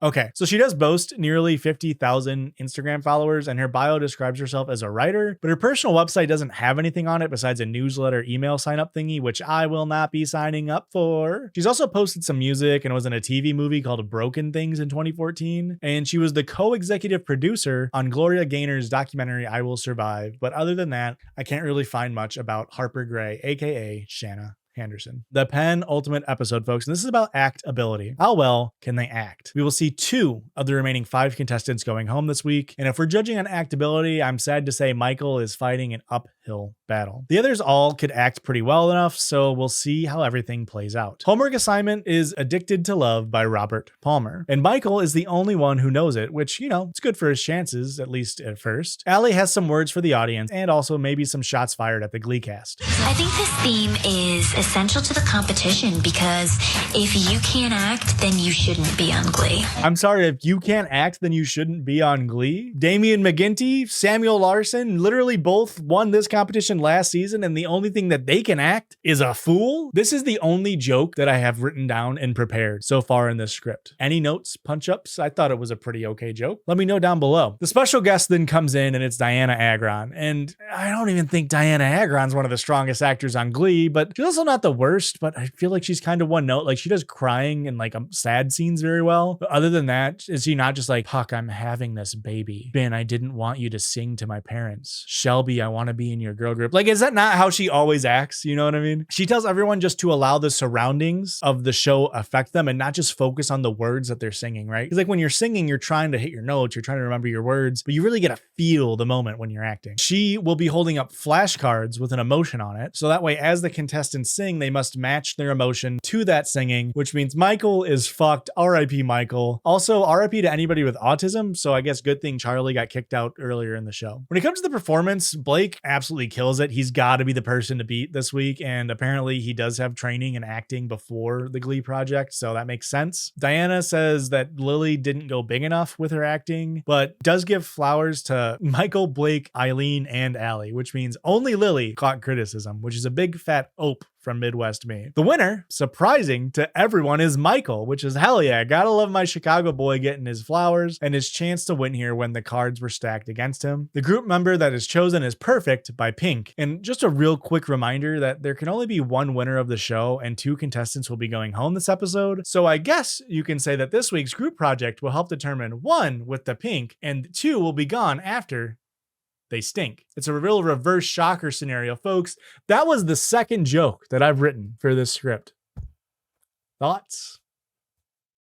Okay, so she does boast nearly 50,000 Instagram followers, and her bio describes herself as a writer, but her personal website doesn't have anything on it besides a newsletter email sign up thingy, which I will not be signing up for. She's also posted some music and was in a TV movie called Broken Things in 2014, and she was the co-executive producer on Gloria Gaynor's documentary I Will Survive. But other than that, I can't really find much about Harper Gray, aka Shanna Henderson. The penultimate episode, folks, and this is about actability. How well can they act? We will see 2 of the remaining 5 contestants going home this week, and if we're judging on actability, I'm sad to say Michael is fighting an uphill battle. The others all could act pretty well enough, so we'll see how everything plays out. Homework assignment is Addicted to Love by Robert Palmer, and Michael is the only one who knows it, which, you know, it's good for his chances, at least at first. Allie has some words for the audience, and also maybe some shots fired at the Glee cast. I think this theme is essential to the competition because if you can't act, then you shouldn't be on Glee. I'm sorry, if you can't act, then you shouldn't be on Glee? Damian McGinty, Samuel Larson, literally both won this competition last season, and the only thing that they can act is a fool? This is the only joke that I have written down and prepared so far in this script. Any notes, punch-ups? I thought it was a pretty okay joke. Let me know down below. The special guest then comes in, and it's Diana Agron, and I don't even think Diana Agron's one of the strongest actors on Glee, but she's also not the worst, but I feel like she's kind of one note. Like, she does crying and like sad scenes very well. But other than that, is she not just like, Puck, I'm having this baby. Ben, I didn't want you to sing to my parents. Shelby, I want to be in your girl group. Like, is that not how she always acts? You know what I mean? She tells everyone just to allow the surroundings of the show affect them and not just focus on the words that they're singing, right? Because like when you're singing, you're trying to hit your notes, you're trying to remember your words, but you really get to feel the moment when you're acting. She will be holding up flashcards with an emotion on it. So that way, as the contestants sing, they must match their emotion to that singing, which means Michael is fucked. R.I.P. Michael. Also, R.I.P. to anybody with autism. So I guess good thing Charlie got kicked out earlier in the show. When it comes to the performance, Blake absolutely kills it. He's got to be the person to beat this week. And apparently he does have training in acting before the Glee Project. So that makes sense. Diana says that Lily didn't go big enough with her acting, but does give flowers to Michael, Blake, Eileen, and Allie, which means only Lily caught criticism, which is a big fat ope from Midwest me. The winner, surprising to everyone, is Michael, which is hell yeah. Gotta love my Chicago boy getting his flowers and his chance to win here when the cards were stacked against him. The group member that is chosen is Perfect by Pink. And just a real quick reminder that there can only be one winner of the show and 2 contestants will be going home this episode. So I guess you can say that this week's group project will help determine 1 with the pink and 2 will be gone after they stink. It's a real reverse shocker scenario, folks. That was the second joke that I've written for this script. Thoughts?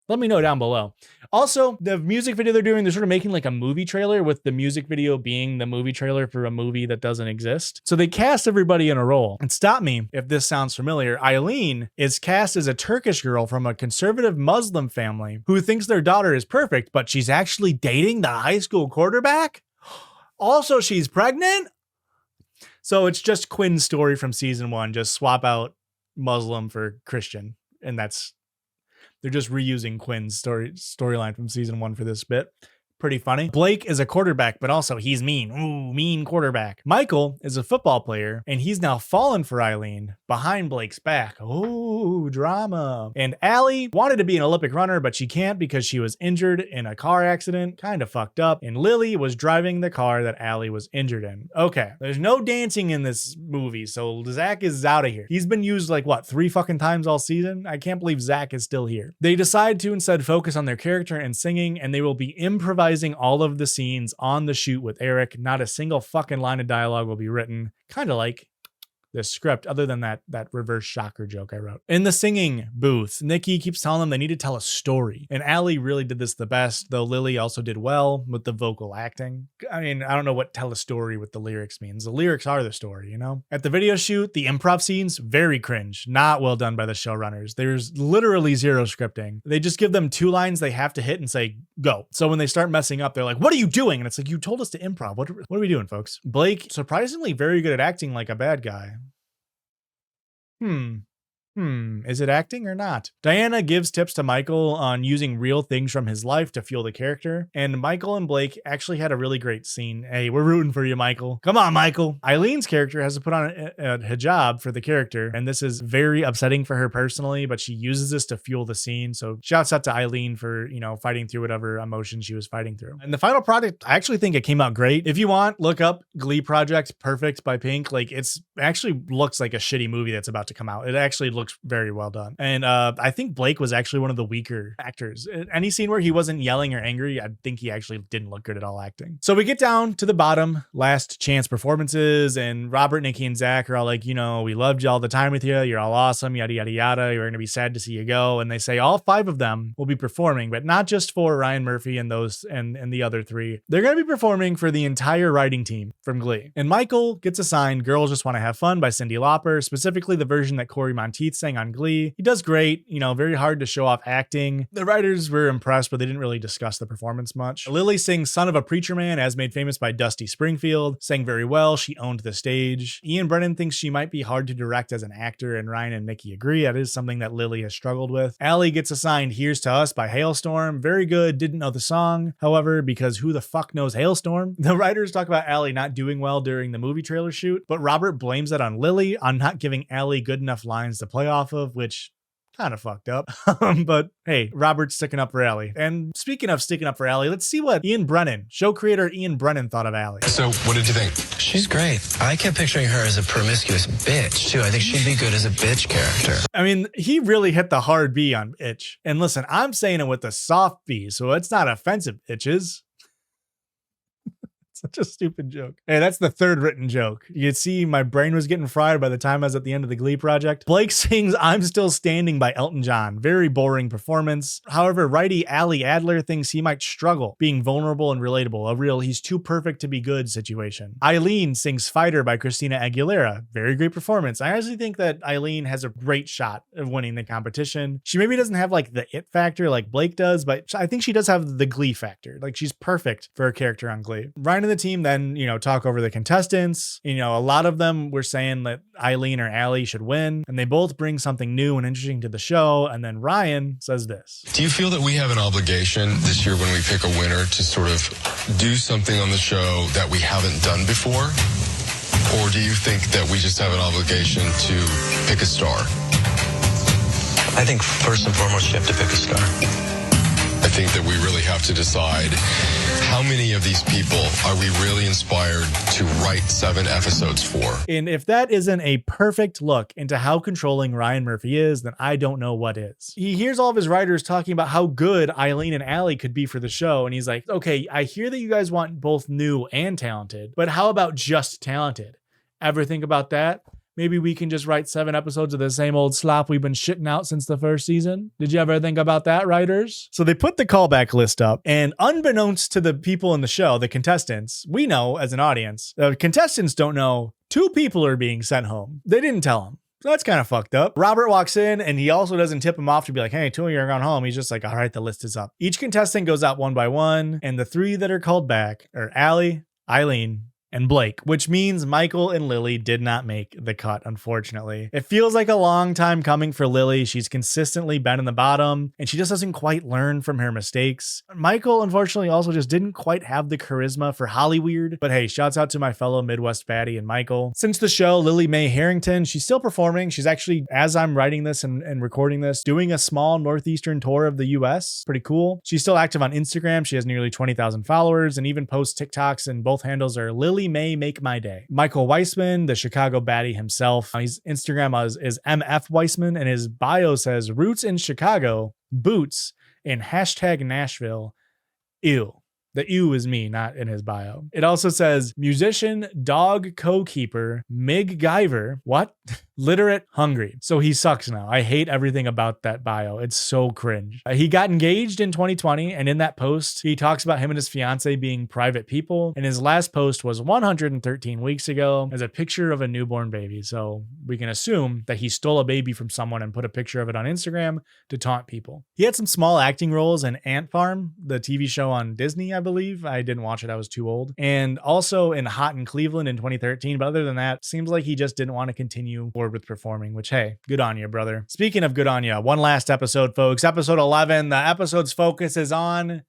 Let me know down below. Also, the music video they're doing, they're sort of making like a movie trailer with the music video being the movie trailer for a movie that doesn't exist. So they cast everybody in a role. And stop me if this sounds familiar. Eileen is cast as a Turkish girl from a conservative Muslim family who thinks their daughter is perfect, but she's actually dating the high school quarterback. Also, she's pregnant. So it's just Quinn's story from season 1. Just swap out Muslim for Christian. And they're just reusing Quinn's storyline from season 1 for this bit. Pretty funny. Blake is a quarterback, but also he's mean. Ooh, mean quarterback. Michael is a football player, and he's now fallen for Eileen behind Blake's back. Ooh, drama. And Allie wanted to be an Olympic runner, but she can't because she was injured in a car accident. Kind of fucked up. And Lily was driving the car that Allie was injured in. Okay, there's no dancing in this movie, so Zach is out of here. He's been used like, what, 3 fucking times all season? I can't believe Zach is still here. They decide to instead focus on their character and singing, and they will be improvising all of the scenes on the shoot with Eric. Not a single fucking line of dialogue will be written. Kind of like this script, other than that reverse shocker joke I wrote. In the singing booth, Nikki keeps telling them they need to tell a story. And Allie really did this the best, though Lily also did well with the vocal acting. I mean, I don't know what tell a story with the lyrics means. The lyrics are the story, you know? At the video shoot, the improv scenes, very cringe. Not well done by the showrunners. There's literally 0 scripting. They just give them 2 lines they have to hit and say, go. So when they start messing up, they're like, what are you doing? And it's like, you told us to improv. What are we doing, folks? Blake, surprisingly very good at acting like a bad guy. Is it acting or not? Diana gives tips to Michael on using real things from his life to fuel the character, and Michael and Blake actually had a really great scene. Hey, we're rooting for you, Michael. Come on, Michael. Eileen's character has to put on a hijab for the character, and this is very upsetting for her personally, but she uses this to fuel the scene. So shouts out to Eileen for, fighting through whatever emotion she was fighting through. And the final product, I actually think it came out great. If you want, look up Glee Project Perfect by Pink. Like, it's actually looks like a shitty movie that's about to come out. It actually looks very well done. And I think Blake was actually one of the weaker actors. Any scene where he wasn't yelling or angry, I think he actually didn't look good at all acting. So we get down to the bottom, last chance performances, and Robert, Nikki, and Zach are all like, we loved you all the time with you. You're all awesome, yada, yada, yada. You're going to be sad to see you go. And they say all 5 of them will be performing, but not just for Ryan Murphy and those and the other 3. They're going to be performing for the entire writing team from Glee. And Michael gets assigned Girls Just Want to Have Fun by Cyndi Lauper, specifically the version that Corey Monteith sang on Glee. He does great, very hard to show off acting. The writers were impressed, but they didn't really discuss the performance much. Lily sings Son of a Preacher Man, as made famous by Dusty Springfield, sang very well. She owned the stage. Ian Brennan thinks she might be hard to direct as an actor, and Ryan and Nikki agree. That is something that Lily has struggled with. Allie gets assigned Here's to Us by Hailstorm. Very good, didn't know the song, however, because who the fuck knows Hailstorm? The writers talk about Allie not doing well during the movie trailer shoot, but Robert blames that on Lily on not giving Allie good enough lines to play off of, which kind of fucked up. But hey, Robert's sticking up for Allie. And speaking of sticking up for Allie, let's see what Ian Brennan, show creator Ian Brennan, thought of Allie. So what did you think? She's great. I kept picturing her as a promiscuous bitch, too. I think she'd be good as a bitch character. I mean, he really hit the hard B on bitch. And listen, I'm saying it with a soft B, so it's not offensive, bitches. Such a stupid joke. Hey, that's the 3rd written joke. You see, my brain was getting fried by the time I was at the end of the Glee Project. Blake sings I'm Still Standing by Elton John. Very boring performance. However, righty Allie Adler thinks he might struggle being vulnerable and relatable. A real he's too perfect to be good situation. Eileen sings Fighter by Christina Aguilera. Very great performance. I honestly think that Eileen has a great shot of winning the competition. She maybe doesn't have like the it factor like Blake does, but I think she does have the Glee factor. Like, she's perfect for a character on Glee. Ryan and the team then, talk over the contestants. A lot of them were saying that Eileen or Allie should win, and they both bring something new and interesting to the show. And then Ryan says this. Do you feel that we have an obligation this year when we pick a winner to sort of do something on the show that we haven't done before? Or do you think that we just have an obligation to pick a star? I think first and foremost, you have to pick a star. I think that we really have to decide how many of these people are we really inspired to write 7 episodes for? And if that isn't a perfect look into how controlling Ryan Murphy is, then I don't know what is. He hears all of his writers talking about how good Eileen and Allie could be for the show, and he's like, okay, I hear that you guys want both new and talented, but how about just talented? Ever think about that? Maybe we can just write 7 episodes of the same old slop we've been shitting out since the first season. Did you ever think about that, writers? So they put the callback list up, and unbeknownst to the people in the show, the contestants, we know as an audience, the contestants don't know 2 people are being sent home. They didn't tell them. So that's kind of fucked up. Robert walks in, and he also doesn't tip him off to be like, hey, 2 of you are gone home. He's just like, all right, the list is up. Each contestant goes out one by one, and the 3 that are called back are Allie, Eileen, and Blake, which means Michael and Lily did not make the cut, unfortunately. It feels like a long time coming for Lily. She's consistently been in the bottom, and she just doesn't quite learn from her mistakes. Michael, unfortunately, also just didn't quite have the charisma for Hollyweird, but hey, shouts out to my fellow Midwest baddie and Michael. Since the show, Lily Mae Harrington, she's still performing. She's actually, as I'm writing this and recording this, doing a small Northeastern tour of the US. Pretty cool. She's still active on Instagram. She has nearly 20,000 followers and even posts TikToks, and both handles are Lily May Make My Day. Michael Weissman, the Chicago baddie himself, his Instagram is MF Weissman, and his bio says roots in Chicago, boots in hashtag Nashville. Ew. The ew is me, not in his bio. It also says musician, dog co-keeper, Mig Guyver. What? Literate, hungry. So he sucks now. I hate everything about that bio. It's so cringe. He got engaged in 2020, and in that post, he talks about him and his fiance being private people. And his last post was 113 weeks ago as a picture of a newborn baby. So we can assume that he stole a baby from someone and put a picture of it on Instagram to taunt people. He had some small acting roles in Ant Farm, the TV show on Disney, I believe. I didn't watch it. I was too old. And also in Hot in Cleveland in 2013. But other than that, seems like he just didn't want to continue or board with performing, which, hey, good on you, brother. Speaking of good on you, one last episode, folks. Episode 11. The episode's focus is on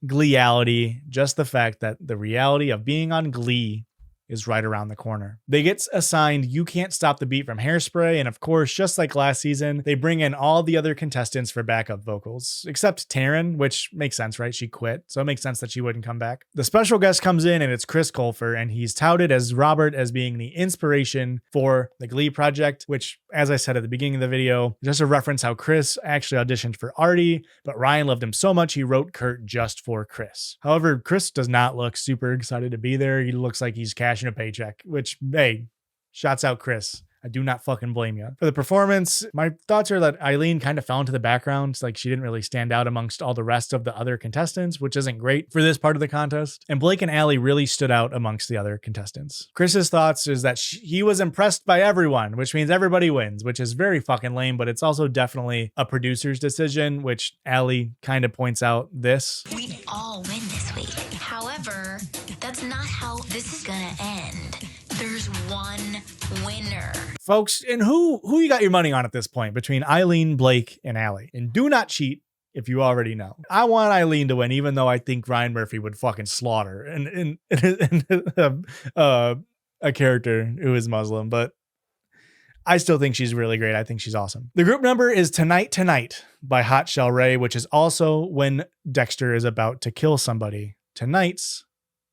Glee-Ality. Just the fact that the reality of being on Glee is right around the corner. They get assigned You Can't Stop the Beat from Hairspray, and of course, just like last season, they bring in all the other contestants for backup vocals, except Taryn, which makes sense, right? She quit, so it makes sense that she wouldn't come back. The special guest comes in, and it's Chris Colfer, and he's touted as Robert as being the inspiration for the Glee Project, which, as I said at the beginning of the video, just a reference how Chris actually auditioned for Artie, but Ryan loved him so much he wrote Kurt just for Chris. However, Chris does not look super excited to be there. He looks like he's cashing a paycheck, which, hey, shouts out Chris. I do not fucking blame you. For the performance, my thoughts are that Eileen kind of fell into the background. Like, she didn't really stand out amongst all the rest of the other contestants, which isn't great for this part of the contest. And Blake and Allie really stood out amongst the other contestants. Chris's thoughts is that he was impressed by everyone, which means everybody wins, which is very fucking lame, but it's also definitely a producer's decision, which Allie kind of points out this. We all win this week. However, that's not how this is gonna end. There's one winner. Folks, and who you got your money on at this point between Eileen, Blake, and Allie? And do not cheat if you already know. I want Eileen to win, even though I think Ryan Murphy would fucking slaughter and a character who is Muslim, but I still think she's really great. I think she's awesome. The group number is Tonight by Hot Shell Ray, which is also when Dexter is about to kill somebody. Tonight's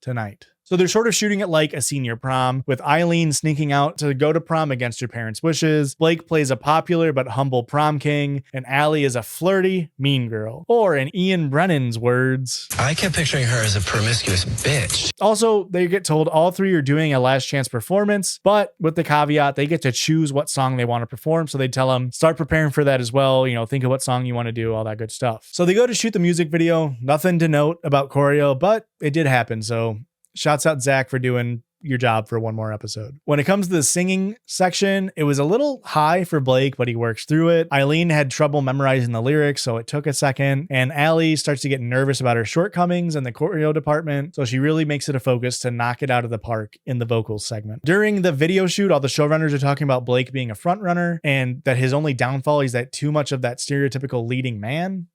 tonight. So they're sort of shooting it like a senior prom, with Eileen sneaking out to go to prom against her parents' wishes. Blake plays a popular but humble prom king, and Allie is a flirty mean girl. Or in Ian Brennan's words, I kept picturing her as a promiscuous bitch. Also, they get told all three are doing a last chance performance, but with the caveat, they get to choose what song they want to perform. So they tell them, start preparing for that as well. You know, think of what song you want to do, all that good stuff. So they go to shoot the music video. Nothing to note about choreo, but it did happen. So shouts out Zach for doing your job for one more episode. When it comes to the singing section, it was a little high for Blake, but he works through it. Eileen had trouble memorizing the lyrics, so it took a second. And Allie starts to get nervous about her shortcomings in the choreo department, so she really makes it a focus to knock it out of the park in the vocals segment. During the video shoot, all the showrunners are talking about Blake being a front runner and that his only downfall is that too much of that stereotypical leading man.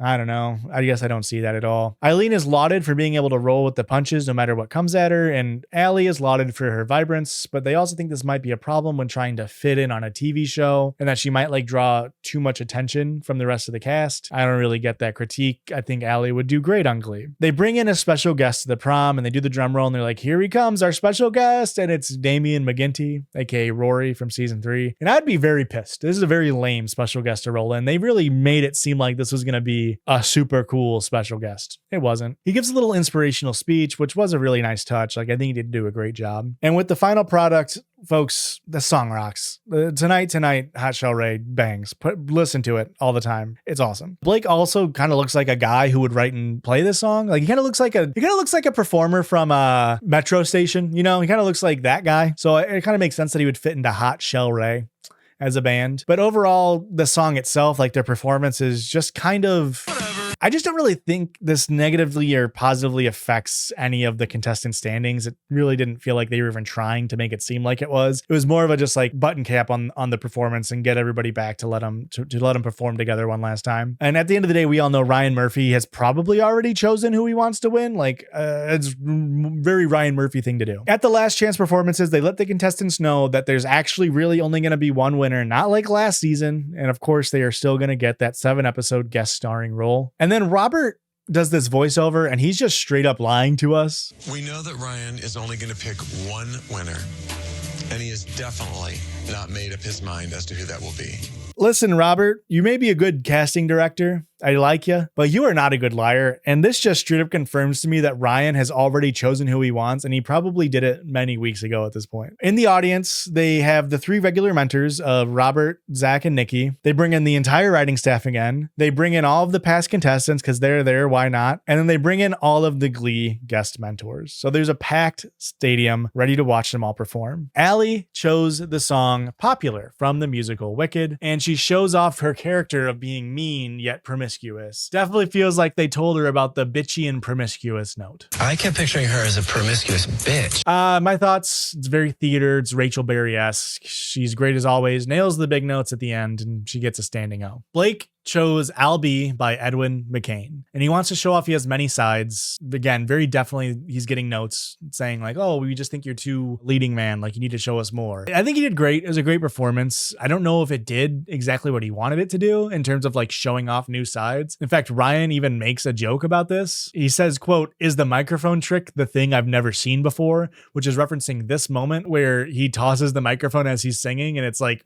I don't know. I guess I don't see that at all. Eileen is lauded for being able to roll with the punches no matter what comes at her, and Allie is lauded for her vibrance, but they also think this might be a problem when trying to fit in on a TV show, and that she might like draw too much attention from the rest of the cast. I don't really get that critique. I think Allie would do great on Glee. They bring in a special guest to the prom, and they do the drum roll, and they're like, here he comes, our special guest, and it's Damian McGinty, aka Rory from season 3. And I'd be very pissed. This is a very lame special guest to roll in. They really made it seem like this was going to be a super cool special guest. It wasn't. He gives a little inspirational speech, which was a really nice touch. Like, I think he did do a great job. And with the final product, folks, the song rocks. Tonight, Hot Shell Ray bangs. Listen to it all the time. It's awesome. Blake also kind of looks like a guy who would write and play this song. Like, he kind of looks like a performer from a Metro station. You know, he kind of looks like that guy. So it kind of makes sense that he would fit into Hot Shell Ray as a band. But overall, the song itself, like their performance, is just kind of I just don't really think this negatively or positively affects any of the contestant standings. It really didn't feel like they were even trying to make it seem like it was. It was more of a just like button cap on the performance and get everybody back to let them perform together one last time. And at the end of the day, we all know Ryan Murphy has probably already chosen who he wants to win. Like, it's very Ryan Murphy thing to do. At the last chance performances, they let the contestants know that there's actually really only going to be one winner, not like last season. And of course, they are still going to get that 7-episode guest starring role. And then Robert does this voiceover and he's just straight up lying to us. We know that Ryan is only going to pick one winner, and he has definitely not made up his mind as to who that will be. Listen, Robert, you may be a good casting director. I like you, but you are not a good liar. And this just straight up confirms to me that Ryan has already chosen who he wants, and he probably did it many weeks ago at this point. In the audience, they have the 3 regular mentors of Robert, Zach, and Nikki. They bring in the entire writing staff again. They bring in all of the past contestants because they're there, why not? And then they bring in all of the Glee guest mentors. So there's a packed stadium ready to watch them all perform. Allie chose the song Popular from the musical Wicked, and she shows off her character of being mean yet promiscuous promiscuous. Definitely feels like they told her about the bitchy and promiscuous note. I kept picturing her as a promiscuous bitch. My thoughts, it's very theater, it's Rachel Berry-esque. She's great as always, nails the big notes at the end, and she gets a standing O. Blake chose I'll Be by Edwin McCain, and he wants to show off he has many sides. Again, very definitely he's getting notes saying like, oh, we just think you're too leading man, like you need to show us more. I think he did great. It was a great performance. I don't know if it did exactly what he wanted it to do in terms of like showing off new sides. In fact, Ryan even makes a joke about this. He says, quote, "Is the microphone trick the thing I've never seen before?" Which is referencing this moment where he tosses the microphone as he's singing, and it's like,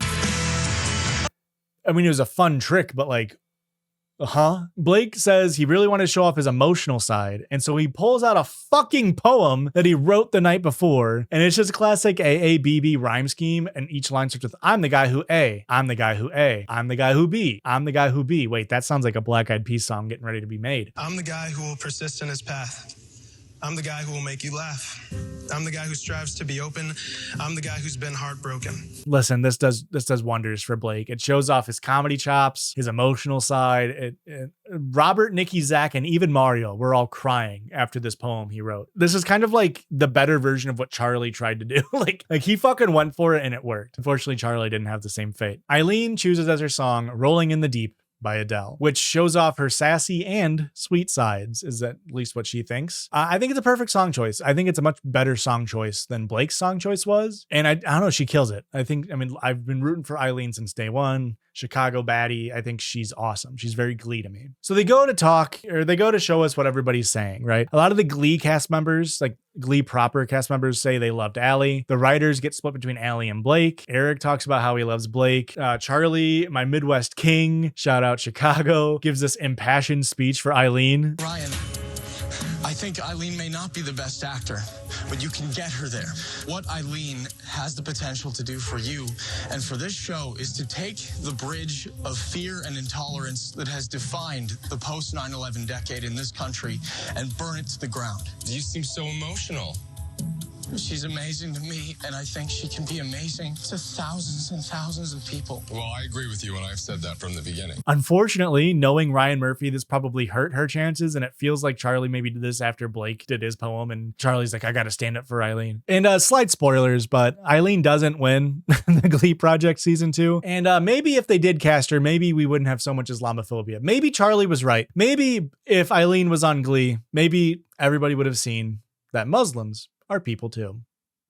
I mean, it was a fun trick, but like, Blake says he really wanted to show off his emotional side, and so he pulls out a fucking poem that he wrote the night before, and it's just a classic AABB rhyme scheme, and each line starts with, I'm the guy who A, I'm the guy who A, I'm the guy who B, I'm the guy who B. Wait, that sounds like a Black Eyed Peas song getting ready to be made. I'm the guy who will persist in his path. I'm the guy who will make you laugh. I'm the guy who strives to be open. I'm the guy who's been heartbroken. Listen, this does wonders for Blake. It shows off his comedy chops, his emotional side. Robert, Nikki, Zach, and even Mario were all crying after this poem he wrote. This is kind of like the better version of what Charlie tried to do. like he fucking went for it and it worked. Unfortunately, Charlie didn't have the same fate. Eileen chooses as her song Rolling in the Deep by Adele, which shows off her sassy and sweet sides, is at least what she thinks. I think it's a perfect song choice. I think it's a much better song choice than Blake's song choice was. And I don't know, she kills it. I mean, I've been rooting for Eileen since day one. Chicago baddie. I think she's awesome. She's very Glee to me. So they go to show us what everybody's saying, right? A lot of the Glee cast members, like Glee proper cast members, say they loved Allie. The writers get split between Allie and Blake. Eric talks about how he loves Blake. Charlie, my Midwest king, shout out Chicago, gives this impassioned speech for Eileen. Ryan, I think Eileen may not be the best actor, but you can get her there. What Eileen has the potential to do for you and for this show is to take the bridge of fear and intolerance that has defined the post 9/11 decade in this country and burn it to the ground. You seem so emotional. She's amazing to me, and I think she can be amazing to thousands and thousands of people. Well, I agree with you, and I've said that from the beginning. Unfortunately, knowing Ryan Murphy, this probably hurt her chances, and it feels like Charlie maybe did this after Blake did his poem, and Charlie's like, I gotta stand up for Eileen. And slight spoilers, but Eileen doesn't win the Glee Project season 2. And maybe if they did cast her, maybe we wouldn't have so much Islamophobia. Maybe Charlie was right. Maybe if Eileen was on Glee, maybe everybody would have seen that Muslims are people too.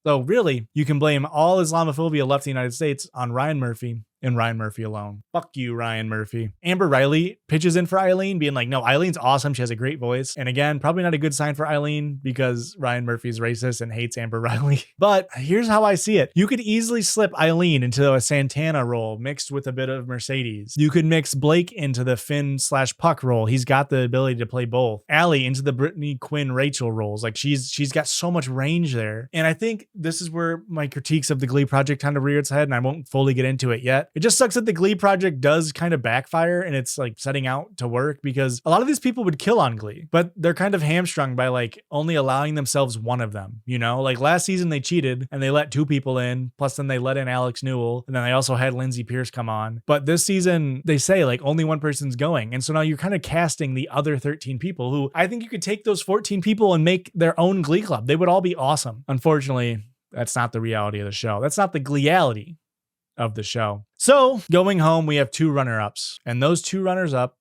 So really, you can blame all Islamophobia left in the United States on Ryan Murphy and Ryan Murphy alone. Fuck you, Ryan Murphy. Amber Riley pitches in for Eileen, being like, no, Eileen's awesome. She has a great voice. And again, probably not a good sign for Eileen because Ryan Murphy's racist and hates Amber Riley. But here's how I see it. You could easily slip Eileen into a Santana role mixed with a bit of Mercedes. You could mix Blake into the Finn/Puck role. He's got the ability to play both. Allie into the Brittany, Quinn, Rachel roles. Like she's got so much range there. And I think this is where my critiques of the Glee Project kind of rear its head, and I won't fully get into it yet. It just sucks that the Glee Project does kind of backfire and it's like setting out to work because a lot of these people would kill on Glee, but they're kind of hamstrung by like only allowing themselves one of them, you know? Like last season they cheated and they let 2 people in, plus then they let in Alex Newell, and then they also had Lindsay Pierce come on. But this season they say like only one person's going. And so now you're kind of casting the other 13 people who I think you could take those 14 people and make their own Glee club. They would all be awesome. Unfortunately, that's not the reality of the show. That's not the Glee-Ality of the show. So going home, we have 2 runner-ups, and those 2 runners-up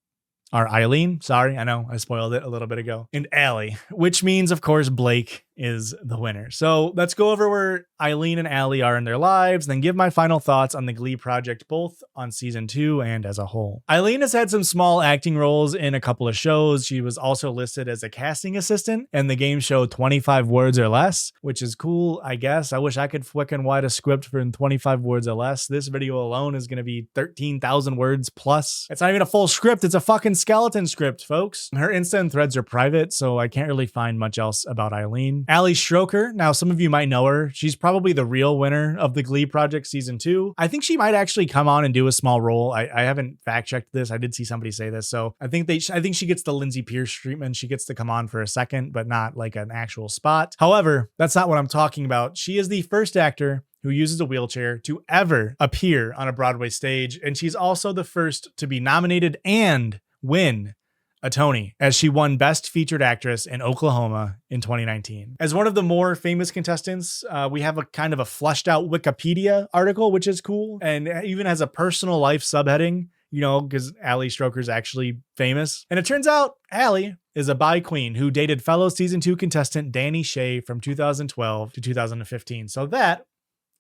are Eileen. Sorry, I know I spoiled it a little bit ago. And Allie, which means, of course, Blake is the winner. So let's go over where Eileen and Allie are in their lives, then give my final thoughts on the Glee Project, both on season 2 and as a whole. Eileen has had some small acting roles in a couple of shows. She was also listed as a casting assistant in the game show 25 Words or Less, which is cool, I guess. I wish I could fucking write a script for 25 words or less. This video alone is going to be 13,000 words plus. It's not even a full script. It's a fucking skeleton script, folks. Her Insta and threads are private, so I can't really find much else about Eileen. Allie Stroker, now some of you might know her. She's probably the real winner of the Glee Project season 2. I think she might actually come on and do a small role. I haven't fact checked this. I did see somebody say this, so I think she gets the Lindsay Pierce treatment. She gets to come on for a second, but not like an actual spot. However, that's not what I'm talking about. She is the first actor who uses a wheelchair to ever appear on a Broadway stage, and she's also the first to be nominated and win a Tony, as she won Best Featured Actress in Oklahoma in 2019. As one of the more famous contestants, we have a kind of a fleshed out Wikipedia article, which is cool, and even has a personal life subheading, you know, because Allie Stroker's actually famous. And it turns out Allie is a bi queen who dated fellow season 2 contestant Danny Shea from 2012 to 2015. So that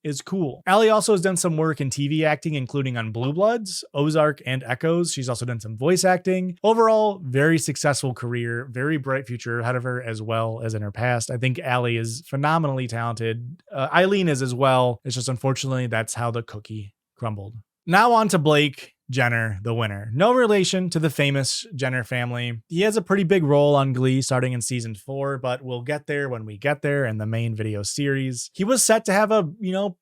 is cool. Allie also has done some work in TV acting, including on Blue Bloods, Ozark, and Echoes. She's also done some voice acting. Overall, very successful career, very bright future ahead of her as well as in her past. I think Allie is phenomenally talented. Eileen is as well. It's just unfortunately that's how the cookie crumbled. Now on to Blake Jenner, the winner. No relation to the famous Jenner family. He has a pretty big role on Glee starting in season 4, but we'll get there when we get there in the main video series. He was set to have a,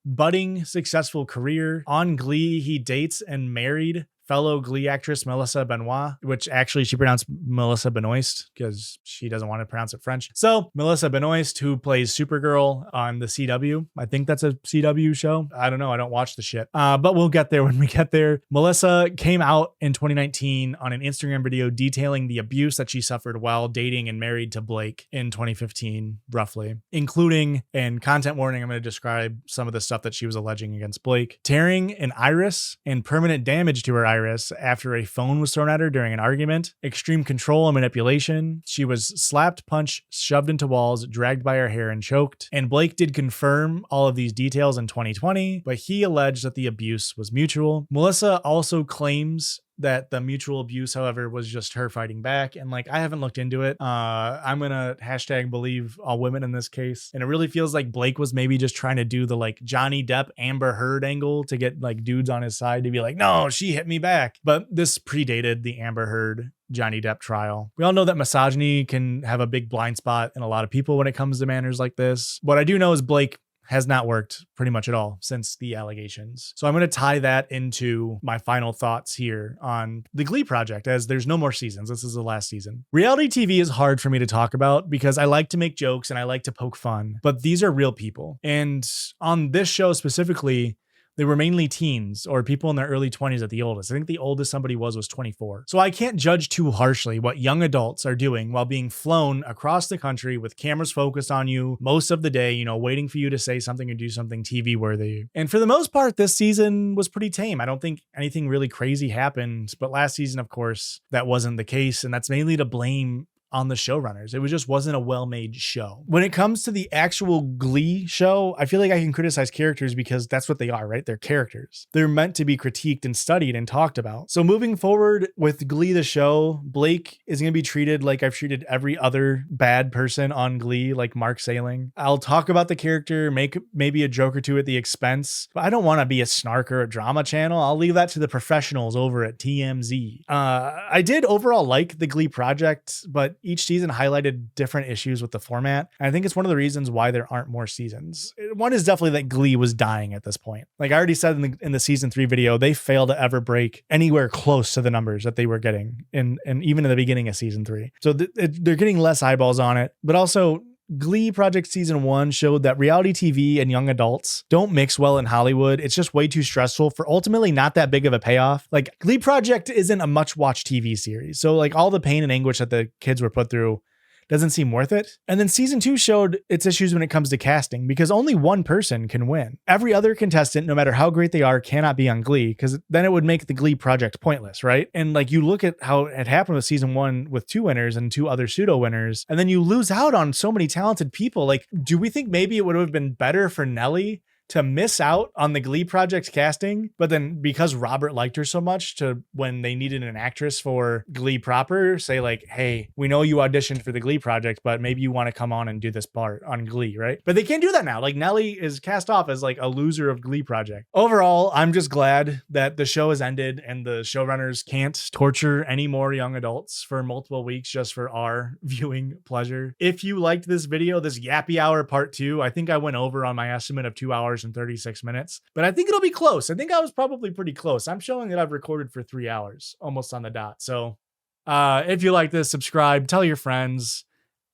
budding, successful career. On Glee, he dates and married fellow Glee actress Melissa Benoist, which actually she pronounced Melissa Benoist because she doesn't want to pronounce it French. So Melissa Benoist, who plays Supergirl on the CW. I think that's a CW show. I don't know. I don't watch the shit. But we'll get there when we get there. Melissa came out in 2019 on an Instagram video detailing the abuse that she suffered while dating and married to Blake in 2015, roughly, including, and content warning, I'm going to describe some of the stuff that she was alleging against Blake: tearing an iris and permanent damage to her iris after a phone was thrown at her during an argument, extreme control and manipulation. She was slapped, punched, shoved into walls, dragged by her hair, and choked. And Blake did confirm all of these details in 2020, but he alleged that the abuse was mutual. Melissa also claims that the mutual abuse, however, was just her fighting back. And I haven't looked into it. I'm gonna hashtag believe all women in this case. And it really feels like Blake was maybe just trying to do the Johnny Depp Amber Heard angle to get dudes on his side to be like, no, she hit me back. But this predated the Amber Heard Johnny Depp trial. We all know that misogyny can have a big blind spot in a lot of people when it comes to manners like this. What I do know is Blake has not worked pretty much at all since the allegations. So I'm going to tie that into my final thoughts here on the Glee Project, as there's no more seasons. This is the last season. Reality TV is hard for me to talk about because I like to make jokes and I like to poke fun, but these are real people. And on this show specifically, they were mainly teens or people in their early 20s at the oldest. I think the oldest somebody was 24. So I can't judge too harshly what young adults are doing while being flown across the country with cameras focused on you most of the day, waiting for you to say something or do something TV worthy. And for the most part, this season was pretty tame. I don't think anything really crazy happened, but last season, of course, that wasn't the case. And that's mainly to blame on the showrunners. It just wasn't a well-made show. When it comes to the actual Glee show, I feel like I can criticize characters because that's what they are, right? They're characters. They're meant to be critiqued and studied and talked about. So moving forward with Glee, the show, Blake is going to be treated like I've treated every other bad person on Glee, like Mark Saling. I'll talk about the character, make maybe a joke or two at the expense, but I don't want to be a snark or a drama channel. I'll leave that to the professionals over at TMZ. I did overall like the Glee Project, but each season highlighted different issues with the format. And I think it's one of the reasons why there aren't more seasons. One is definitely that Glee was dying at this point. Like I already said in the season 3 video, they failed to ever break anywhere close to the numbers that they were getting and even in the beginning of season 3. So they're getting less eyeballs on it, but also Glee Project season 1 showed that reality TV and young adults don't mix well in Hollywood. It's just way too stressful for ultimately not that big of a payoff. Like Glee Project isn't a much watched TV series. So all the pain and anguish that the kids were put through doesn't seem worth it. And then season 2 showed its issues when it comes to casting because only one person can win. Every other contestant, no matter how great they are, cannot be on Glee because then it would make the Glee Project pointless, right? And you look at how it happened with season 1 with 2 winners and 2 other pseudo winners, and then you lose out on so many talented people. Do we think maybe it would have been better for Nellie to miss out on the Glee Project casting, but then because Robert liked her so much, to when they needed an actress for Glee proper, say hey, we know you auditioned for the Glee Project, but maybe you want to come on and do this part on Glee, right? But they can't do that now. Nellie is cast off as a loser of Glee Project. Overall, I'm just glad that the show has ended and the showrunners can't torture any more young adults for multiple weeks just for our viewing pleasure. If you liked this video, this Yappy Hour part 2, I think I went over on my estimate of 2 hours and 36 minutes, but I think it'll be close. I think I was probably pretty close. I'm showing that I've recorded for 3 hours, almost on the dot. So if you like this, subscribe, tell your friends,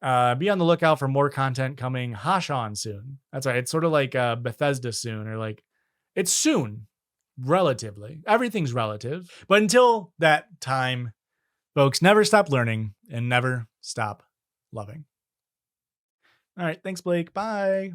be on the lookout for more content coming Hoshers soon. That's right. It's sort of like Bethesda soon, or it's soon, relatively. Everything's relative. But until that time, Folks, never stop learning and never stop loving. All right. Thanks, Blake. Bye.